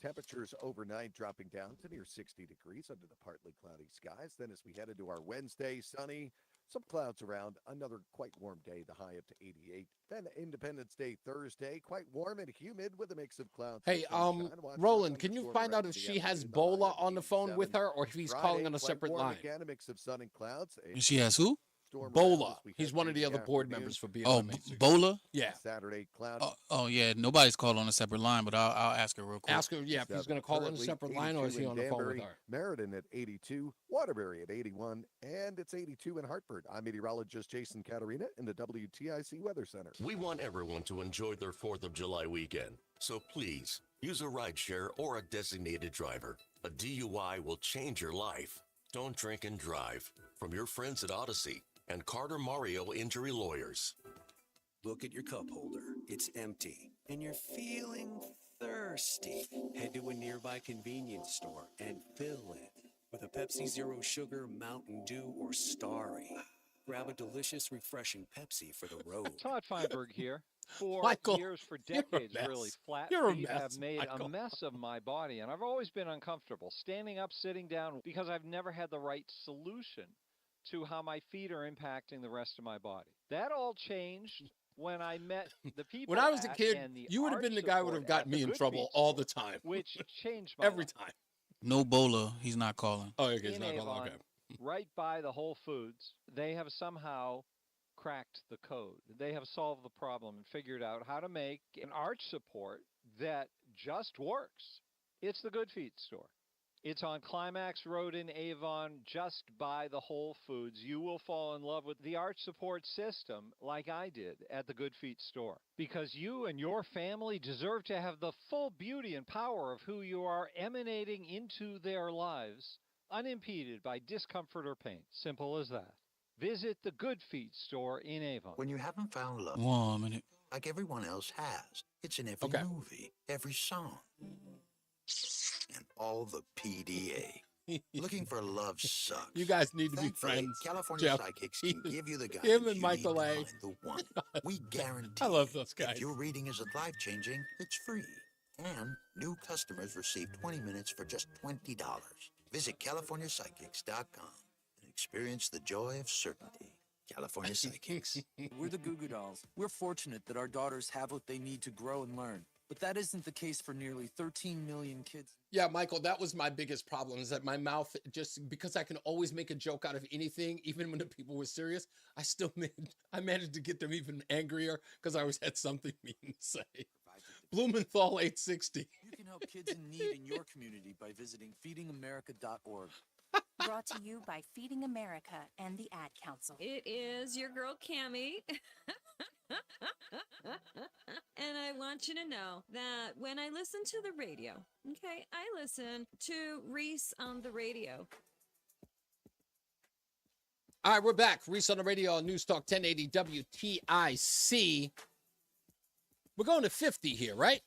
Speaker 13: Temperatures overnight dropping down to near 60 degrees under the partly cloudy skies. Then as we head into our Wednesday, sunny, Some clouds around, another quite warm day, the high up to 88. Then Independence Day Thursday, quite warm and humid with a mix of clouds. and
Speaker 6: Hey,
Speaker 13: sunshine. Watch for
Speaker 6: Roland, can you
Speaker 13: thunderstorm
Speaker 6: find out
Speaker 13: around
Speaker 6: if
Speaker 13: the
Speaker 6: she has
Speaker 13: afternoon, the high
Speaker 6: Bola
Speaker 13: of
Speaker 6: on the phone with
Speaker 13: 87.
Speaker 6: her, or if he's
Speaker 13: Friday,
Speaker 6: calling on a
Speaker 13: quite
Speaker 6: separate
Speaker 13: warm
Speaker 6: line?
Speaker 13: again, a mix of sun and clouds. A
Speaker 18: She has who?
Speaker 13: storm around
Speaker 6: Bola.
Speaker 13: as we
Speaker 6: He's
Speaker 13: head
Speaker 6: one of
Speaker 13: through
Speaker 6: the other board
Speaker 13: afternoon.
Speaker 6: members for BLM.
Speaker 18: Oh,
Speaker 6: 860.
Speaker 18: Bola?
Speaker 6: Yeah.
Speaker 13: Saturday, cloudy.
Speaker 18: Oh, yeah. Nobody's called on a separate line, but I'll ask her real quick.
Speaker 6: Ask her, yeah, if he's going to call on a
Speaker 13: Currently
Speaker 6: separate line, or is
Speaker 13: 82
Speaker 6: he
Speaker 13: in
Speaker 6: on the phone with
Speaker 13: Danbury,
Speaker 6: her?
Speaker 13: Meriden at 82, Waterbury at 81, and it's 82 in Hartford. I'm meteorologist Jason Caterina in the WTIC Weather Center.
Speaker 12: We want everyone to enjoy their 4th of July weekend, so please use a rideshare or a designated driver. A DUI will change your life. Don't drink and drive. From your friends at Odyssey and Carter Mario Injury Lawyers.
Speaker 14: Look at your cup holder. It's empty. And you're feeling thirsty. Head to a nearby convenience store and fill it with a Pepsi Zero Sugar, Mountain Dew, or Starry. Grab a delicious, refreshing Pepsi for the road.
Speaker 23: Todd Feinberg here. For
Speaker 6: Michael,
Speaker 23: years, for
Speaker 6: you're a
Speaker 23: decades,
Speaker 6: mess.
Speaker 23: really, flat
Speaker 6: You're a
Speaker 23: feet
Speaker 6: mess,
Speaker 23: have made
Speaker 6: Michael.
Speaker 23: a mess of my body, and I've always been uncomfortable standing up, sitting down, because I've never had the right solution to how my feet are impacting the rest of my body. That all changed when I met the people.
Speaker 6: When I was a
Speaker 23: at
Speaker 6: kid,
Speaker 23: and the
Speaker 6: you would have
Speaker 23: arch
Speaker 6: been the guy who would
Speaker 23: support
Speaker 6: have gotten
Speaker 23: at the
Speaker 6: me in
Speaker 23: Good
Speaker 6: trouble
Speaker 23: Feet
Speaker 6: all the
Speaker 23: store,
Speaker 6: time.
Speaker 23: which changed my
Speaker 6: Every
Speaker 23: life.
Speaker 6: time.
Speaker 18: No Bola. He's not calling.
Speaker 6: Oh, okay, he's
Speaker 23: In
Speaker 6: not calling.
Speaker 23: Avon,
Speaker 6: Okay.
Speaker 23: right by the Whole Foods, they have somehow cracked the code. They have solved the problem and figured out how to make an arch support that just works. It's the Good Feet store. It's on Climax Road in Avon, just by the Whole Foods. You will fall in love with the arch support system like I did at the Good Feet store, because you and your family deserve to have the full beauty and power of who you are emanating into their lives, unimpeded by discomfort or pain. Simple as that. Visit the Good Feet store in Avon.
Speaker 24: When you haven't found love,
Speaker 18: 1 minute.
Speaker 24: like everyone else has, it's in every movie, every song, and all the PDA. Looking for love sucks.
Speaker 6: You guys need to be
Speaker 24: Thankfully,
Speaker 6: friends.
Speaker 24: California
Speaker 6: Jeff.
Speaker 24: Psychics can give you the guidance
Speaker 6: Him and
Speaker 24: you
Speaker 6: Michael
Speaker 24: need to
Speaker 6: A.
Speaker 24: find the one. We guarantee
Speaker 6: I love those guys.
Speaker 24: if your reading isn't life-changing, it's free. And new customers receive 20 minutes for just $20. Visit CaliforniaPsychics.com and experience the joy of certainty. California Psychics.
Speaker 25: We're the Goo Goo Dolls. We're fortunate that our daughters have what they need to grow and learn. But that isn't the case for nearly 13 million kids.
Speaker 6: Yeah, Michael, that was my biggest problem, is that my mouth, just because I can always make a joke out of anything, even when the people were serious, I managed to get them even angrier because I always had something mean to say. Blumenthal 860.
Speaker 25: You can help kids in need in your community by visiting feedingamerica.org.
Speaker 11: Brought to you by Feeding America and the Ad Council.
Speaker 26: It is your girl, Cammie. And I want you to know that when I listen to the radio, okay, I listen to Reese on the radio.
Speaker 6: All right, we're back. Reese on the radio on News Talk 1080 WTIC. We're going to 50 here, right?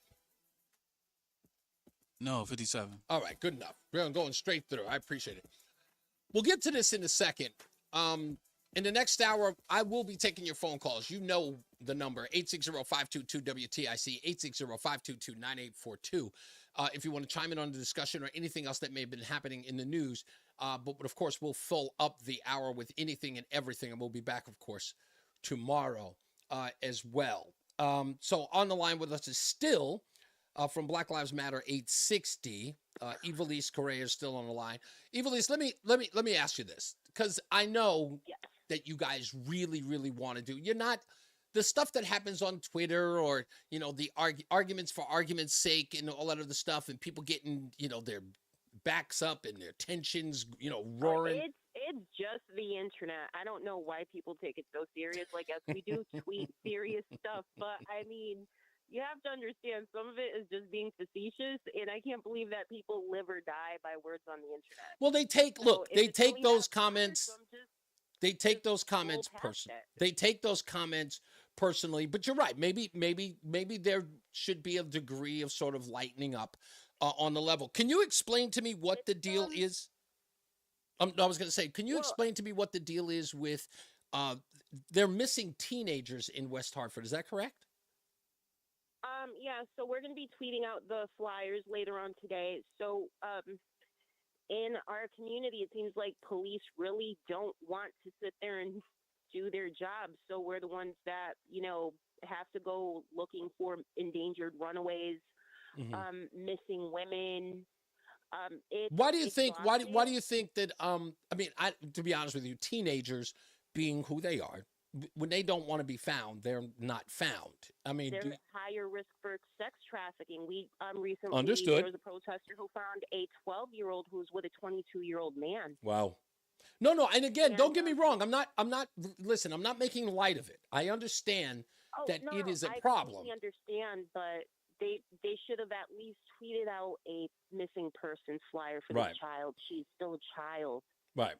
Speaker 18: No, 57.
Speaker 6: All right, good enough. We're going straight through. I appreciate it. We'll get to this in a second. In the next hour, I will be taking your phone calls. You know the number, 860-522-WTIC, 860-522-9842. If you want to chime in on the discussion or anything else that may have been happening in the news. But of course, we'll fill up the hour with anything and everything. And we'll be back, of course, tomorrow as well. So on the line with us is still from Black Lives Matter 860. Evilise Correa is still on the line. Evilise, let me ask you this, because I know that you guys really, really want to do. You're not the stuff that happens on Twitter, or the arguments for argument's sake and all that other stuff, and people getting their backs up and their tensions roaring.
Speaker 8: It's just the internet. I don't know why people take it so serious. Like, yes, we do tweet serious stuff, but I mean, you have to understand, some of it is just being facetious, and I can't believe that people live or die by words on the internet.
Speaker 6: Well, they take those comments. They take those comments personally. They take those comments personally. But you're right. Maybe there should be a degree of sort of lightening up on the level. Can you explain to me what the deal is? I was going to say, can you explain to me what the deal is with? They're missing teenagers in West Hartford. Is that correct?
Speaker 8: Yeah, so we're going to be tweeting out the flyers later on today. So in our community, it seems like police really don't want to sit there and do their job. So we're the ones that, have to go looking for endangered runaways, missing women.
Speaker 6: Why do you
Speaker 8: It's
Speaker 6: think? Why do
Speaker 8: exhausting.
Speaker 6: you think that? I mean, to be honest with you, teenagers being who they are, when they don't want to be found, they're not found. I mean,
Speaker 8: There's higher risk for sex trafficking. We recently
Speaker 6: Understood.
Speaker 8: there was a protester who found a 12-year-old who was with a 22-year-old man.
Speaker 6: wow. No, and again, don't get me wrong. I'm not. Listen, I'm not making light of it. I understand
Speaker 8: Oh
Speaker 6: that
Speaker 8: no,
Speaker 6: it is a
Speaker 8: I
Speaker 6: problem.
Speaker 8: completely understand, but they should have at least tweeted out a missing persons flyer for
Speaker 6: Right.
Speaker 8: this child. She's still a child.
Speaker 6: Right.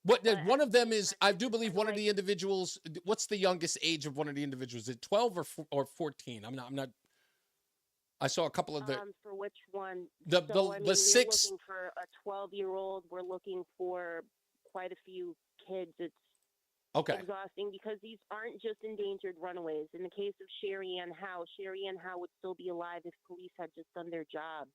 Speaker 8: But
Speaker 6: One of them is, I do believe, one of the individuals. What's the youngest age of one of the individuals? Is it 12 or 14? I'm not. I saw a couple of the.
Speaker 8: For which one?
Speaker 6: The
Speaker 8: we're
Speaker 6: six.
Speaker 8: looking for a 12-year-old. We're looking for quite a few kids. It's
Speaker 6: Okay.
Speaker 8: exhausting because these aren't just endangered runaways. In the case of Sherry Ann Howe would still be alive if police had just done their jobs.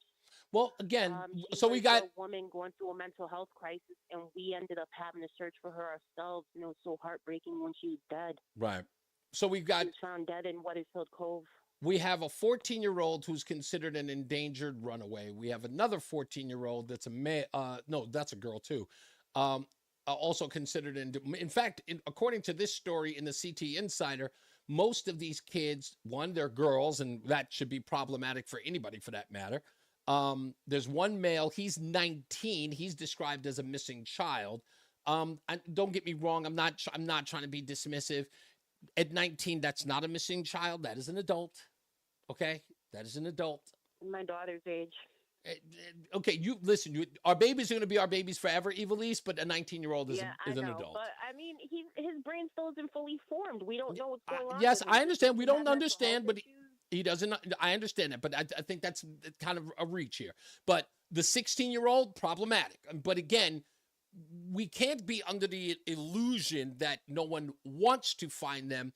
Speaker 6: Well, again,
Speaker 8: She
Speaker 6: so we
Speaker 8: was
Speaker 6: got.
Speaker 8: a woman going through a mental health crisis, and we ended up having to search for her ourselves. And it was so heartbreaking when she was dead.
Speaker 6: Right. So we've got.
Speaker 8: She was found dead in Weathersfield Cove.
Speaker 6: We have a 14-year-old who's considered an endangered runaway. We have another 14-year-old that's no, that's a girl too. Also considered in fact, according to this story in the CT Insider, most of these kids, one, they're girls, and that should be problematic for anybody for that matter. There's one male, he's 19. He's described as a missing child. Don't get me wrong, I'm not trying to be dismissive. At 19, that's not a missing child. That is an adult. Okay? That is an adult.
Speaker 8: My daughter's age.
Speaker 6: Okay, you listen. Our babies are going to be our babies forever, Evilise, but a 19-year-old is
Speaker 8: I
Speaker 6: an
Speaker 8: know,
Speaker 6: adult.
Speaker 8: but I mean, his brain still isn't fully formed. We don't know what's going on.
Speaker 6: Yes,
Speaker 8: with
Speaker 6: I
Speaker 8: him.
Speaker 6: understand. We
Speaker 8: He had
Speaker 6: don't
Speaker 8: mental
Speaker 6: understand,
Speaker 8: health
Speaker 6: but he doesn't. I understand that, but I think that's kind of a reach here. But the 16-year-old, problematic. But again, we can't be under the illusion that no one wants to find them.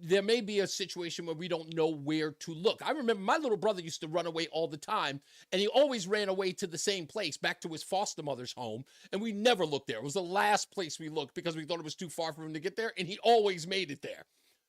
Speaker 6: There may be a situation where we don't know where to look. I remember my little brother used to run away all the time, and he always ran away to the same place, back to his foster mother's home, and we never looked there. It was the last place we looked because we thought it was too far for him to get there, and he always made it there.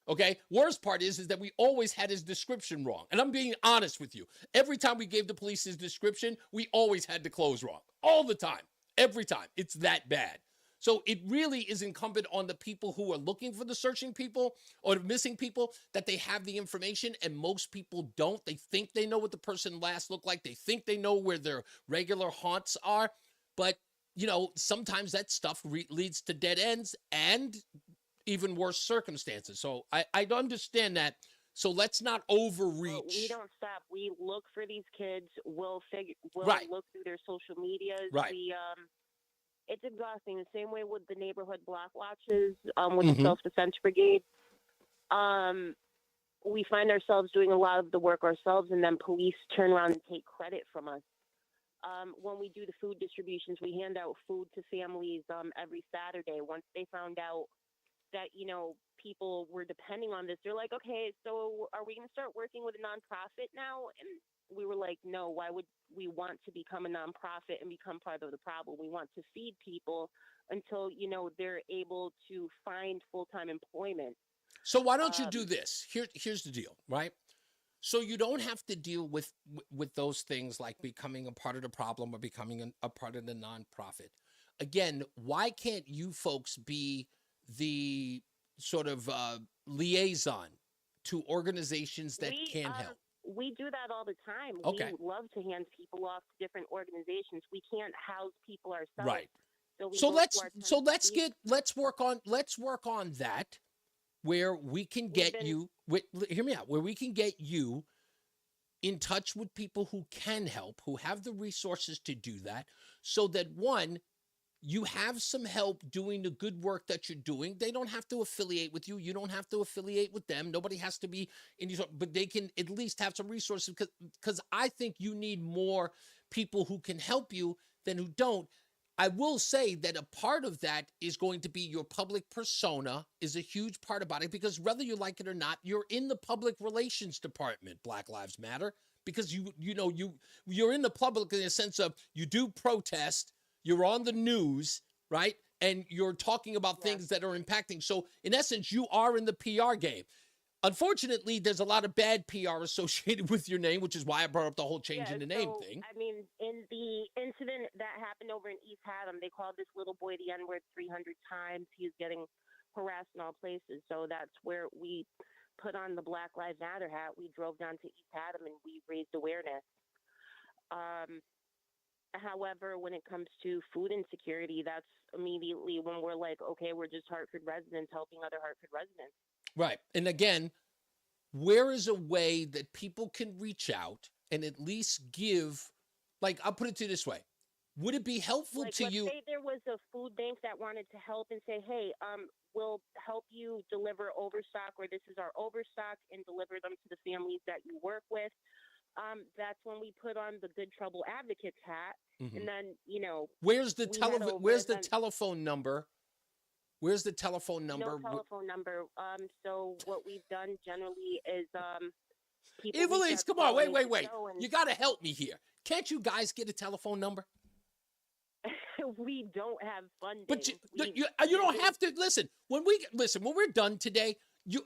Speaker 6: Okay? Worst part is that we always had his description wrong, and I'm being honest with you. Every time we gave the police his description, we always had the clothes wrong. All the time. Every time. It's that bad. So it really is incumbent on the people who are looking for the searching people or the missing people that they have the information, and most people don't. They think they know what the person last looked like. They think they know where their regular haunts are. But, sometimes that stuff leads to dead ends and even worse circumstances. So I understand that. So let's not overreach.
Speaker 8: Well, we don't stop. We look for these kids. We'll
Speaker 6: Right.
Speaker 8: look through their social medias.
Speaker 6: Right.
Speaker 8: It's exhausting. The same way with the neighborhood block watches, with
Speaker 6: Mhm.
Speaker 8: the self-defense brigade. We find ourselves doing a lot of the work ourselves, and then police turn around and take credit from us. When we do the food distributions, we hand out food to families every Saturday. Once they found out that, people were depending on this, they're like, okay, so are we going to start working with a nonprofit now? And we were like, no, why would we want to become a nonprofit and become part of the problem? We want to feed people until, they're able to find full-time employment.
Speaker 6: So why don't you do this? Here's the deal, right? So you don't have to deal with those things like becoming a part of the problem or becoming a part of the nonprofit. Again, why can't you folks be the sort of liaison to organizations that can help?
Speaker 8: We do that all the time.
Speaker 6: Okay.
Speaker 8: We love to hand people off to different organizations. We can't house people ourselves.
Speaker 6: Right.
Speaker 8: So
Speaker 6: let's work on that, where we can get you. Hear me out. Where we can get you in touch with people who can help, who have the resources to do that, so that one, you have some help doing the good work that you're doing. They don't have to affiliate with you. You don't have to affiliate with them. Nobody has to be in you, but they can at least have some resources, because I think you need more people who can help you than who don't. I will say that a part of that is going to be your public persona is a huge part about it, because whether you like it or not, you're in the public relations department, Black Lives Matter. because you're in the public in the sense of you do protest, you're on the news, right? And you're talking about things that are impacting. So in essence, you are in the PR game. Unfortunately, there's a lot of bad PR associated with your name, which is why I brought up the whole change in the name thing.
Speaker 8: I mean, in the incident that happened over in East Haddam, they called this little boy the N-word 300 times. He's getting harassed in all places. So that's where we put on the Black Lives Matter hat. We drove down to East Haddam and we raised awareness. However, when it comes to food insecurity, that's immediately when we're like, okay, we're just Hartford residents helping other Hartford residents.
Speaker 6: Right. And again, where is a way that people can reach out and at least give, like, I'll put it to you this way. Would it be helpful to you?
Speaker 8: Let's say there was a food bank that wanted to help and say, hey, we'll help you deliver overstock, or this is our overstock, and deliver them to the families that you work with. That's when we put on the Good Trouble Advocates hat.
Speaker 6: Mhm.
Speaker 8: And then,
Speaker 6: Where's the telephone number? Where's the telephone number?
Speaker 8: No telephone number. So what we've done generally is people.
Speaker 6: Evilise, come on, wait. You got to help me here. Can't you guys get a telephone number?
Speaker 8: We don't have funding.
Speaker 6: But you don't have to listen. When we're done today,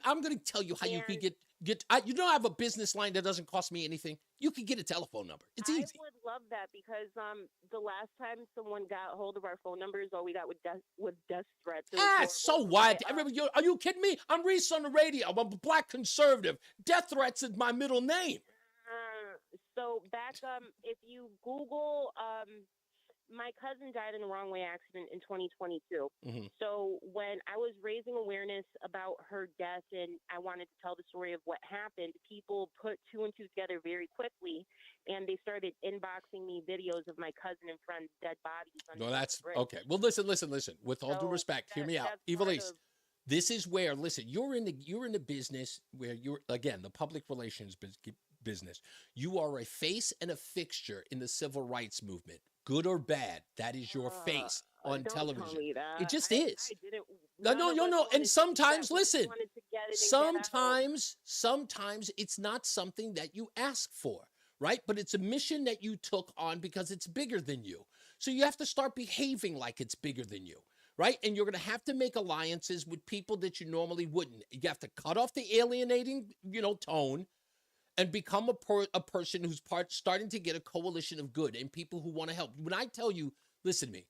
Speaker 6: I'm going to tell you how you can get. You don't have a business line that doesn't cost me anything. You can get a telephone number. It's easy.
Speaker 8: I would love that because the last time someone got hold of our phone numbers, all we got with death threats.
Speaker 6: So what? Are you kidding me? I'm Reese on the radio. I'm a black conservative. Death threats is my middle name.
Speaker 8: So back, if you Google, my cousin died in a wrong way accident in 2022.
Speaker 6: Mhm.
Speaker 8: So when I was raising awareness about her death and I wanted to tell the story of what happened, people put two and two together very quickly, and they started inboxing me videos of my cousin and friend's dead bodies.
Speaker 6: No, that's okay. Well, listen. With all due respect, hear me out, Evilise. This is where you're in the business where you're again the public relations business. You are a face and a fixture in the civil rights movement. Good or bad, that is your face on television.
Speaker 8: Tell me that.
Speaker 6: It just is.
Speaker 8: I
Speaker 6: No. And sometimes, listen, sometimes it's not something that you ask for, right? But it's a mission that you took on because it's bigger than you. So you have to start behaving like it's bigger than you, right? And you're going to have to make alliances with people that you normally wouldn't. You have to cut off the alienating, tone, and become a person who's starting to get a coalition of good and people who want to help. When I tell you, listen to me,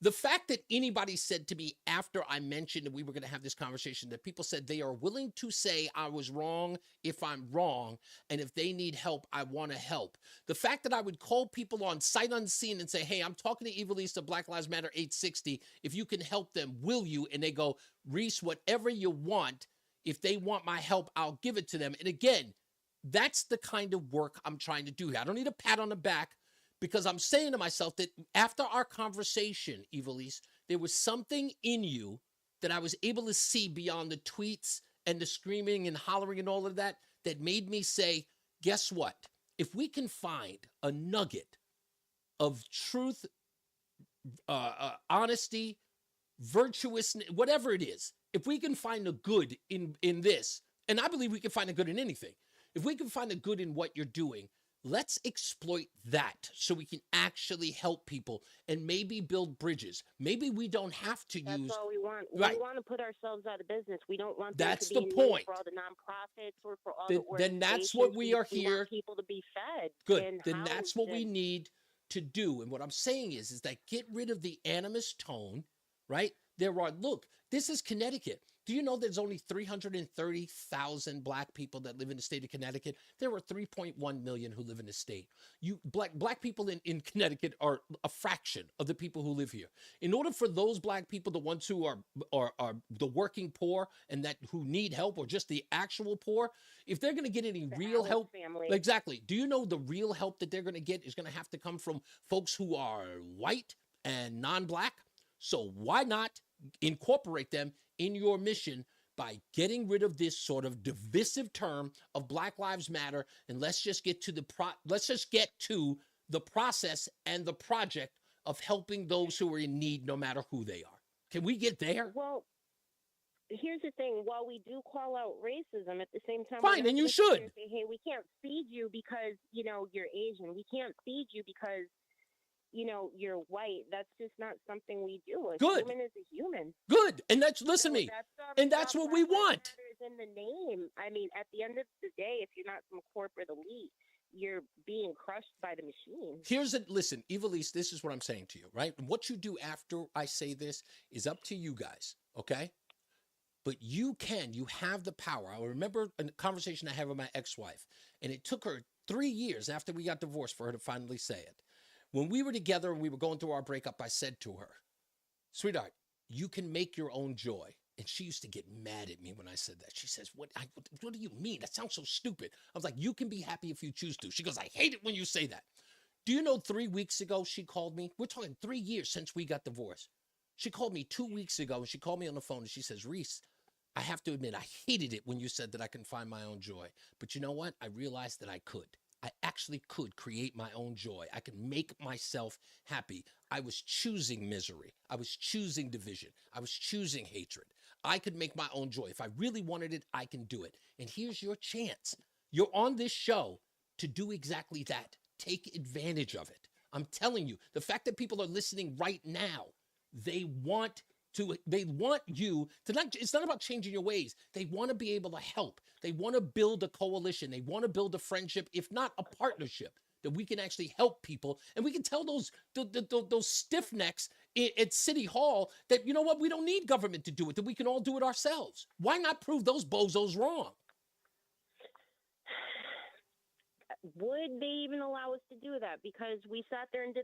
Speaker 6: the fact that anybody said to me after I mentioned that we were going to have this conversation, that people said they are willing to say I was wrong if I'm wrong, and if they need help, I want to help. The fact that I would call people on sight unseen and say, hey, I'm talking to Evilise of Black Lives Matter 860. If you can help them, will you? And they go, Reese, whatever you want. If they want my help, I'll give it to them. And again, that's the kind of work I'm trying to do here. I don't need a pat on the back because I'm saying to myself that after our conversation, Evilise, there was something in you that I was able to see beyond the tweets and the screaming and hollering and all of that made me say, guess what? If we can find a nugget of truth, honesty, virtuousness, whatever it is, if we can find a good in this, and I believe we can find a good in anything, if we can find a good in what you're doing, let's exploit that so we can actually help people and maybe build bridges. Maybe we don't have to
Speaker 8: That's
Speaker 6: use.
Speaker 8: all we want.
Speaker 6: Right.
Speaker 8: We want to put ourselves out of business. We don't want
Speaker 6: That's
Speaker 8: them to
Speaker 6: the
Speaker 8: be in need
Speaker 6: point.
Speaker 8: for all the nonprofits or for all
Speaker 6: Then-
Speaker 8: the
Speaker 6: then that's what we are
Speaker 8: We
Speaker 6: here-
Speaker 8: want people to be fed.
Speaker 6: Good.
Speaker 8: And
Speaker 6: Then that's what we
Speaker 8: housed
Speaker 6: need to do. And what I'm saying is that get rid of the animus tone, right? Look, this is Connecticut. Do you know there's only 330,000 black people that live in the state of Connecticut? There are 3.1 million who live in the state. Black people in Connecticut are a fraction of the people who live here. In order for those black people, the ones who are the working poor and who need help, or just the actual poor, if they're going to get any real help, exactly. Do you know the real help that they're going to get is going to have to come from folks who are white and non-black? So why not incorporate them in your mission by getting rid of this sort of divisive term of Black Lives Matter, and let's just get to the process and the project of helping those who are in need, no matter who they are. Can we get there?
Speaker 8: Well, here's the thing. While we do call out racism, at the same time,
Speaker 6: Fine, and you should.
Speaker 8: Say, hey, we can't feed you because you're Asian. We can't feed you because you're white. That's just not something we do. A
Speaker 6: Good.
Speaker 8: human is a human.
Speaker 6: Good, and listen to me, and that's what we want.
Speaker 8: In the name, I mean, at the end of the day, if you're not some corporate elite, you're being crushed by the machine.
Speaker 6: Listen, Evilise, this is what I'm saying to you, right? What you do after I say this is up to you guys, okay? But you have the power. I remember a conversation I had with my ex-wife, and it took her 3 years after we got divorced for her to finally say it. When we were together and we were going through our breakup, I said to her, sweetheart, you can make your own joy. And she used to get mad at me when I said that. She says, what do you mean? That sounds so stupid. I was like, you can be happy if you choose to. She goes, I hate it when you say that. Do you know 3 weeks ago she called me? We're talking 3 years since we got divorced. She called me 2 weeks ago, and she called me on the phone, and she says, Reese, I have to admit, I hated it when you said that I can find my own joy. But you know what? I realized that I could. I actually could create my own joy. I could make myself happy. I was choosing misery. I was choosing division. I was choosing hatred. I could make my own joy. If I really wanted it, I can do it. And here's your chance. You're on this show to do exactly that. Take advantage of it. I'm telling you, the fact that people are listening right now, they want you to not, it's not about changing your ways. They want to be able to help. They want to build a coalition. They want to build a friendship, if not a partnership, that we can actually help people. And we can tell those stiff necks at City Hall that, you know what, we don't need government to do it, that we can all do it ourselves. Why not prove those bozos wrong?
Speaker 8: Would they even allow us to do that? Because we sat there and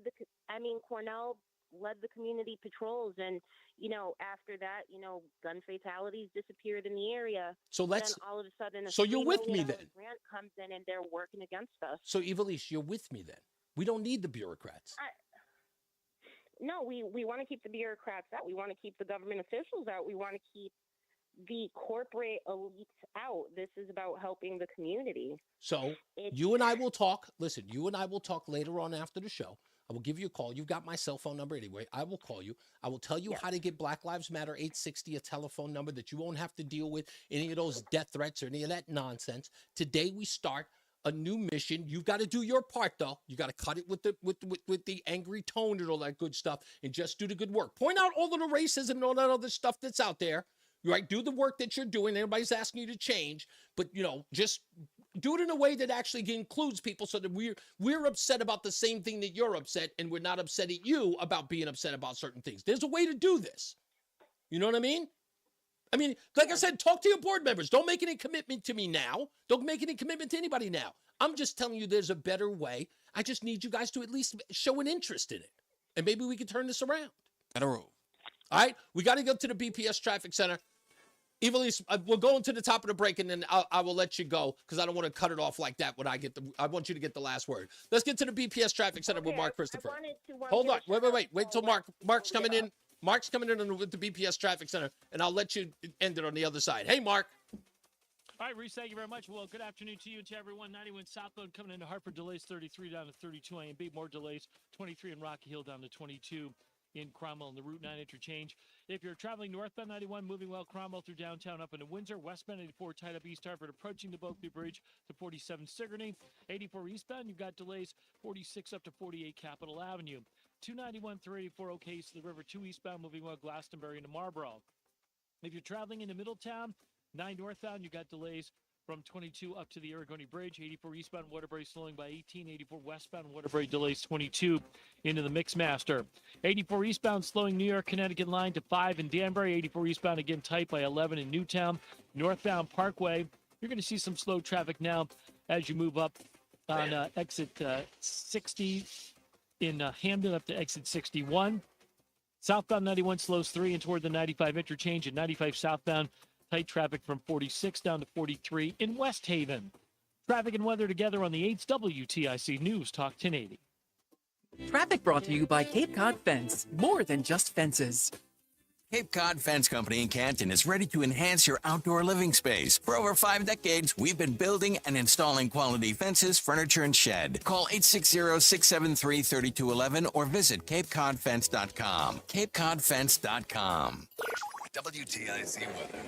Speaker 8: Cornell led the community patrols, and after that, gun fatalities disappeared in the area.
Speaker 6: So
Speaker 8: then all of a sudden,
Speaker 6: you're with me then.
Speaker 8: Grant comes in and they're working against us.
Speaker 6: So Evilise, you're with me then. We don't need the bureaucrats.
Speaker 8: No, we want to keep the bureaucrats out. We want to keep the government officials out. We want to keep the corporate elites out. This is about helping the community.
Speaker 6: So you and I will talk. Listen, you and I will talk later on after the show. I will give you a call. You've got my cell phone number anyway. I will call you. I will tell you how to get Black Lives Matter 860, a telephone number that you won't have to deal with any of those death threats or any of that nonsense. Today we start a new mission. You've got to do your part, though. You got to cut it with the angry tone and all that good stuff, and just do the good work. Point out all of the racism and all that other stuff that's out there. Right? Do the work that you're doing. Everybody's asking you to change, but just do it in a way that actually includes people, so that we're upset about the same thing that you're upset, and we're not upset at you about being upset about certain things. There's a way to do this. You know what I mean? Like I said, talk to your board members. Don't make any commitment to me now. Don't make any commitment to anybody now. I'm just telling you there's a better way. I just need you guys to at least show an interest in it, and maybe we can turn this around.
Speaker 18: Better roll.
Speaker 6: All right, we got to go to the BPS Traffic Center. Evilise, we're going to the top of the break, and then I will let you go, because I don't want to cut it off like that when I want you to get the last word. Let's get to the BPS Traffic Center with Mark Christopher. Hold on. Wait till Mark's coming in. Mark's coming in with the BPS Traffic Center, and I'll let you end it on the other side. Hey, Mark.
Speaker 1: All right, Reese, thank you very much. Well, good afternoon to you and to everyone. 91 southbound coming into Hartford, delays 33 down to 32 A&B. More delays, 23 in Rocky Hill down to 22 in Cromwell in the Route 9 interchange. If you're traveling northbound 91, moving well Cromwell through downtown up into Windsor, westbound 84 tied up East Hartford, approaching the Boakley Bridge to 47 Sigourney. 84 eastbound, you've got delays 46 up to 48 Capitol Avenue. 291 through 84 okay to the River 2 eastbound, moving well Glastonbury into Marlboro. If you're traveling into Middletown, 9 northbound, you got delays from 22 up to the Aragoni Bridge. 84 eastbound Waterbury slowing by 18. 84 westbound Waterbury delays 22 into the Mixmaster. 84 eastbound slowing New York Connecticut line to 5 in Danbury. 84 eastbound again tight by 11 in Newtown. Northbound Parkway, you're going to see some slow traffic now as you move up on exit 60 in Hamden up to exit 61. Southbound 91 slows 3 and toward the 95 interchange, and 95 southbound tight traffic from 46 down to 43 in West Haven. Traffic and weather together on the 8th WTIC News Talk 1080.
Speaker 2: Traffic brought to you by Cape Cod Fence. More than just fences.
Speaker 3: Cape Cod Fence Company in Canton is ready to enhance your outdoor living space. For over 5 decades, we've been building and installing quality fences, furniture, and shed. Call 860-673-3211 or visit CapeCodFence.com. CapeCodFence.com.
Speaker 7: WTIC weather.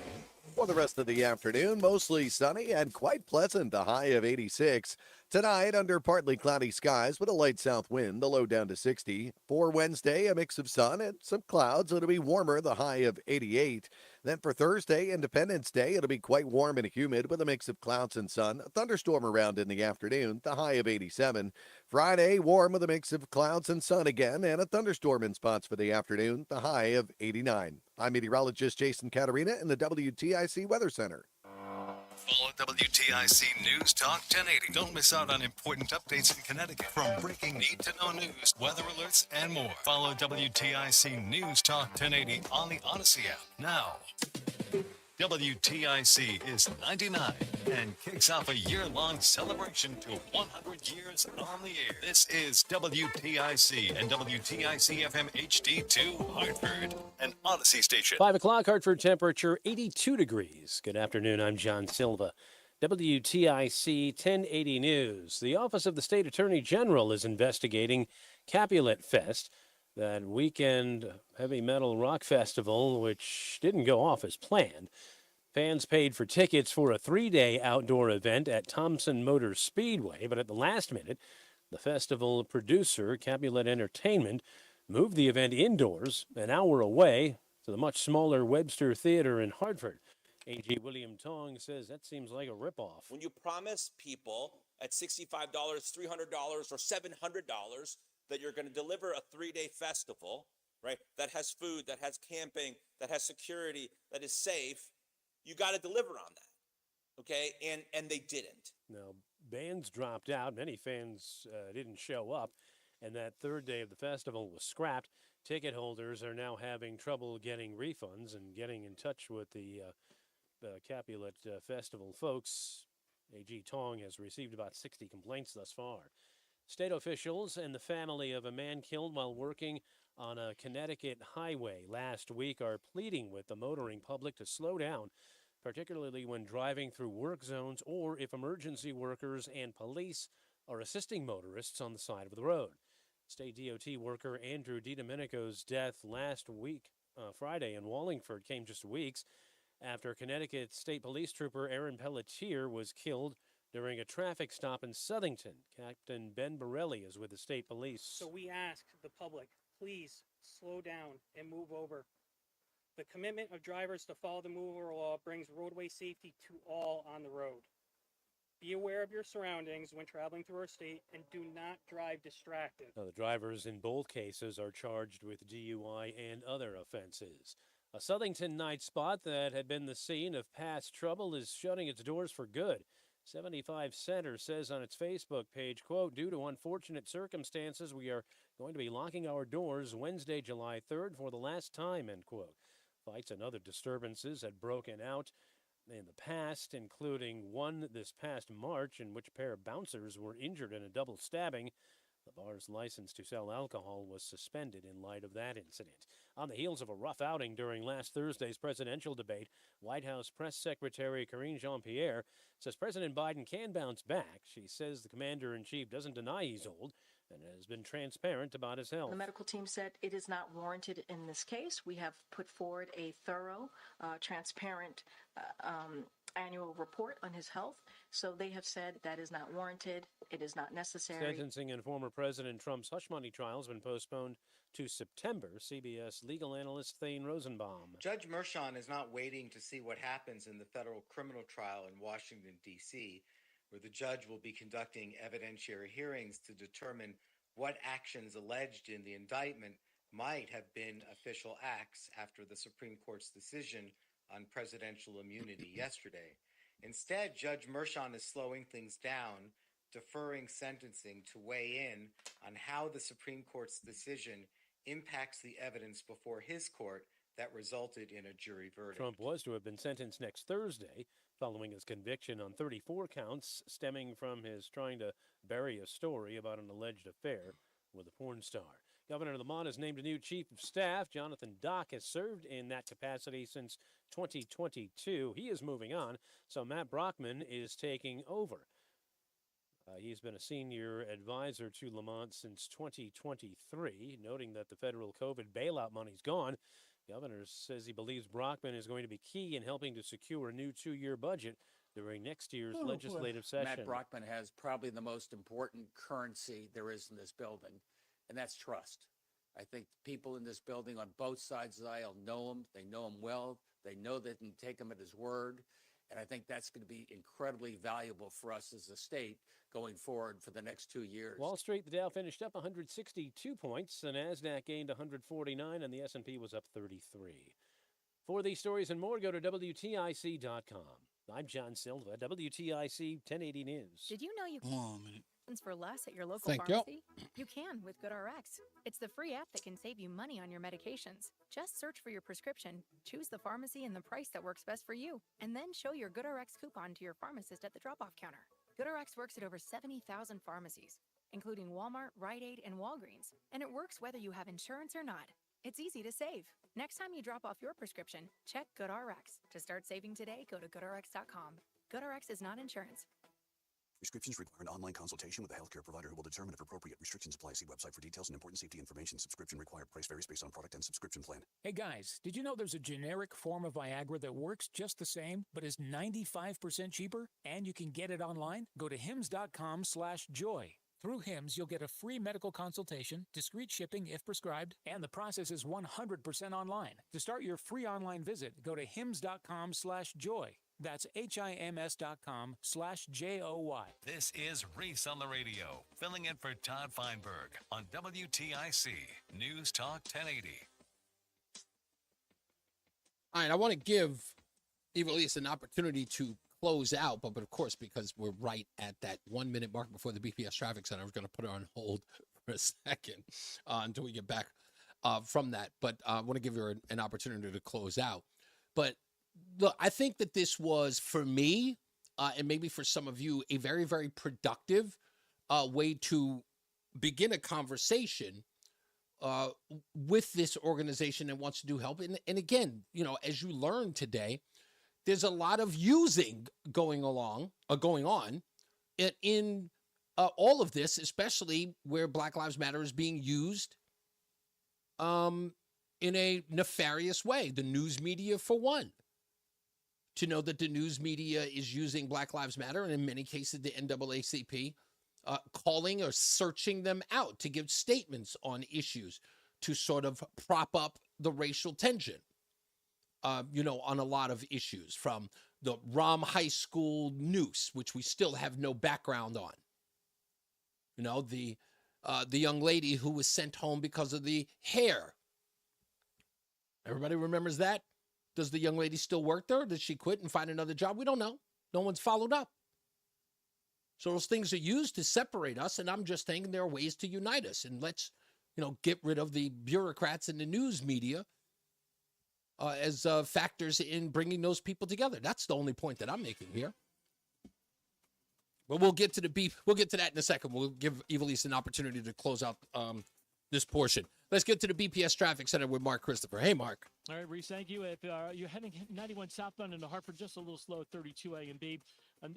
Speaker 13: For the rest of the afternoon, mostly sunny and quite pleasant, the high of 86. Tonight, under partly cloudy skies with a light south wind, the low down to 60. For Wednesday, a mix of sun and some clouds. It'll be warmer, the high of 88. Then for Thursday, Independence Day, it'll be quite warm and humid with a mix of clouds and sun. A thunderstorm around in the afternoon, the high of 87. Friday, warm with a mix of clouds and sun again, and a thunderstorm in spots for the afternoon, the high of 89. I'm meteorologist Jason Caterina in the WTIC Weather Center.
Speaker 7: Follow WTIC News Talk 1080. Don't miss out on important updates in Connecticut. From breaking need-to-know news, weather alerts, and more. Follow WTIC News Talk 1080 on the Odyssey app now. WTIC is 99 and kicks off a year-long celebration to 100 years on the air. This is WTIC and WTIC FM HD2 Hartford, an Odyssey station.
Speaker 4: 5 o'clock, Hartford temperature 82 degrees. Good afternoon, I'm John Silva. WTIC 1080 News. The Office of the State Attorney General is investigating Capulet Fest, that weekend heavy metal rock festival, which didn't go off as planned. Fans paid for tickets for a 3-day outdoor event at Thompson Motor Speedway, but at the last minute, the festival producer, Capulet Entertainment, moved the event indoors an hour away to the much smaller Webster Theater in Hartford. AG William Tong says that seems like a ripoff.
Speaker 5: When you promise people at $65, $300, or $700 that you're going to deliver a 3-day festival, right, that has food, that has camping, that has security, that is safe, you got to deliver on that, okay? And they didn't.
Speaker 4: Now, bands dropped out. Many fans didn't show up, and that third day of the festival was scrapped. Ticket holders are now having trouble getting refunds and getting in touch with the Capulet Festival folks. AG Tong has received about 60 complaints thus far. State officials and the family of a man killed while working on a Connecticut highway last week are pleading with the motoring public to slow down, particularly when driving through work zones or if emergency workers and police are assisting motorists on the side of the road. State DOT worker Andrew DiDomenico's death last week, Friday, in Wallingford came just weeks after Connecticut State Police Trooper Aaron Pelletier was killed during a traffic stop in Southington. Captain Ben Borelli is with the state police.
Speaker 9: So we ask the public, please slow down and move over. The commitment of drivers to follow the move over law brings roadway safety to all on the road. Be aware of your surroundings when traveling through our state and do not drive distracted.
Speaker 4: Now, the drivers in both cases are charged with DUI and other offenses. A Southington night spot that had been the scene of past trouble is shutting its doors for good. 75 Center says on its Facebook page, quote, due to unfortunate circumstances, we are going to be locking our doors Wednesday, July 3rd for the last time, end quote. Fights and other disturbances had broken out in the past, including one this past March in which a pair of bouncers were injured in a double stabbing. The bar's license to sell alcohol was suspended in light of that incident. On the heels of a rough outing during last Thursday's presidential debate, White House Press Secretary Karine Jean-Pierre says President Biden can bounce back. She says the commander-in-chief doesn't deny he's old and has been transparent about his health.
Speaker 15: The medical team said it is not warranted in this case. We have put forward a thorough, transparent annual report on his health. So they have said that is not warranted. It is not necessary.
Speaker 4: Sentencing in former President Trump's hush money trial has been postponed to September. CBS legal analyst Thane Rosenbaum.
Speaker 16: Judge Mershon is not waiting to see what happens in the federal criminal trial in Washington, D.C., where the judge will be conducting evidentiary hearings to determine what actions alleged in the indictment might have been official acts after the Supreme Court's decision on presidential immunity yesterday. Instead, Judge Mershon is slowing things down, deferring sentencing to weigh in on how the Supreme Court's decision impacts the evidence before his court that resulted in a jury verdict.
Speaker 4: Trump was to have been sentenced next Thursday following his conviction on 34 counts stemming from his trying to bury a story about an alleged affair with a porn star. Governor Lamont has named a new chief of staff. Jonathan Dock has served in that capacity since 2022. He is moving on, so Matt Brockman is taking over. He's been a senior advisor to Lamont since 2023, noting that the federal COVID bailout money's gone. Governor says he believes Brockman is going to be key in helping to secure a new 2-year budget during next year's legislative session.
Speaker 10: Matt Brockman has probably the most important currency there is in this building, and that's trust. I think people in this building on both sides of the aisle know him. They know him well. They know they can take him at his word. And I think that's going to be incredibly valuable for us as a state going forward for the next 2 years.
Speaker 4: Wall Street, the Dow finished up 162 points. The NASDAQ gained 149, and the S&P was up 33. For these stories and more, go to WTIC.com. I'm John Silva, WTIC 1080 News.
Speaker 17: Did you know you can for less at your local
Speaker 4: Thank you.
Speaker 17: pharmacy? You can with GoodRx. It's the free app that can save you money on your medications. Just search for your prescription, choose the pharmacy and the price that works best for you, and then show your GoodRx coupon to your pharmacist at the drop-off counter. GoodRx works at over 70,000 pharmacies, including Walmart, Rite Aid, and Walgreens, and it works whether you have insurance or not. It's easy to save. Next time you drop off your prescription, check GoodRx. To start saving today, go to GoodRx.com. GoodRx is not insurance.
Speaker 19: Prescriptions require an online consultation with a healthcare provider who will determine if appropriate. Restrictions apply. See website for details and important safety information. Subscription required. Price varies based on product and subscription plan.
Speaker 20: Hey guys, did you know there's a generic form of Viagra that works just the same, but is 95% cheaper? And you can get it online? Go to hims.com/joy. Through Hims, you'll get a free medical consultation, discreet shipping if prescribed, and the process is 100% online. To start your free online visit, go to hims.com/joy. That's HIMS.com/JOY.
Speaker 7: This is Reese on the radio, filling in for Todd Feinberg on WTIC News Talk 1080.
Speaker 6: All right, I want to give Evilise an opportunity to close out, but of course, because we're right at that 1 minute mark before the BPS Traffic Center, we're going to put her on hold for a second until we get back from that. But I want to give her an opportunity to close out. But look, I think that this was, for me, and maybe for some of you, a very, very productive way to begin a conversation with this organization that wants to do help. And again, you know, as you learned today, there's a lot of using going on in all of this, especially where Black Lives Matter is being used in a nefarious way. The news media, for one. To know that the news media is using Black Lives Matter, and in many cases the NAACP, calling or searching them out to give statements on issues to sort of prop up the racial tension, you know, on a lot of issues, from the Rom High School noose, which we still have no background on. You know, the young lady who was sent home because of the hair. Everybody remembers that? Does the young lady still work there? Did she quit and find another job? We don't know. No one's followed up. So those things are used to separate us, and I'm just thinking there are ways to unite us. And let's, you know, get rid of the bureaucrats in the news media as factors in bringing those people together. That's the only point that I'm making here. But we'll get to that in a second. We'll give Evilise an opportunity to close out this portion. Let's get to the BPS Traffic Center with Mark Christopher. Hey, Mark.
Speaker 1: All right, Reese, thank you. If you're heading 91 southbound into Hartford, just a little slow at 32A and B.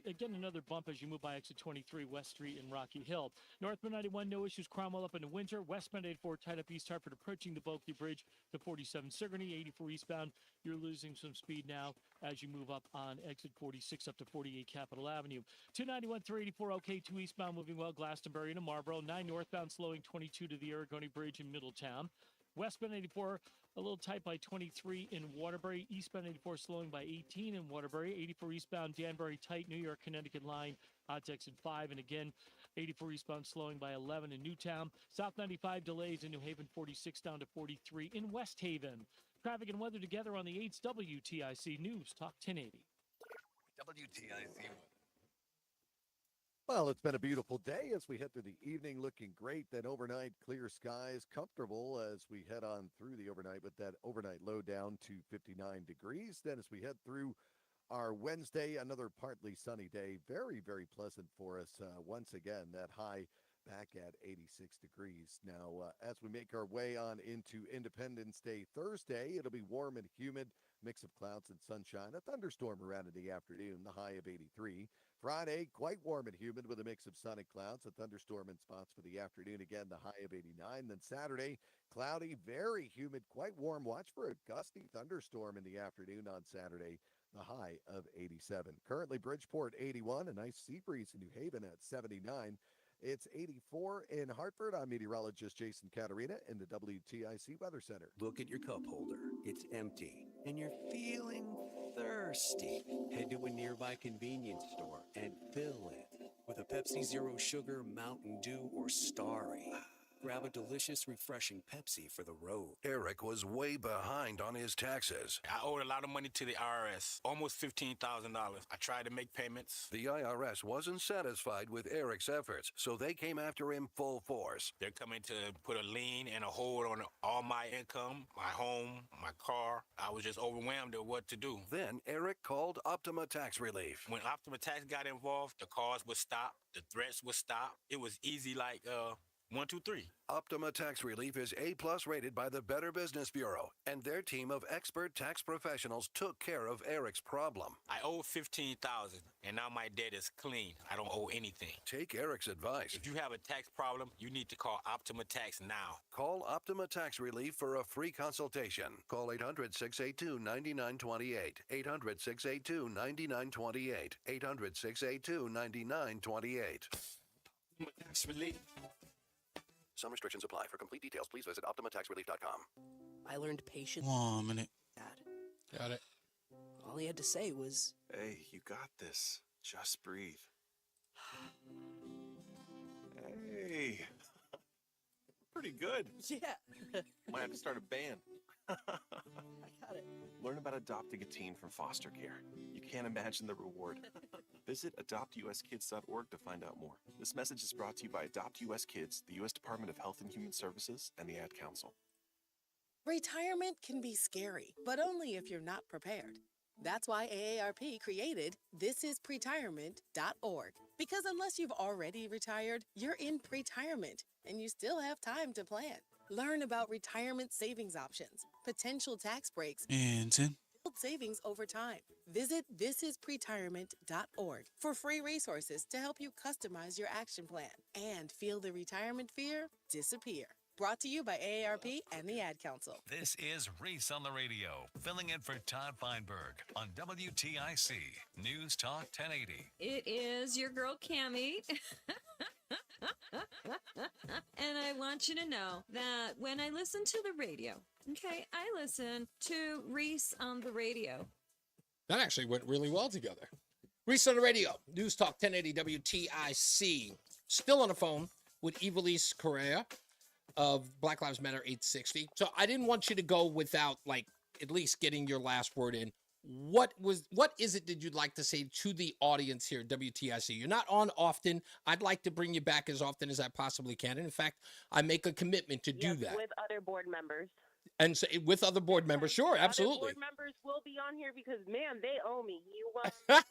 Speaker 1: Again, another bump as you move by exit 23, West Street and Rocky Hill. Northbound 91, no issues. Cromwell up into Winter. Westbound 84, tied up East Hartford, approaching the Bulkley Bridge to 47 Sigourney. 84 eastbound, you're losing some speed now as you move up on exit 46 up to 48 Capitol Avenue. 291 through 84, okay. 2 eastbound, moving well. Glastonbury to Marlboro. 9 northbound, slowing 22 to the Aragoni Bridge in Middletown. Westbound 84, a little tight by 23 in Waterbury. Eastbound 84 slowing by 18 in Waterbury. 84 eastbound Danbury tight, New York, Connecticut line, odds exit 5. And again, 84 eastbound slowing by 11 in Newtown. South 95 delays in New Haven, 46 down to 43 in West Haven. Traffic and weather together on the 8's WTIC News Talk 1080.
Speaker 7: WTIC weather.
Speaker 13: Well, it's been a beautiful day as we head through the evening, looking great. Then overnight, clear skies, comfortable as we head on through the overnight with that overnight low down to 59 degrees. Then as we head through our Wednesday, another partly sunny day. Very, very pleasant for us. Once again, that high back at 86 degrees. Now, as we make our way on into Independence Day Thursday, it'll be warm and humid, mix of clouds and sunshine. A thunderstorm around in the afternoon, the high of 83. Friday, quite warm and humid with a mix of sun and clouds. A thunderstorm in spots for the afternoon. Again, the high of 89. Then Saturday, cloudy, very humid, quite warm. Watch for a gusty thunderstorm in the afternoon on Saturday. The high of 87. Currently, Bridgeport 81. A nice sea breeze in New Haven at 79. It's 84 in Hartford. I'm meteorologist Jason Caterina in the WTIC Weather Center.
Speaker 12: Look at your cup holder. It's empty, and you're feeling thirsty. Head to a nearby convenience store and fill it with a Pepsi Zero Sugar, Mountain Dew, or Starry. Grab a delicious, refreshing Pepsi for the road.
Speaker 14: Eric was way behind on his taxes.
Speaker 21: I owed a lot of money to the IRS, almost $15,000. I tried to make payments.
Speaker 14: The IRS wasn't satisfied with Eric's efforts, so they came after him full force.
Speaker 21: They're coming to put a lien and a hold on all my income, my home, my car. I was just overwhelmed at what to do.
Speaker 14: Then Eric called Optima Tax Relief.
Speaker 21: When Optima Tax got involved, the calls would stop, the threats would stop. It was easy like, 1, 2, 3.
Speaker 14: Optima Tax Relief is A+ rated by the Better Business Bureau, and their team of expert tax professionals took care of Eric's problem.
Speaker 21: I owe $15,000, and now my debt is clean. I don't owe anything.
Speaker 14: Take Eric's advice.
Speaker 21: If you have a tax problem, you need to call Optima Tax now.
Speaker 14: Call Optima Tax Relief for a free consultation. Call 800-682-9928. 800-682-9928. 800-682-9928.
Speaker 21: Optima Tax Relief.
Speaker 14: Some restrictions apply. For complete details, please visit OptimaTaxRelief.com.
Speaker 22: I learned patience.
Speaker 18: 1 minute.
Speaker 22: Dad.
Speaker 18: Got it.
Speaker 22: All he had to say was,
Speaker 23: "Hey, you got this. Just breathe." Hey, pretty good.
Speaker 22: yeah.
Speaker 23: Might have to start a band.
Speaker 22: I got it.
Speaker 23: Learn about adopting a teen from foster care. You can't imagine the reward. Visit adoptuskids.org to find out more. This message is brought to you by Adopt US Kids, the U.S. Department of Health and Human Services, and the Ad Council.
Speaker 24: Retirement can be scary, but only if you're not prepared. That's why AARP created thisispretirement.org. Because unless you've already retired, you're in pretirement, and you still have time to plan. Learn about retirement savings options, potential tax breaks,
Speaker 18: And 10.
Speaker 24: build savings over time. Visit thisispretirement.org for free resources to help you customize your action plan and feel the retirement fear disappear. Brought to you by AARP and the Ad Council.
Speaker 7: This is Reese on the radio, filling in for Todd Feinberg on WTIC News Talk 1080.
Speaker 26: It is your girl, Cammie. And I want you to know that when I listen to the radio, okay, I listen to Reese on the radio.
Speaker 6: That actually went really well together. Reese on the radio, News Talk 1080 WTIC. Still on the phone with Evilise Correa of Black Lives Matter 860. So I didn't want you to go without, like, at least getting your last word in. What is it that you'd like to say to the audience here at WTIC? You're not on often. I'd like to bring you back as often as I possibly can. And in fact, I make a commitment to do that.
Speaker 8: With other board members.
Speaker 6: And so, with other board members, sure, absolutely.
Speaker 8: Other board members will be on here because, man, they owe me.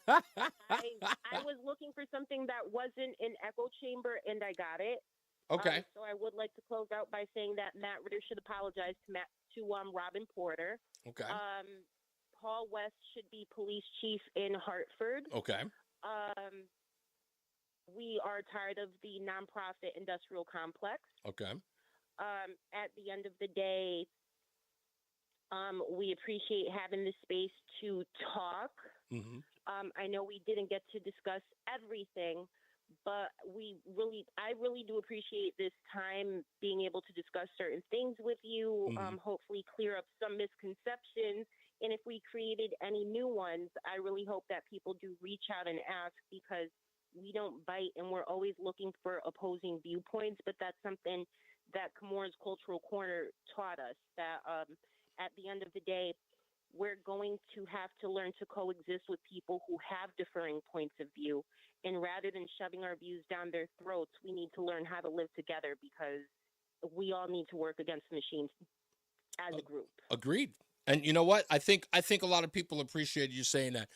Speaker 8: I was looking for something that wasn't an echo chamber, and I got it.
Speaker 6: Okay.
Speaker 8: So I would like to close out by saying that Matt Ritter should apologize to Robin Porter.
Speaker 6: Okay.
Speaker 8: Paul West should be police chief in Hartford.
Speaker 6: Okay.
Speaker 8: We are tired of the nonprofit industrial complex.
Speaker 6: Okay.
Speaker 8: At the end of the day, we appreciate having the space to talk.
Speaker 6: Mm-hmm.
Speaker 8: I know we didn't get to discuss everything, but I really do appreciate this time being able to discuss certain things with you, hopefully clear up some misconceptions. And if we created any new ones, I really hope that people do reach out and ask, because we don't bite and we're always looking for opposing viewpoints. But that's something that Camorra's Cultural Corner taught us, that at the end of the day, we're going to have to learn to coexist with people who have differing points of view. And rather than shoving our views down their throats, we need to learn how to live together, because we all need to work against the machines as a group.
Speaker 6: Agreed. And you know what? I think a lot of people appreciate you saying that.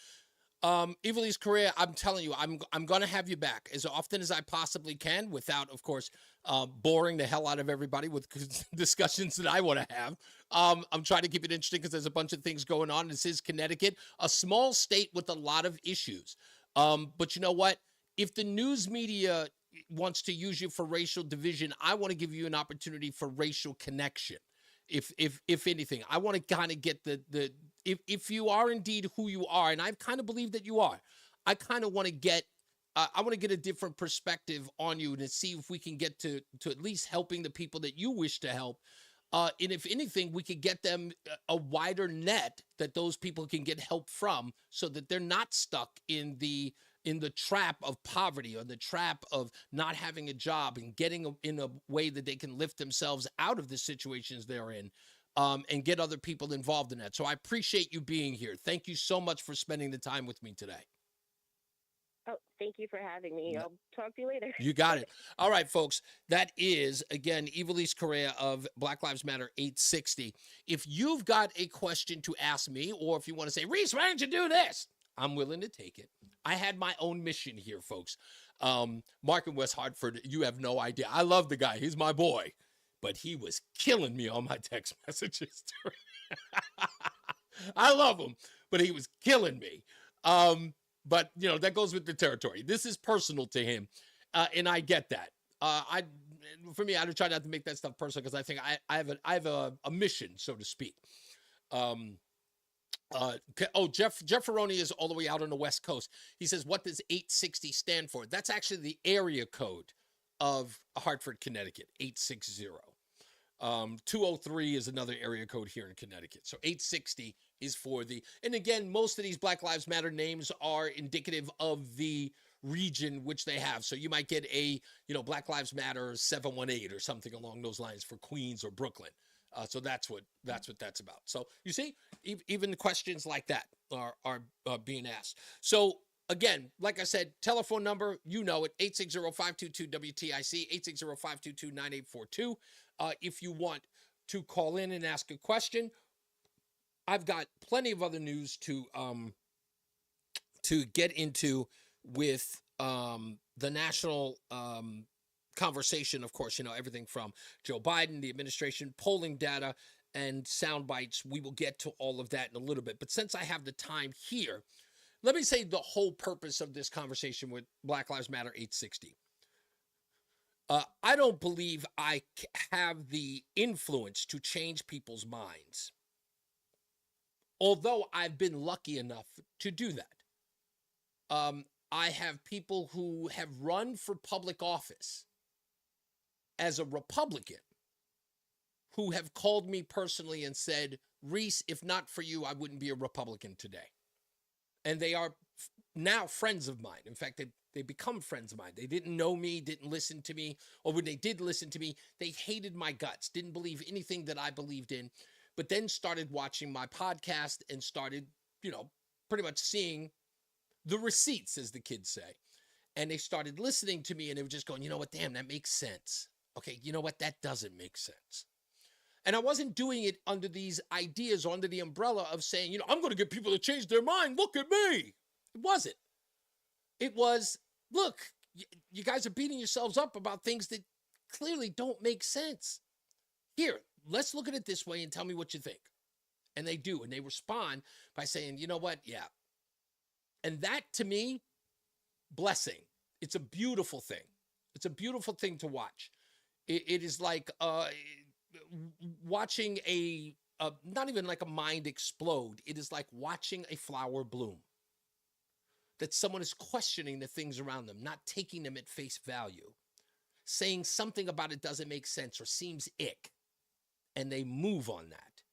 Speaker 6: Evilise Correa, I'm telling you, I'm going to have you back as often as I possibly can, without, of course, boring the hell out of everybody with discussions that I want to have. I'm trying to keep it interesting because there's a bunch of things going on. This is Connecticut, a small state with a lot of issues. But you know what? If the news media wants to use you for racial division, I want to give you an opportunity for racial connection. If anything, I want to kind of get if you are indeed who you are, and I kind of believe that you are, I kind of want to get a different perspective on you to see if we can get to at least helping the people that you wish to help. And if anything, we could get them a wider net that those people can get help from, so that they're not stuck in the trap of poverty or the trap of not having a job, and getting in a way that they can lift themselves out of the situations they're in, and get other people involved in that. So I appreciate you being here. Thank you so much for spending the time with me today.
Speaker 8: Oh, thank you for having me. I'll talk to you later.
Speaker 6: You got it. All right, folks. That is, again, Evilise Correa of Black Lives Matter 860. If you've got a question to ask me, or if you want to say, Reese, why didn't you do this? I'm willing to take it. I had my own mission here, folks. Mark in West Hartford, you have no idea. I love the guy. He's my boy. But he was killing me on my text messages. I love him, but he was killing me. But, you know, that goes with the territory. This is personal to him, and I get that. For me, I try not to make that stuff personal, because I think I have a mission, so to speak. Jeff Ferroni is all the way out on the West Coast. He says, what does 860 stand for? That's actually the area code of Hartford, Connecticut, 860. 203 is another area code here in Connecticut. So 860 is for and again, most of these Black Lives Matter names are indicative of the region which they have. So you might get Black Lives Matter 718 or something along those lines for Queens or Brooklyn. So that's what that's about. So you see, even questions like that are being asked. So again, like I said, telephone number, you know it, 860-522-WTIC, 860-522-9842. If you want to call in and ask a question, I've got plenty of other news to get into with the national conversation. Of course, everything from Joe Biden, the administration, polling data, and sound bites. We will get to all of that in a little bit. But since I have the time here, let me say the whole purpose of this conversation with Black Lives Matter 860. I don't believe I have the influence to change people's minds, although I've been lucky enough to do that. I have people who have run for public office as a Republican who have called me personally and said, Reese, if not for you, I wouldn't be a Republican today. And they are now friends of mine. In fact, they become friends of mine. They didn't know me, didn't listen to me, or when they did listen to me, they hated my guts, didn't believe anything that I believed in, but then started watching my podcast and started, pretty much seeing the receipts, as the kids say. And they started listening to me, and they were just going, you know what, damn, that makes sense. Okay, you know what, that doesn't make sense. And I wasn't doing it under these ideas or under the umbrella of saying, I'm going to get people to change their mind. Look at me. It wasn't. It was, look, you guys are beating yourselves up about things that clearly don't make sense. Here, let's look at it this way and tell me what you think. And they do. And they respond by saying, you know what? Yeah. And that, to me, blessing. It's a beautiful thing. It's a beautiful thing to watch. It is like watching not even like a mind explode. It is like watching a flower bloom. That someone is questioning the things around them, not taking them at face value, saying something about it doesn't make sense or seems ick, and they move on that.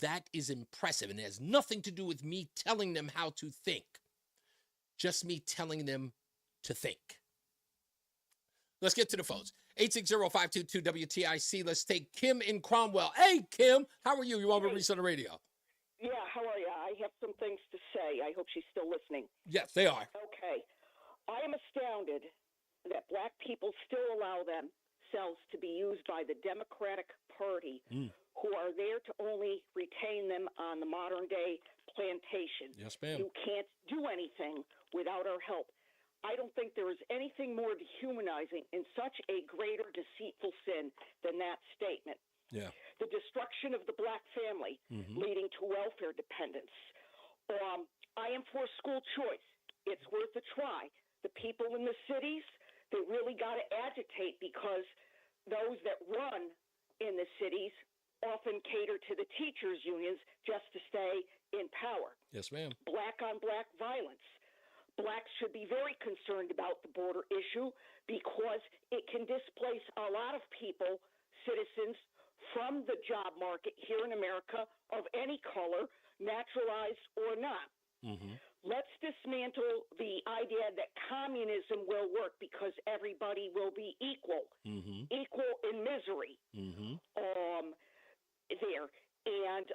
Speaker 6: That is impressive, and it has nothing to do with me telling them how to think, just me telling them to think. Let's get to the phones. 860-522-WTIC. Let's take Kim in Cromwell. Hey, Kim, how are you? You on with Reese on the radio?
Speaker 2: Yeah, how are you? I have some things to say. I hope she's still listening.
Speaker 6: Yes, they are.
Speaker 2: Okay. I am astounded that black people still allow themselves to be used by the Democratic Party, who are there to only retain them on the modern-day plantation.
Speaker 6: Yes, ma'am.
Speaker 2: You can't do anything without our help. I don't think there is anything more dehumanizing in such a greater deceitful sin than that statement.
Speaker 6: Yeah.
Speaker 2: The destruction of the black family leading to welfare dependence. I am for school choice. it's worth a try. The people in the cities, they really got to agitate because those that run in the cities often cater to the teachers' unions just to stay in power.
Speaker 6: Yes, ma'am.
Speaker 2: Black on black violence. Blacks should be very concerned about the border issue because it can displace a lot of people, citizens, from the job market here in America of any color, naturalized or not.
Speaker 6: Mm-hmm.
Speaker 2: Let's dismantle the idea that communism will work because everybody will be equal, equal in misery. There. And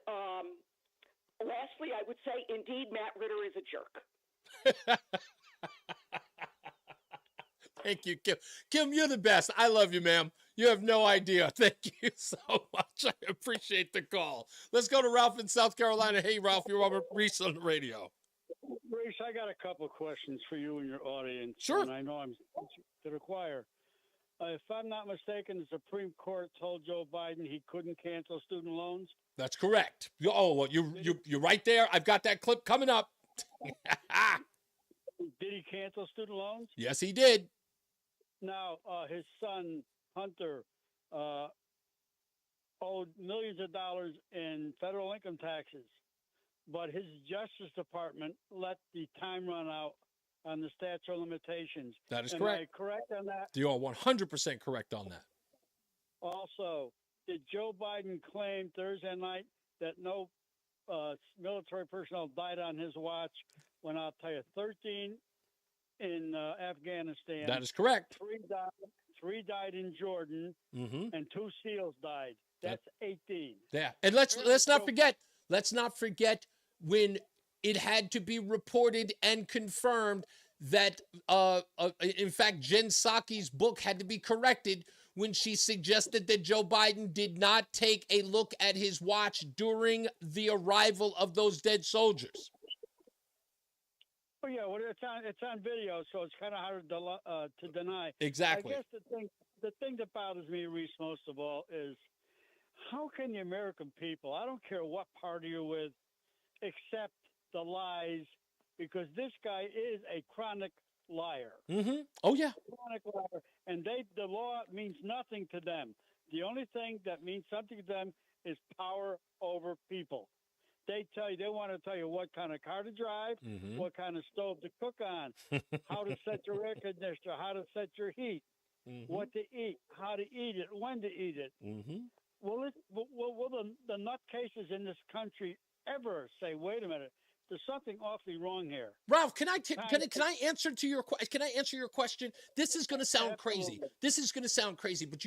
Speaker 2: lastly, I would say, indeed, Matt Ritter is a jerk.
Speaker 6: Thank you, Kim. Kim, you're the best. I love you, ma'am. You have no idea. Thank you so much. I appreciate the call. Let's go to Ralph in South Carolina. Hey, Ralph, you're Robert Reese on the radio.
Speaker 3: Reese, I got a couple of questions for you and your audience.
Speaker 6: Sure.
Speaker 3: And I know I'm to the choir. If I'm not mistaken, the Supreme Court told Joe Biden he couldn't cancel student loans.
Speaker 6: That's correct. Oh, well, you're right there. I've got that clip coming up.
Speaker 3: Did he cancel student loans?
Speaker 6: Yes, he did.
Speaker 3: Now, his son, Hunter, owed millions of dollars in federal income taxes, but his Justice Department let the time run out on the statute of limitations.
Speaker 6: That is
Speaker 3: Am
Speaker 6: correct.
Speaker 3: I correct on that?
Speaker 6: You are 100% correct on that.
Speaker 3: Also, did Joe Biden claim Thursday night that no military personnel died on his watch when, I'll tell you, 13 in Afghanistan?
Speaker 6: That is correct.
Speaker 3: Three died in Jordan, and 2 SEALs died. That's 18.
Speaker 6: Yeah, and let's not forget. Let's not forget when it had to be reported and confirmed that, in fact, Jen Psaki's book had to be corrected when she suggested that Joe Biden did not take a look at his watch during the arrival of those dead soldiers.
Speaker 3: Oh yeah, well it's on video, so it's kind of hard to deny.
Speaker 6: Exactly.
Speaker 3: I guess the thing that bothers me, Reese, most of all, is how can the American people, I don't care what party you're with, accept the lies, because this guy is a chronic liar.
Speaker 6: Oh yeah.
Speaker 3: Chronic liar, and the law means nothing to them. The only thing that means something to them is power over people. They want to tell you what kind of car to drive, what kind of stove to cook on, how to set your air conditioner, how to set your heat, what to eat, how to eat it, when to eat it. Will the nutcases in this country ever say, "Wait a minute, there's something awfully wrong here"?
Speaker 6: Ralph, can I answer to your can I answer your question? This is going to sound crazy. This is going to sound crazy, but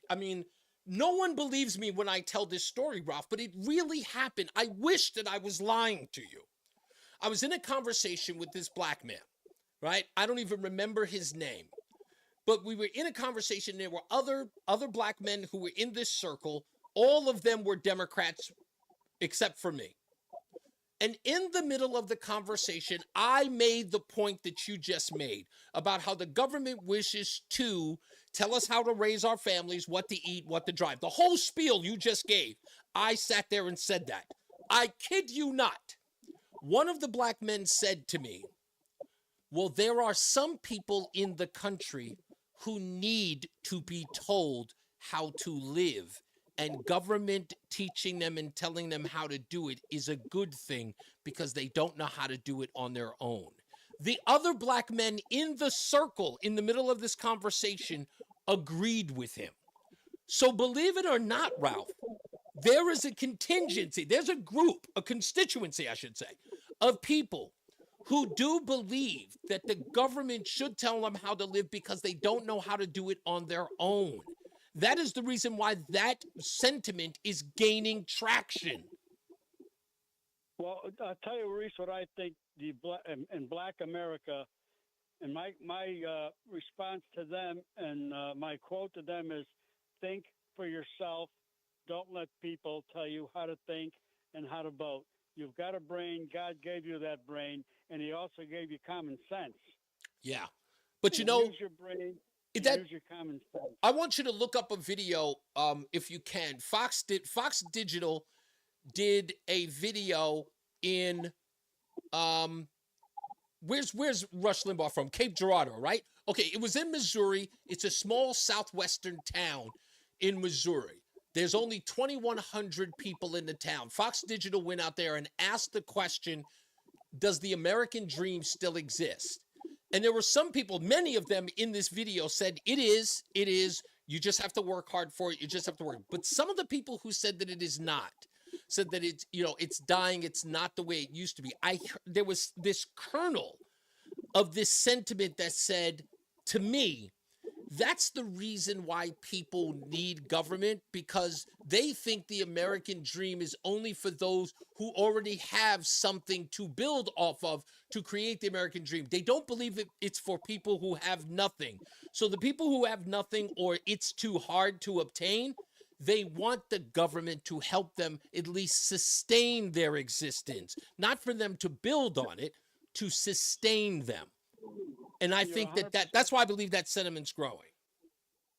Speaker 6: I mean, no one believes me when I tell this story, Ralph, but it really happened. I wish that I was lying to you. I was in a conversation with this black man, right? I don't even remember his name. But we were in a conversation. There were other black men who were in this circle. All of them were Democrats except for me. And in the middle of the conversation, I made the point that you just made about how the government wishes to tell us how to raise our families, what to eat, what to drive. The whole spiel you just gave, I sat there and said that. I kid you not. One of the black men said to me, well, there are some people in the country who need to be told how to live, and government teaching them and telling them how to do it is a good thing because they don't know how to do it on their own. The other black men in the circle in the middle of this conversation agreed with him. So believe it or not, Ralph, there is a contingency, there's a group, a constituency, I should say, of people who do believe that the government should tell them how to live because they don't know how to do it on their own. That is the reason why that sentiment is gaining traction.
Speaker 3: Well, I'll tell you, Reese, what I think in Black America, and my response to them and my quote to them is, think for yourself. Don't let people tell you how to think and how to vote. You've got a brain. God gave you that brain, and he also gave you common sense.
Speaker 6: Yeah. But
Speaker 3: use your brain. Use your common sense.
Speaker 6: I want you to look up a video, if you can. Fox Digital did a video in where's Rush Limbaugh from? Cape Girardeau, right? Okay, it was in Missouri. It's a small southwestern town in Missouri. There's only 2,100 people in the town. Fox Digital went out there and asked the question, does the American dream still exist? And there were some people, many of them in this video said, it is. You just have to work hard for it. You just have to work. But some of the people who said that it is not, said that it's, it's dying. It's not the way it used to be. There was this kernel of this sentiment that said, to me, that's the reason why people need government, because they think the American dream is only for those who already have something to build off of to create the American dream. They don't believe it's for people who have nothing. So the people who have nothing, or it's too hard to obtain, they want the government to help them at least sustain their existence, not for them to build on it, to sustain them. And I think that's why I believe that sentiment's growing.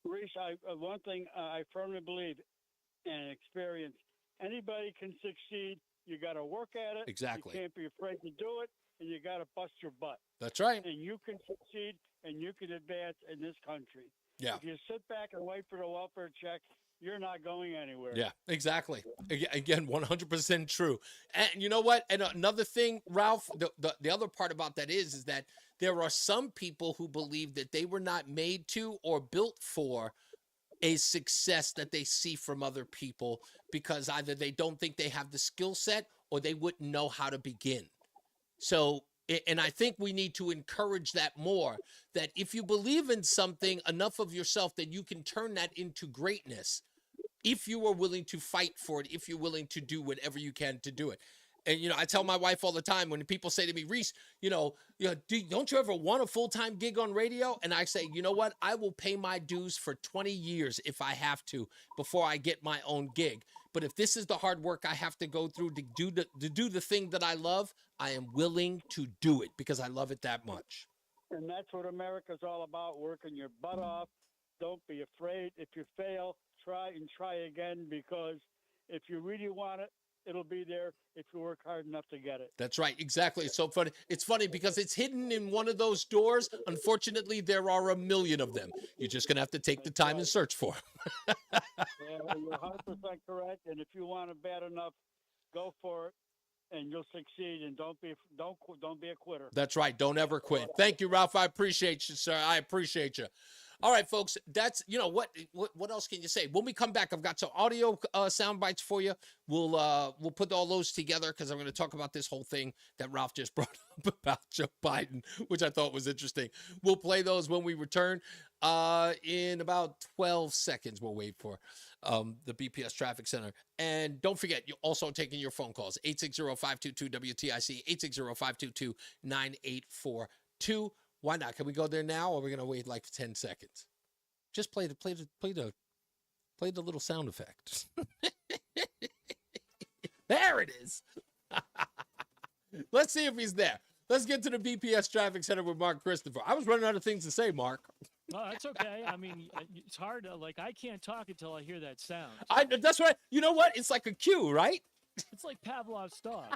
Speaker 3: Reese, one thing I firmly believe and experience, anybody can succeed. You got to work at it.
Speaker 6: Exactly.
Speaker 3: You can't be afraid to do it, and you got to bust your butt.
Speaker 6: That's right.
Speaker 3: And you can succeed, and you can advance in this country.
Speaker 6: Yeah.
Speaker 3: If you sit back and wait for the welfare check, you're not going anywhere.
Speaker 6: Yeah, exactly. Again, 100% true. And you know what? And another thing, Ralph, the other part about that is that there are some people who believe that they were not made to or built for a success that they see from other people, because either they don't think they have the skill set or they wouldn't know how to begin. So, and I think we need to encourage that more, that if you believe in something enough of yourself, that you can turn that into greatness if you are willing to fight for it, if you're willing to do whatever you can to do it. And, I tell my wife all the time when people say to me, Reese, don't you ever want a full-time gig on radio? And I say, you know what? I will pay my dues for 20 years if I have to before I get my own gig. But if this is the hard work I have to go through to do the thing that I love, I am willing to do it because I love it that much.
Speaker 3: And that's what America's all about, working your butt off. Don't be afraid. If you fail, try again, because if you really want it, it'll be there if you work hard enough to get it.
Speaker 6: That's right. Exactly. It's so funny. It's funny because it's hidden in one of those doors. Unfortunately, there are a million of them. You're just going to have to take the time and search for them.
Speaker 3: Yeah, you're 100% correct. And if you want it bad enough, go for it, and you'll succeed. And don't be a quitter.
Speaker 6: That's right. Don't ever quit. Thank you, Ralph. I appreciate you, sir. I appreciate you. All right, folks, that's, what else can you say? When we come back, I've got some audio sound bites for you. We'll put all those together because I'm going to talk about this whole thing that Ralph just brought up about Joe Biden, which I thought was interesting. We'll play those when we return in about 12 seconds. We'll wait for the BPS Traffic Center. And don't forget, you're also taking your phone calls, 860-522-WTIC, 860-522-9842. Why not? Can we go there now, or are we going to wait like 10 seconds? Just play the little sound effect. There it is. Let's see if he's there. Let's get to the BPS Traffic Center with Mark Christopher. I was running out of things to say, Mark.
Speaker 1: Oh, that's okay. I mean, it's hard to, I can't talk until I hear that sound.
Speaker 6: That's right. You know what? It's like a cue, right?
Speaker 1: It's like Pavlov's dog,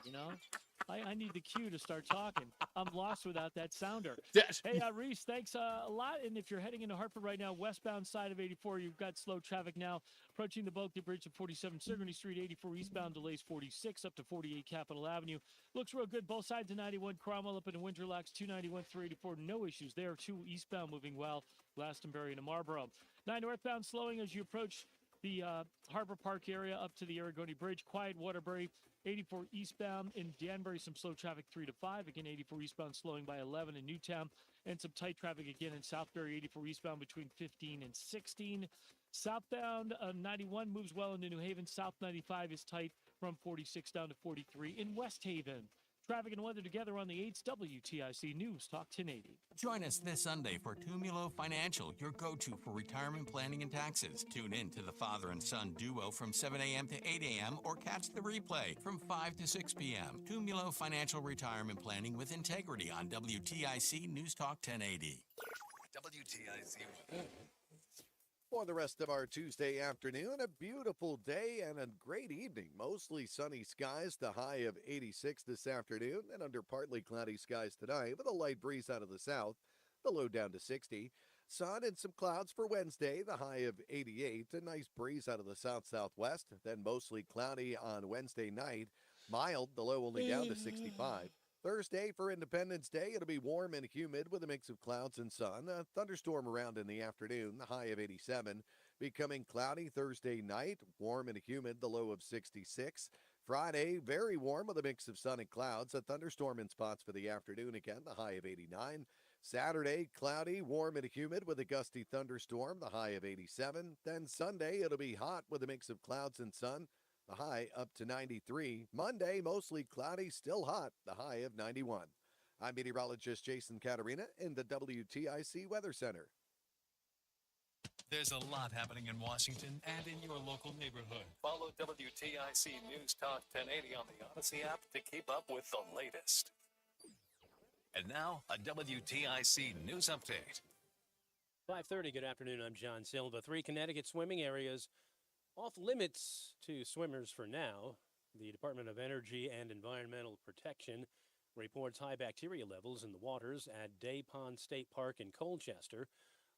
Speaker 1: I need the cue to start talking. I'm lost without that sounder. Hey, Reese, thanks a lot. And if you're heading into Hartford right now, westbound side of 84, you've got slow traffic now. Approaching the Bulkley Bridge at 47 Sigourney Street, 84 eastbound, delays 46 up to 48 Capitol Avenue. Looks real good. Both sides of 91, Cromwell up into Winterlocks, 291, 384. No issues there. 2 eastbound moving well, Glastonbury to Marlboro. 9 northbound slowing as you approach the Harbor Park area up to the Aragoni Bridge. Quiet Waterbury, 84 eastbound in Danbury, some slow traffic 3 to 5. Again, 84 eastbound slowing by 11 in Newtown, and some tight traffic again in Southbury, 84 eastbound between 15 and 16. Southbound 91 moves well into New Haven. South 95 is tight from 46 down to 43 in West Haven. Traffic and weather together on the 8th WTIC News Talk 1080.
Speaker 5: Join us this Sunday for Tumulo Financial, your go-to for retirement planning and taxes. Tune in to the father and son duo from 7 a.m. to 8 a.m. or catch the replay from 5 to 6 p.m. Tumulo Financial Retirement Planning with Integrity on WTIC News Talk 1080.
Speaker 7: WTIC.
Speaker 13: For the rest of our Tuesday afternoon, a beautiful day and a great evening. Mostly sunny skies, the high of 86 this afternoon, and under partly cloudy skies tonight with a light breeze out of the south, the low down to 60. Sun and some clouds for Wednesday, the high of 88. A nice breeze out of the south-southwest, then mostly cloudy on Wednesday night. Mild, the low only down to 65. Thursday for Independence Day, it'll be warm and humid with a mix of clouds and sun. A thunderstorm around in the afternoon, the high of 87. Becoming cloudy Thursday night, warm and humid, the low of 66. Friday, very warm with a mix of sun and clouds. A thunderstorm in spots for the afternoon again, the high of 89. Saturday, cloudy, warm and humid with a gusty thunderstorm, the high of 87. Then Sunday, it'll be hot with a mix of clouds and sun. The high up to 93. Monday, mostly cloudy, still hot, the high of 91. I'm meteorologist Jason Caterina in the WTIC Weather Center.
Speaker 7: There's a lot happening in Washington and in your local neighborhood. Follow WTIC News Talk 1080 on the Odyssey app to keep up with the latest. And now, a WTIC News Update.
Speaker 4: 5:30, good afternoon. I'm John Silva. 3 Connecticut swimming areas off limits to swimmers for now. The Department of Energy and Environmental Protection reports high bacteria levels in the waters at Day Pond State Park in Colchester,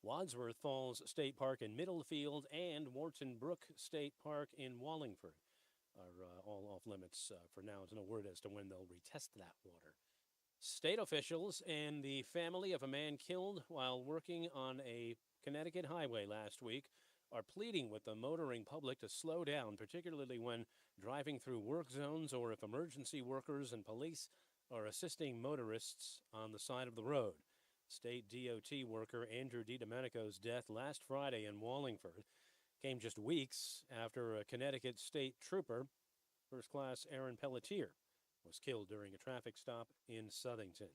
Speaker 4: Wadsworth Falls State Park in Middlefield, and Wharton Brook State Park in Wallingford are all off limits for now. There's no word as to when they'll retest that water. State officials and the family of a man killed while working on a Connecticut highway last week are pleading with the motoring public to slow down, particularly when driving through work zones or if emergency workers and police are assisting motorists on the side of the road. State DOT worker Andrew DiDomenico's death last Friday in Wallingford came just weeks after a Connecticut state trooper, First Class Aaron Pelletier, was killed during a traffic stop in Southington.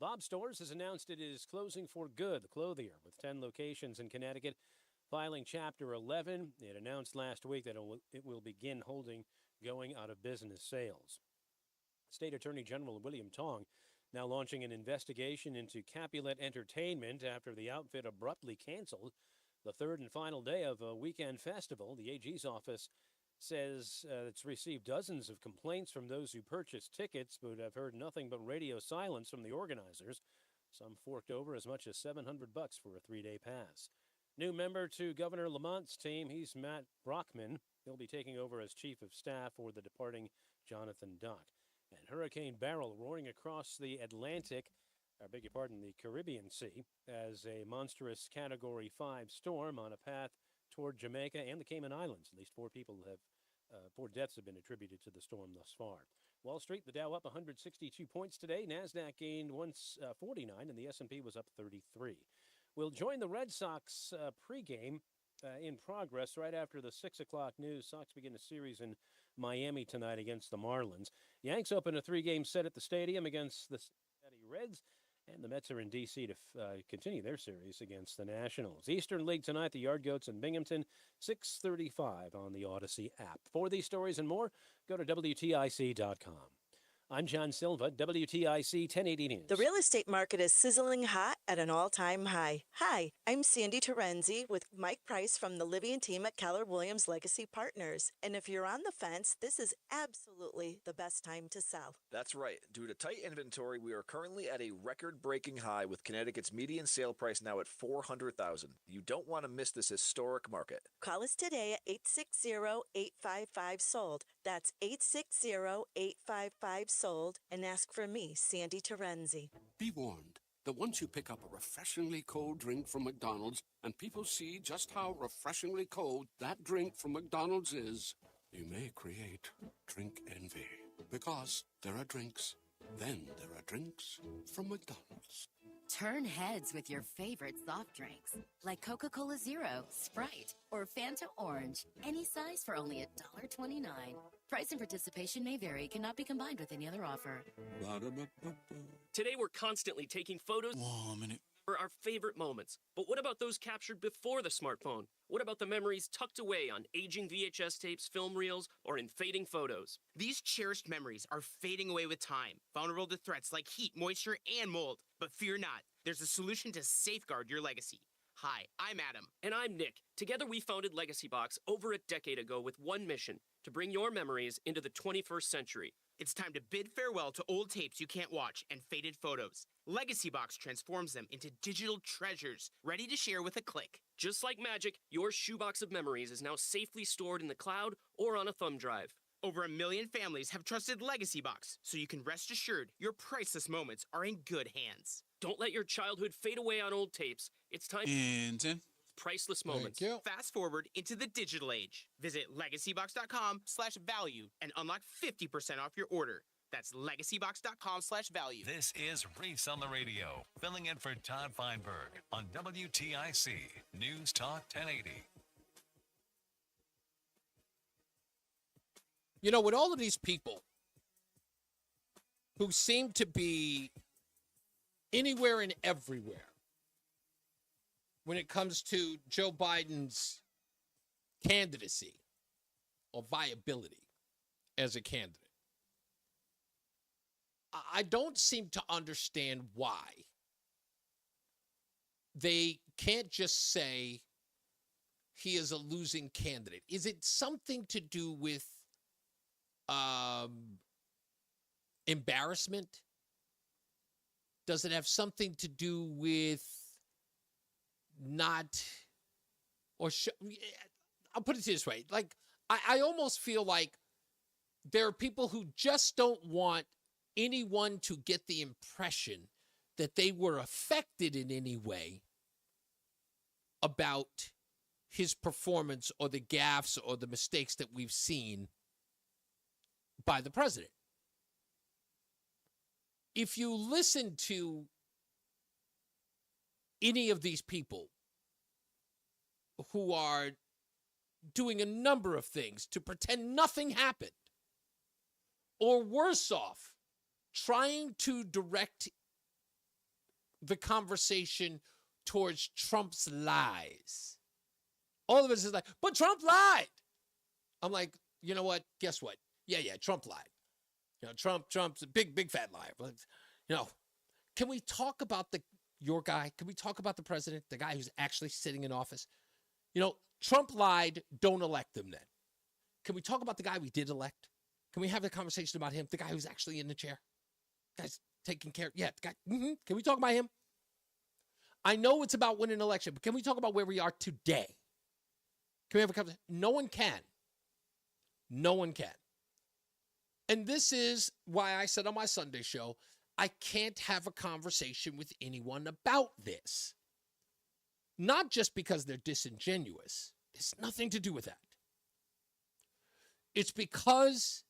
Speaker 4: Bob Stores has announced it is closing for good, the clothier, with 10 locations in Connecticut, filing Chapter 11. It announced last week that it will begin holding going out of business sales. State Attorney General William Tong now launching an investigation into Capulet Entertainment after the outfit abruptly canceled the third and final day of a weekend festival. The AG's office says it's received dozens of complaints from those who purchased tickets, but have heard nothing but radio silence from the organizers. Some forked over as much as $700 for a 3-day pass. New member to Governor Lamont's team, he's Matt Brockman. He'll be taking over as chief of staff for the departing Jonathan Duck. And Hurricane Beryl roaring across the Atlantic, the Caribbean Sea, as a monstrous Category 5 storm on a path toward Jamaica and the Cayman Islands. At least 4 deaths have been attributed to the storm thus far. Wall Street, the Dow up 162 points today. NASDAQ gained 149, and the S&P was up 33. We'll join the Red Sox pregame in progress right after the 6 o'clock news. Sox begin a series in Miami tonight against the Marlins. Yanks open a 3-game set at the stadium against the Cincinnati Reds. And the Mets are in D.C. to continue their series against the Nationals. Eastern League tonight, the Yard Goats in Binghamton, 6:35 on the Odyssey app. For these stories and more, go to WTIC.com. I'm John Silva, WTIC 1080 News.
Speaker 9: The real estate market is sizzling hot at an all-time high. Hi, I'm Sandy Terenzi with Mike Price from the Livy and team at Keller Williams Legacy Partners. And if you're on the fence, this is absolutely the best time to sell.
Speaker 10: That's right. Due to tight inventory, we are currently at a record-breaking high with Connecticut's median sale price now at $400,000. You don't want to miss this historic market.
Speaker 9: Call us today at 860-855-SOLD. That's 860-855-SOLD and ask for me, Sandy Terenzi.
Speaker 11: Be warned that once you pick up a refreshingly cold drink from McDonald's and people see just how refreshingly cold that drink from McDonald's is, you may create drink envy. Because there are drinks, then there are drinks from McDonald's.
Speaker 15: Turn heads with your favorite soft drinks, like Coca-Cola Zero, Sprite, or Fanta Orange. Any size for only $1.29. Price and participation may vary, cannot be combined with any other offer.
Speaker 16: Today we're constantly taking photos for our favorite moments. But what about those captured before the smartphone? What about the memories tucked away on aging VHS tapes, film reels, or in fading photos?
Speaker 25: These cherished memories are fading away with time, vulnerable to threats like heat, moisture, and mold. But fear not, there's a solution to safeguard your legacy.
Speaker 16: Hi, I'm Adam. And I'm Nick. Together we founded Legacy Box over a decade ago with one mission, to bring your memories into the 21st century. It's time to bid farewell to old tapes you can't watch and faded photos. Legacy Box transforms them into digital treasures, ready to share with a click. Just like magic, your shoebox of memories is now safely stored in the cloud or on a thumb drive. Over 1 million families have trusted Legacy Box, so you can rest assured your priceless moments are in good hands. Don't let your childhood fade away on old tapes. It's time.
Speaker 18: And 10.
Speaker 16: Priceless moments.
Speaker 18: you.
Speaker 16: Fast forward into the digital age. Visit legacybox.com/value and unlock 50% off your order. That's legacybox.com/value.
Speaker 7: This is Reese on the radio, filling in for Todd Feinberg on WTIC News Talk 1080.
Speaker 6: You know, with all of these people who seem to be anywhere and everywhere when it comes to Joe Biden's candidacy or viability as a candidate, I don't seem to understand why they can't just say he is a losing candidate. Is it something to do with embarrassment? Does it have something to do with not, or I'll put it this way. Like, I almost feel like there are people who just don't want anyone to get the impression that they were affected in any way about his performance or the gaffes or the mistakes that we've seen by the president. If you listen to any of these people who are doing a number of things to pretend nothing happened, or worse off, trying to direct the conversation towards Trump's lies. All of it is like, but Trump lied. I'm like, you know what? Guess what? Yeah, Trump lied. You know, Trump's a big fat liar. But, you know, can we talk about your guy? Can we talk about the president, the guy who's actually sitting in office? You know, Trump lied. Don't elect him then. Can we talk about the guy we did elect? Can we have a conversation about him, the guy who's actually in the chair? Guy's taking care. Yeah, the guy. Can we talk about him? I know it's about winning an election, but can we talk about where we are today? Can we have a conversation? No one can. No one can. And this is why I said on my Sunday show, I can't have a conversation with anyone about this. Not just because they're disingenuous. It's nothing to do with that. It's because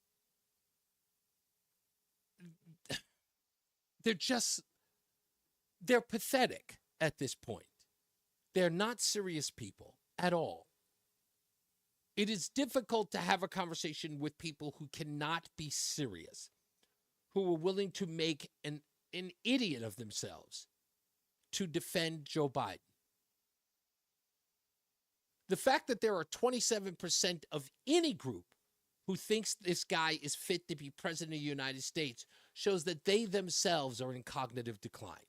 Speaker 6: they're pathetic at this point. They're not serious people at all. It is difficult to have a conversation with people who cannot be serious, who are willing to make an idiot of themselves to defend Joe Biden. The fact that there are 27% of any group who thinks this guy is fit to be president of the United States shows that they themselves are in cognitive decline.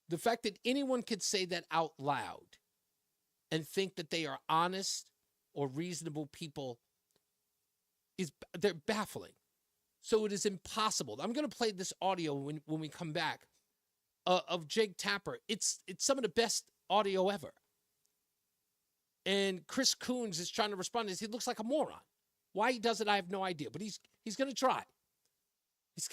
Speaker 6: The fact that anyone could say that out loud and think that they are honest or reasonable people they're baffling. So it is impossible. I'm going to play this audio when we come back of Jake Tapper. It's some of the best audio ever. And Chris Coons is trying to respond. He looks like a moron. Why he does it, I have no idea. But he's going to try. He's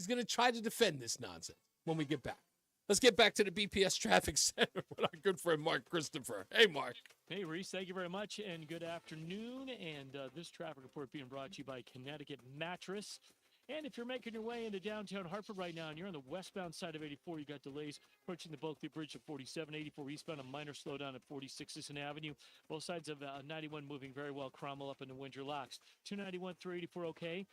Speaker 6: going to try to defend this nonsense when we get back. Let's get back to the BPS Traffic Center with our good friend Mark Christopher. Hey, Mark.
Speaker 1: Hey, Reese. Thank you very much, and good afternoon. And this traffic report being brought to you by Connecticut Mattress. And if you're making your way into downtown Hartford right now and you're on the westbound side of 84, you got delays approaching the Bulkley Bridge at 47, 84 eastbound, a minor slowdown at 46 Sisson Avenue. Both sides of 91 moving very well. Cromwell up into Windsor Locks. 291 through 84 okay.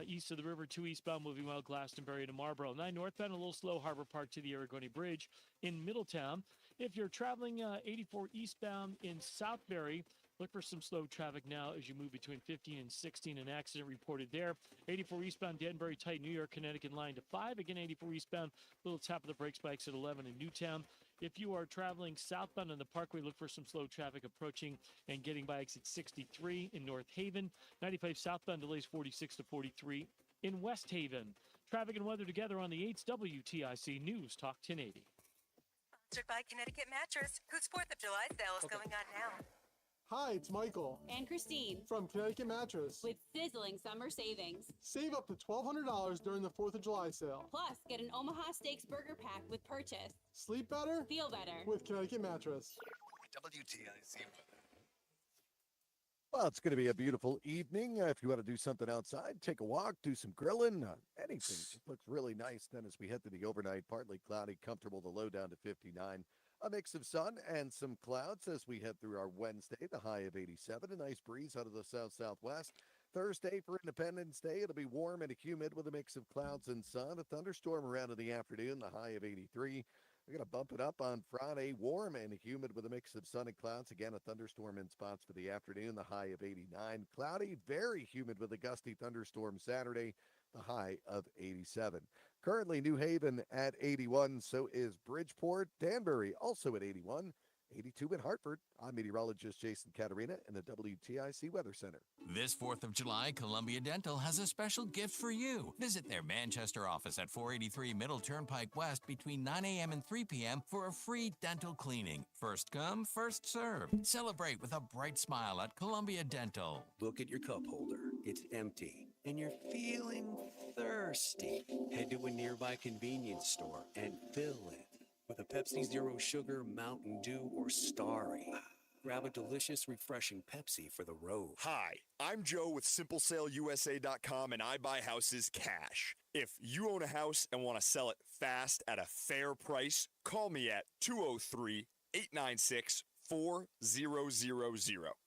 Speaker 1: East of the river, 2 eastbound moving well, Glastonbury to Marlboro. 9 northbound, a little slow, Harbor Park to the Aragoni Bridge in Middletown. If you're traveling 84 eastbound in Southbury, look for some slow traffic now as you move between 15 and 16. An accident reported there. 84 eastbound, Danbury, tight New York, Connecticut line to 5. Again, 84 eastbound, little tap of the brakes by exit 11 in Newtown. If you are traveling southbound on the Parkway, look for some slow traffic approaching and getting by exit 63 in North Haven. 95 southbound delays 46 to 43 in West Haven. Traffic and weather together on the 8th WTIC News Talk 1080.
Speaker 12: Sponsored by Connecticut Mattress, whose 4th of July sale is going on now.
Speaker 14: Hi, it's Michael.
Speaker 17: And Christine.
Speaker 14: From Connecticut Mattress.
Speaker 17: With sizzling summer savings.
Speaker 14: Save up to $1,200 during the 4th of July sale.
Speaker 17: Plus, get an Omaha Steaks burger pack with purchase.
Speaker 14: Sleep better?
Speaker 17: Feel better.
Speaker 14: With Connecticut Mattress.
Speaker 7: WTIC weather.
Speaker 13: Well, it's going to be a beautiful evening. If you want to do something outside, take a walk, do some grilling, anything. Just looks really nice. Then as we head to the overnight, partly cloudy, comfortable, the low down to 59. A mix of sun and some clouds as we head through our Wednesday, the high of 87. A nice breeze out of the south-southwest. Thursday for Independence Day, it'll be warm and humid with a mix of clouds and sun. A thunderstorm around in the afternoon, the high of 83. We're going to bump it up on Friday, warm and humid with a mix of sun and clouds. Again, a thunderstorm in spots for the afternoon, the high of 89. Cloudy, very humid with a gusty thunderstorm Saturday, the high of 87. Currently, New Haven at 81, so is Bridgeport. Danbury also at 81. 82 in Hartford. I'm meteorologist Jason Caterina in the WTIC Weather Center.
Speaker 5: This 4th of July, Columbia Dental has a special gift for you. Visit their Manchester office at 483 Middle Turnpike West between 9 a.m. and 3 p.m. for a free dental cleaning. First come, first served. Celebrate with a bright smile at Columbia Dental.
Speaker 19: Look at your cup holder. It's empty, and you're feeling thirsty. Head to a nearby convenience store and fill it with a Pepsi Zero Sugar, Mountain Dew, or Starry. Grab a delicious, refreshing Pepsi for the road.
Speaker 20: Hi, I'm Joe with SimpleSaleUSA.com, and I buy houses cash. If you own a house and want to sell it fast at a fair price, call me at 203-896-4000.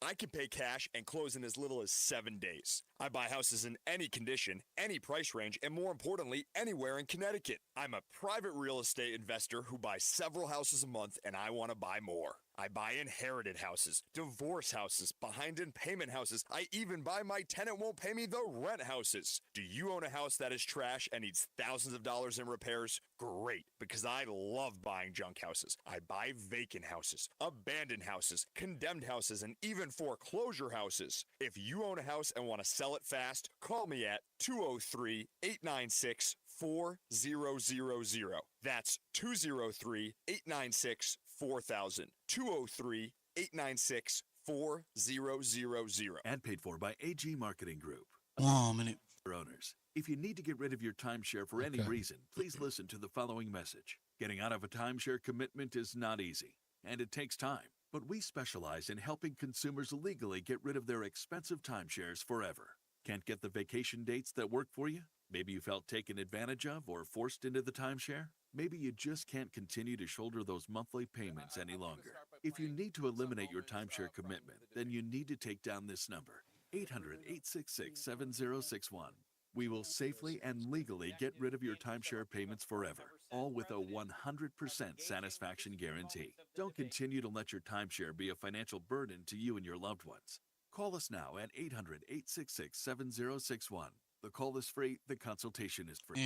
Speaker 20: I can pay cash and close in as little as 7 days. I buy houses in any condition, any price range, and more importantly, anywhere in Connecticut. I'm a private real estate investor who buys several houses a month, and I want to buy more. I buy inherited houses, divorce houses, behind in payment houses. I even buy my tenant won't pay me the rent houses. Do you own a house that is trash and needs thousands of dollars in repairs? Great, because I love buying junk houses. I buy vacant houses, abandoned houses, condemned houses, and even foreclosure houses. If you own a house and want to sell it fast, call me at 203-896-4000. That's 203-896-4000. 203-896-4000.
Speaker 21: Ad paid for by AG Marketing Group.
Speaker 18: Oh, minute.
Speaker 21: Owners, if you need to get rid of your timeshare for any reason, please listen to the following message. Getting out of a timeshare commitment is not easy, and it takes time. But we specialize in helping consumers legally get rid of their expensive timeshares forever. Can't get the vacation dates that work for you? Maybe you felt taken advantage of or forced into the timeshare? Maybe you just can't continue to shoulder those monthly payments any longer. If you need to eliminate your timeshare commitment, then you need to take down this number, 800-866-7061. We will safely and legally get rid of your timeshare payments forever, all with a 100% satisfaction guarantee. Don't continue to let your timeshare be a financial burden to you and your loved ones. Call us now at 800-866-7061. The call is free, the consultation is free.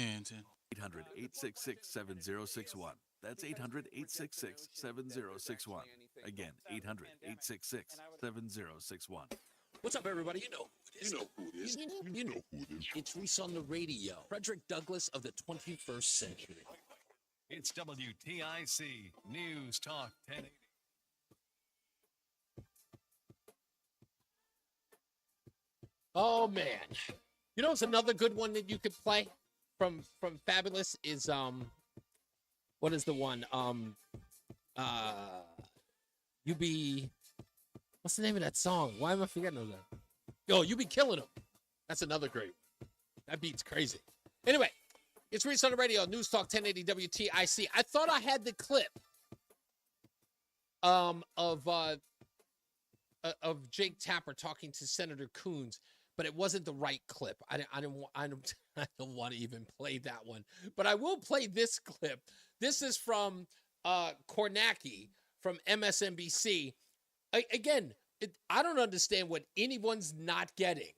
Speaker 21: 800-866-7061. That's 800-866-7061. Again, 800-866-7061.
Speaker 6: What's up, everybody? You know who it is. You know who it is. It's Reese on the radio. Frederick Douglass of the 21st century.
Speaker 7: It's WTIC News Talk 1080.
Speaker 6: Oh, man. You know, it's another good one that you could play from Fabulous is, what is the one? You Be, what's the name of that song? Why am I forgetting of that? Yo, You Be Killing Them. That's another great one. That beat's crazy. Anyway, it's Reese on the radio, News Talk 1080 WTIC. I thought I had the clip of Jake Tapper talking to Senator Coons, but it wasn't the right clip. I don't want to even play that one, but I will play this clip. This is from Kornacki from MSNBC. Again, I don't understand what anyone's not getting.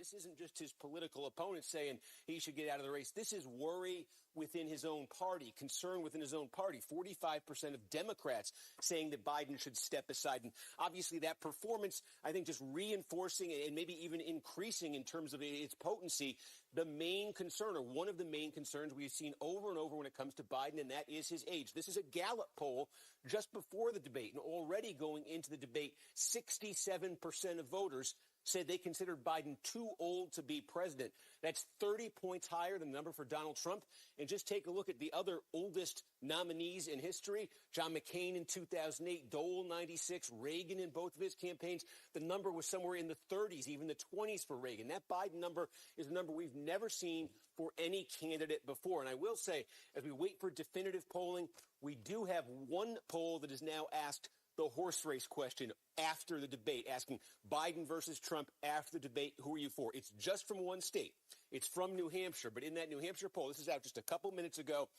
Speaker 2: This isn't just his political opponents saying he should get out of the race. This is worry within his own party, concern within his own party. 45% of Democrats saying that Biden should step aside. And obviously that performance, I think, just reinforcing and maybe even increasing in terms of its potency, the main concern, or one of the main concerns we've seen over and over when it comes to Biden, and that is his age. This is a Gallup poll just before the debate, and already going into the debate, 67% of voters said they considered Biden too old to be president. That's 30 points higher than the number for Donald Trump. And just take a look at the other oldest nominees in history. John McCain in 2008, Dole 96, Reagan in both of his campaigns. The number was somewhere in the 30s, even the 20s for Reagan. That Biden number is a number we've never seen for any candidate before. And I will say, as we wait for definitive polling, we do have one poll that is now asked the horse race question after the debate, asking Biden versus Trump after the debate, who are you for? It's just from one state. It's from New Hampshire. But in that New Hampshire poll, this is out just a couple minutes ago,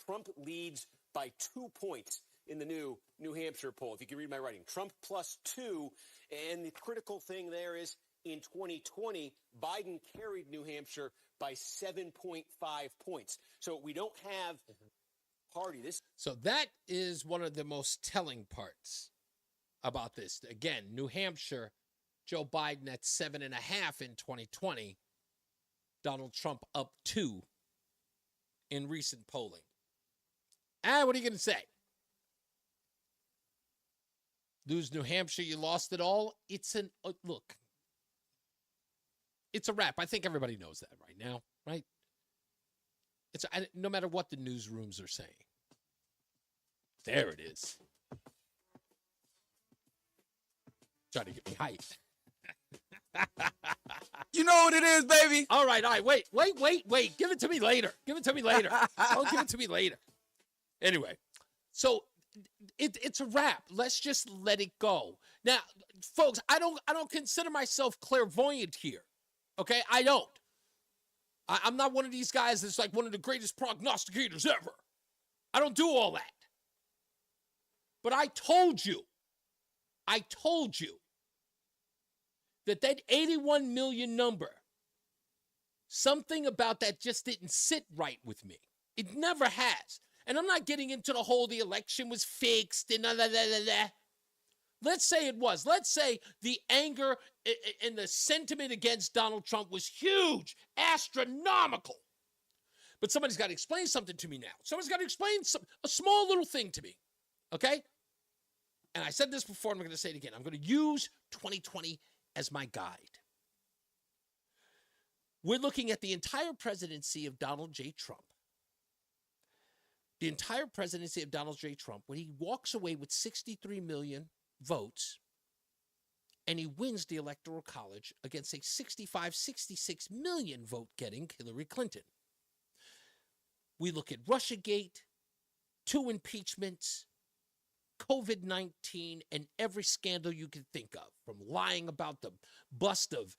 Speaker 2: Trump leads by 2 points in the New Hampshire poll. If you can read my writing, Trump +2. And the critical thing there is in 2020, Biden carried New Hampshire by 7.5 points. So we don't have party.
Speaker 6: So that is one of the most telling parts about this. Again, New Hampshire, Joe Biden at 7.5 in 2020, Donald Trump up 2 in recent polling. What are you going to say? Lose New Hampshire, you lost it all. It's look, it's a wrap. I think everybody knows that right now, right? No matter what the newsrooms are saying. There it is. Trying to get me hyped.
Speaker 18: You know what it is, baby.
Speaker 6: All right. Wait. Give it to me later. Don't give it to me later. Anyway, so it's a wrap. Let's just let it go. Now, folks, I don't consider myself clairvoyant here. Okay, I don't. I'm not one of these guys that's like one of the greatest prognosticators ever. I don't do all that. But I told you that 81 million number, something about that just didn't sit right with me. It never has. And I'm not getting into the whole the election was fixed and Let's say it was. Let's say the anger and the sentiment against Donald Trump was huge, astronomical. But somebody's got to explain something to me now. Somebody's got to explain a small little thing to me, okay? And I said this before, and I'm going to say it again. I'm going to use 2020 as my guide. We're looking at the entire presidency of Donald J. Trump. The entire presidency of Donald J. Trump, when he walks away with 63 million votes, and he wins the Electoral College against a 65, 66 million vote-getting Hillary Clinton. We look at Russiagate, 2 impeachments, COVID-19, and every scandal you can think of, from lying about the bust of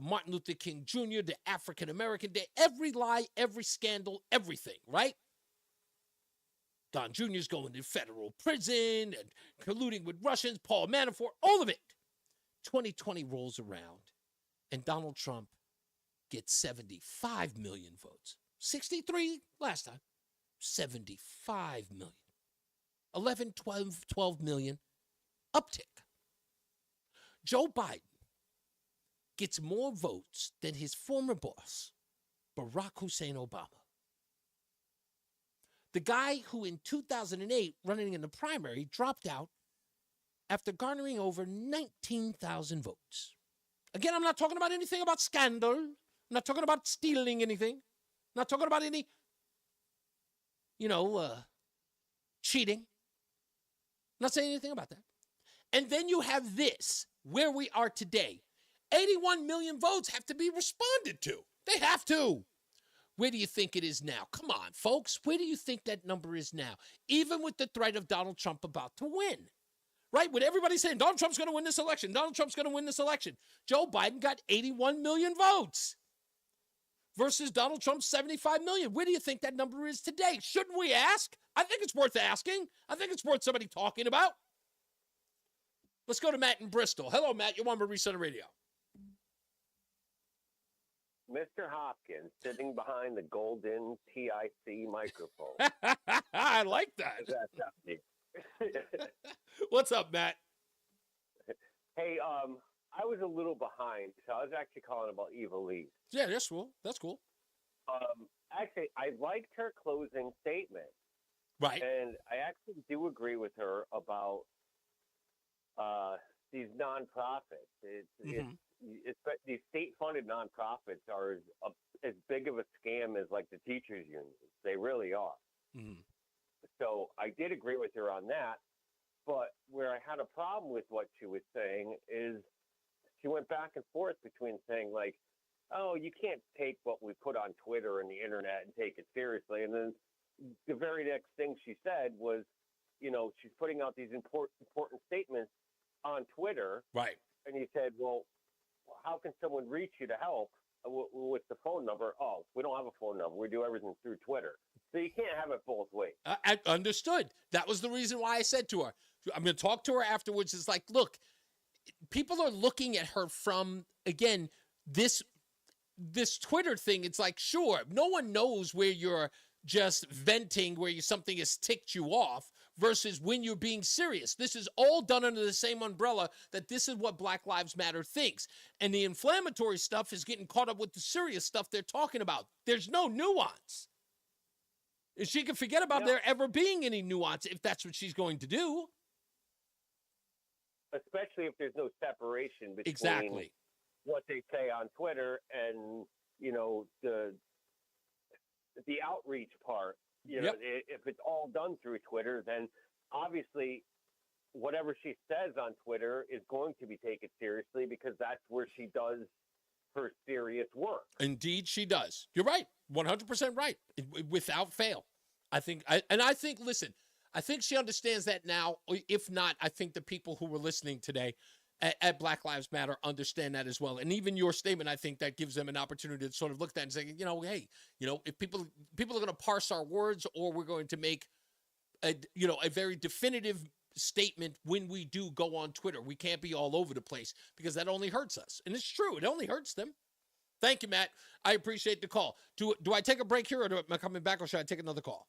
Speaker 6: Martin Luther King Jr., the African-American Day, every lie, every scandal, everything, right? Don Jr.'s going to federal prison and colluding with Russians, Paul Manafort, all of it. 2020 rolls around, and Donald Trump gets 75 million votes. 63 last time, 75 million. 11, 12 million uptick. Joe Biden gets more votes than his former boss, Barack Hussein Obama. The guy who in 2008, running in the primary, dropped out after garnering over 19,000 votes. Again, I'm not talking about anything about scandal. I'm not talking about stealing anything. I'm not talking about any, cheating. I'm not saying anything about that. And then you have this, where we are today. 81 million votes have to be responded to. They have to. Where do you think it is now? Come on, folks. Where do you think that number is now? Even with the threat of Donald Trump about to win. Right? With everybody saying, Donald Trump's going to win this election. Donald Trump's going to win this election. Joe Biden got 81 million votes versus Donald Trump's 75 million. Where do you think that number is today? Shouldn't we ask? I think it's worth asking. I think it's worth somebody talking about. Let's go to Matt in Bristol. Hello, Matt. You're on Reese on the radio.
Speaker 3: Mr. Hopkins sitting behind the golden TIC microphone.
Speaker 6: I like that.
Speaker 3: That's up.
Speaker 6: What's up, Matt?
Speaker 3: Hey, I was a little behind, so I was actually calling about Eva Lee.
Speaker 6: Yeah, that's cool. That's cool.
Speaker 3: Actually, I liked her closing statement.
Speaker 6: Right.
Speaker 3: And I actually do agree with her about these nonprofits. It's these state-funded nonprofits are as big of a scam as like the teachers' unions. They really are.
Speaker 6: Mm-hmm.
Speaker 3: So I did agree with her on that. But where I had a problem with what she was saying is she went back and forth between saying like, oh, you can't take what we put on Twitter and the internet and take it seriously. And then the very next thing she said was, you know, she's putting out these important statements on Twitter.
Speaker 6: Right.
Speaker 3: And you said, well, how can someone reach you to help with the phone number? Oh, we don't have a phone number. We do everything through Twitter. So you can't have it both ways.
Speaker 6: I understood. That was the reason why I said to her, I'm going to talk to her afterwards. It's like, look, people are looking at her from, again, this Twitter thing. It's like, sure, no one knows where you're just venting, where something has ticked you off versus when you're being serious. This is all done under the same umbrella that this is what Black Lives Matter thinks. And the inflammatory stuff is getting caught up with the serious stuff they're talking about. There's no nuance. She can forget about there ever being any nuance if that's what she's going to do.
Speaker 3: Especially if there's no separation between
Speaker 6: exactly
Speaker 3: what they say on Twitter and, you know, the outreach part. You know, if it's all done through Twitter, then obviously whatever she says on Twitter is going to be taken seriously because that's where she does her serious work.
Speaker 6: Indeed, she does. You're right. 100% right. Without fail. I think, listen, I think she understands that now. If not, I think the people who were listening today at Black Lives Matter understand that as well. And even your statement, I think that gives them an opportunity to sort of look at that and say, you know, hey, you know, if people are going to parse our words, or we're going to make a very definitive statement when we do go on Twitter. We can't be all over the place because that only hurts us. And it's true. It only hurts them. Thank you, Matt. I appreciate the call. Do I take a break here, or am I coming back, or should I take another call?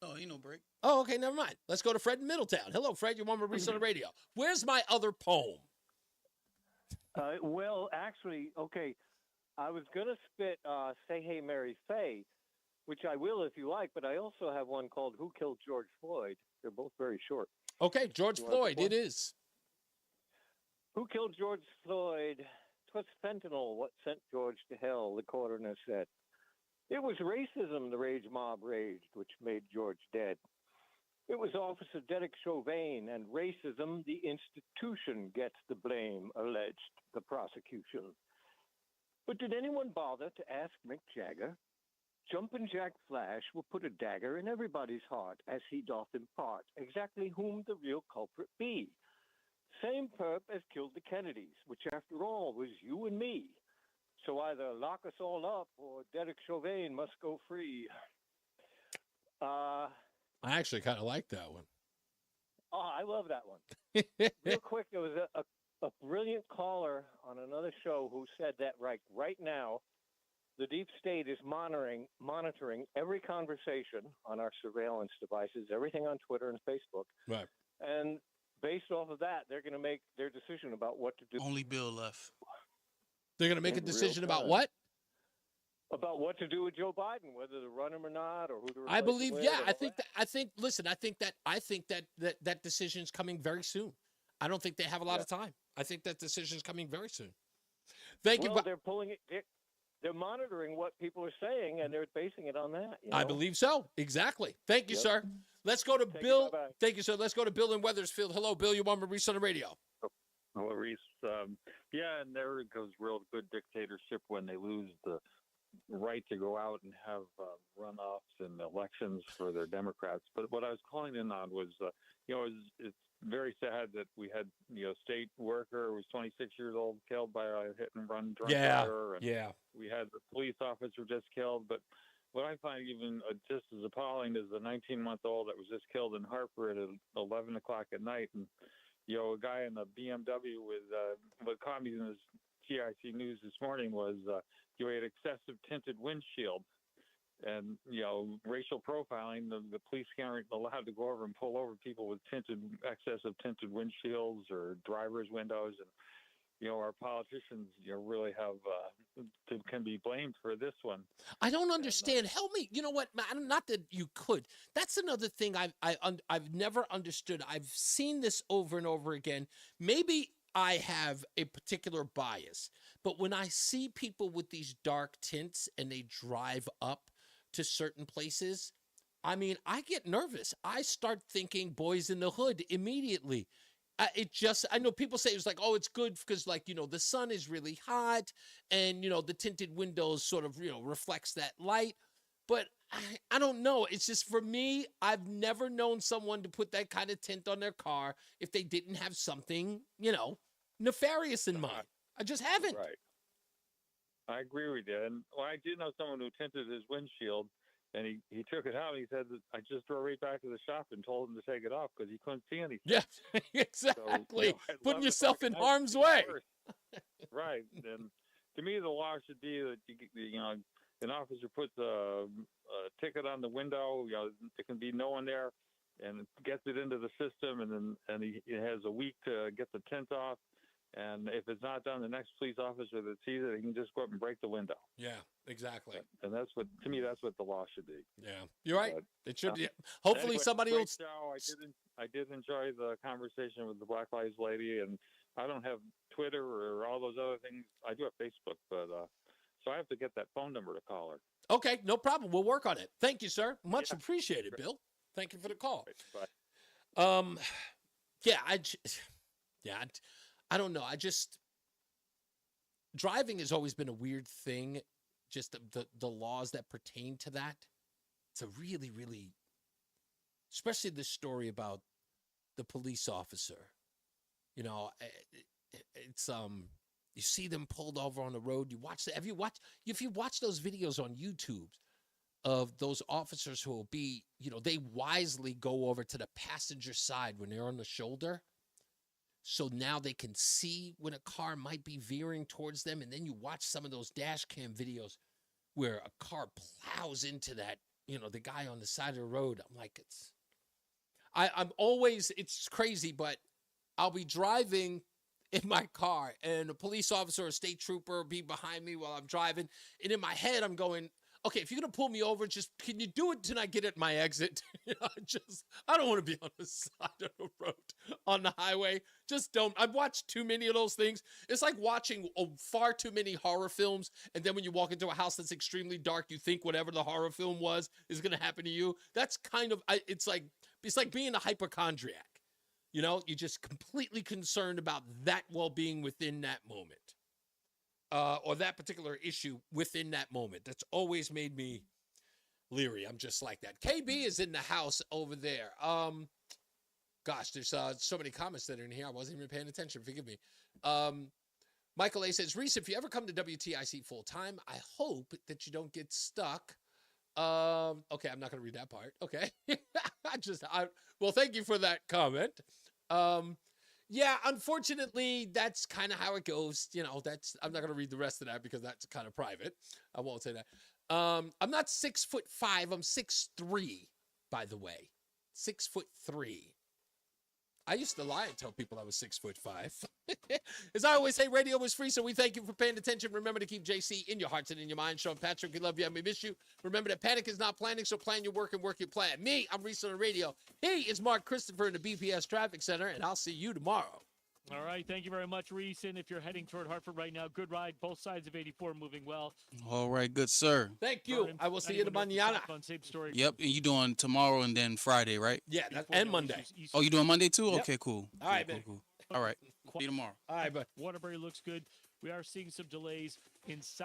Speaker 18: Oh, ain't no break.
Speaker 6: Oh, okay, never mind. Let's go to Fred in Middletown. Hello, Fred. You're on Reese on the radio. Where's my other poem?
Speaker 8: Well, actually, okay, I was going to spit Say Hey Mary Faye, which I will if you like, but I also have one called Who Killed George Floyd? They're both very short.
Speaker 6: Okay, George Floyd, it is.
Speaker 8: Who killed George Floyd? 'Twas fentanyl, what sent George to hell, the coroner said. It was racism, the rage mob raged, which made George dead. It was Officer Derek Chauvin and racism, the institution gets the blame, alleged the prosecution. But did anyone bother to ask Mick Jagger? Jumpin' Jack Flash will put a dagger in everybody's heart as he doth impart exactly whom the real culprit be. Same perp as killed the Kennedys, which after all was you and me. So either lock us all up or Derek Chauvin must go free.
Speaker 6: I actually kind of like that one.
Speaker 8: Oh, I love that one. Real quick, there was a brilliant caller on another show who said that right now, the deep state is monitoring every conversation on our surveillance devices, everything on Twitter and Facebook.
Speaker 6: Right.
Speaker 8: And based off of that, they're going to make their decision about what to do.
Speaker 18: Only Bill left.
Speaker 6: They're going to make a decision about what?
Speaker 8: About what to do with Joe Biden, whether to run him or not, or who to replace
Speaker 6: I believe,
Speaker 8: him with,
Speaker 6: yeah. I think that decision's coming very soon. I don't think they have a lot of time. I think that decision's coming very soon. Thank you.
Speaker 8: They're pulling it. They're monitoring what people are saying, and they're basing it on that.
Speaker 6: I believe so. Exactly. Thank you, sir. Let's go to Bill. Thank you, sir. Let's go to Bill in Wethersfield. Hello, Bill. You're on Reese on the radio.
Speaker 22: Hello, Reese. Yeah, and there goes real good dictatorship when they lose the right to go out and have runoffs and elections for their Democrats. But what I was calling in on was, it's very sad that we had, state worker who was 26 years old killed by a hit and run drunk driver. And we had the police officer just killed. But what I find even just as appalling is the 19-month-old that was just killed in Hartford at 11 o'clock at night. And, a guy in a BMW with communist TIC News this morning was you had excessive tinted windshield. And, racial profiling, the police aren't allowed to go over and pull over people with excessive tinted windshields or driver's windows. And, our politicians, really can be blamed for this one.
Speaker 6: I don't understand. Help me. You know what? Not that you could. That's another thing I've never understood. I've seen this over and over again. Maybe I have a particular bias, but when I see people with these dark tints and they drive up to certain places, I get nervous. I start thinking Boys in the Hood immediately. I know people say it's like, oh, it's good because the sun is really hot and, the tinted windows sort of, reflects that light. But I don't know. It's just for me, I've never known someone to put that kind of tint on their car if they didn't have something, nefarious in mind. I just haven't.
Speaker 22: Right. I agree with you. And I did know someone who tinted his windshield, and he took it out. And he said that I just drove right back to the shop and told him to take it off because he couldn't see anything.
Speaker 6: Yeah, exactly. So, putting yourself in harm's way.
Speaker 22: Right. And to me, the law should be that an officer puts a ticket on the window. There can be no one there, and gets it into the system, and he has a week to get the tint off. And if it's not done, the next police officer that sees it, he can just go up and break the window.
Speaker 6: Yeah, exactly.
Speaker 22: And that's what the law should be.
Speaker 6: Yeah, you're right. It should be. Hopefully,
Speaker 22: anyway,
Speaker 6: somebody else.
Speaker 22: I did enjoy the conversation with the Black Lives lady, and I don't have Twitter or all those other things. I do have Facebook, but so I have to get that phone number to call her.
Speaker 6: Okay, no problem. We'll work on it. Thank you, sir. Much appreciated, Bill. Thank you for the call.
Speaker 22: Bye.
Speaker 6: I don't know. Driving has always been a weird thing. Just the laws that pertain to that. It's a really, really, especially this story about the police officer. It's you see them pulled over on the road. If you watch those videos on YouTube of those officers who will be, they wisely go over to the passenger side when they're on the shoulder. So now they can see when a car might be veering towards them. And then you watch some of those dash cam videos where a car plows into that, the guy on the side of the road. I'm like, it's crazy, but I'll be driving in my car and a police officer or a state trooper will be behind me while I'm driving. And in my head, I'm going, okay, if you're going to pull me over, just can you do it till I get at my exit? I don't want to be on the side of the road on the highway. Just don't. I've watched too many of those things. It's like watching far too many horror films. And then when you walk into a house that's extremely dark, you think whatever the horror film was is going to happen to you. That's kind of, it's like being a hypochondriac. You're just completely concerned about that well-being within that moment. Or that particular issue within that moment. That's always made me leery. I'm just like that. KB is in the house over there. Gosh, there's so many comments that are in here. I wasn't even paying attention. Forgive me. Michael A. says, Reese, if you ever come to WTIC full time, I hope that you don't get stuck. Okay, I'm not going to read that part. Okay. Well, thank you for that comment. Yeah, unfortunately, that's kind of how it goes. I'm not going to read the rest of that because that's kind of private. I won't say that. I'm not 6'5". I'm 6'3", by the way. 6'3". I used to lie and tell people I was 6'5". As I always say, radio is free, so we thank you for paying attention. Remember to keep JC in your hearts and in your mind. Sean Patrick, we love you and we miss you. Remember that panic is not planning, so plan your work and work your plan. Me, I'm Reese on the radio. He is Mark Christopher in the BPS Traffic Center, and I'll see you tomorrow.
Speaker 1: All right. Thank you very much, Reese. And if you're heading toward Hartford right now, good ride. Both sides of 84 moving well.
Speaker 18: All right. Good, sir.
Speaker 6: Thank you. I will see you mañana.
Speaker 1: Same story.
Speaker 18: Yep. And you doing tomorrow and then Friday, right?
Speaker 6: Yeah. And Monday.
Speaker 18: Oh, you doing Monday too?
Speaker 6: Yep.
Speaker 18: Okay, cool.
Speaker 6: All right, man.
Speaker 18: Cool. All right. See you tomorrow.
Speaker 1: All right, but Waterbury looks good. We are seeing some delays in South.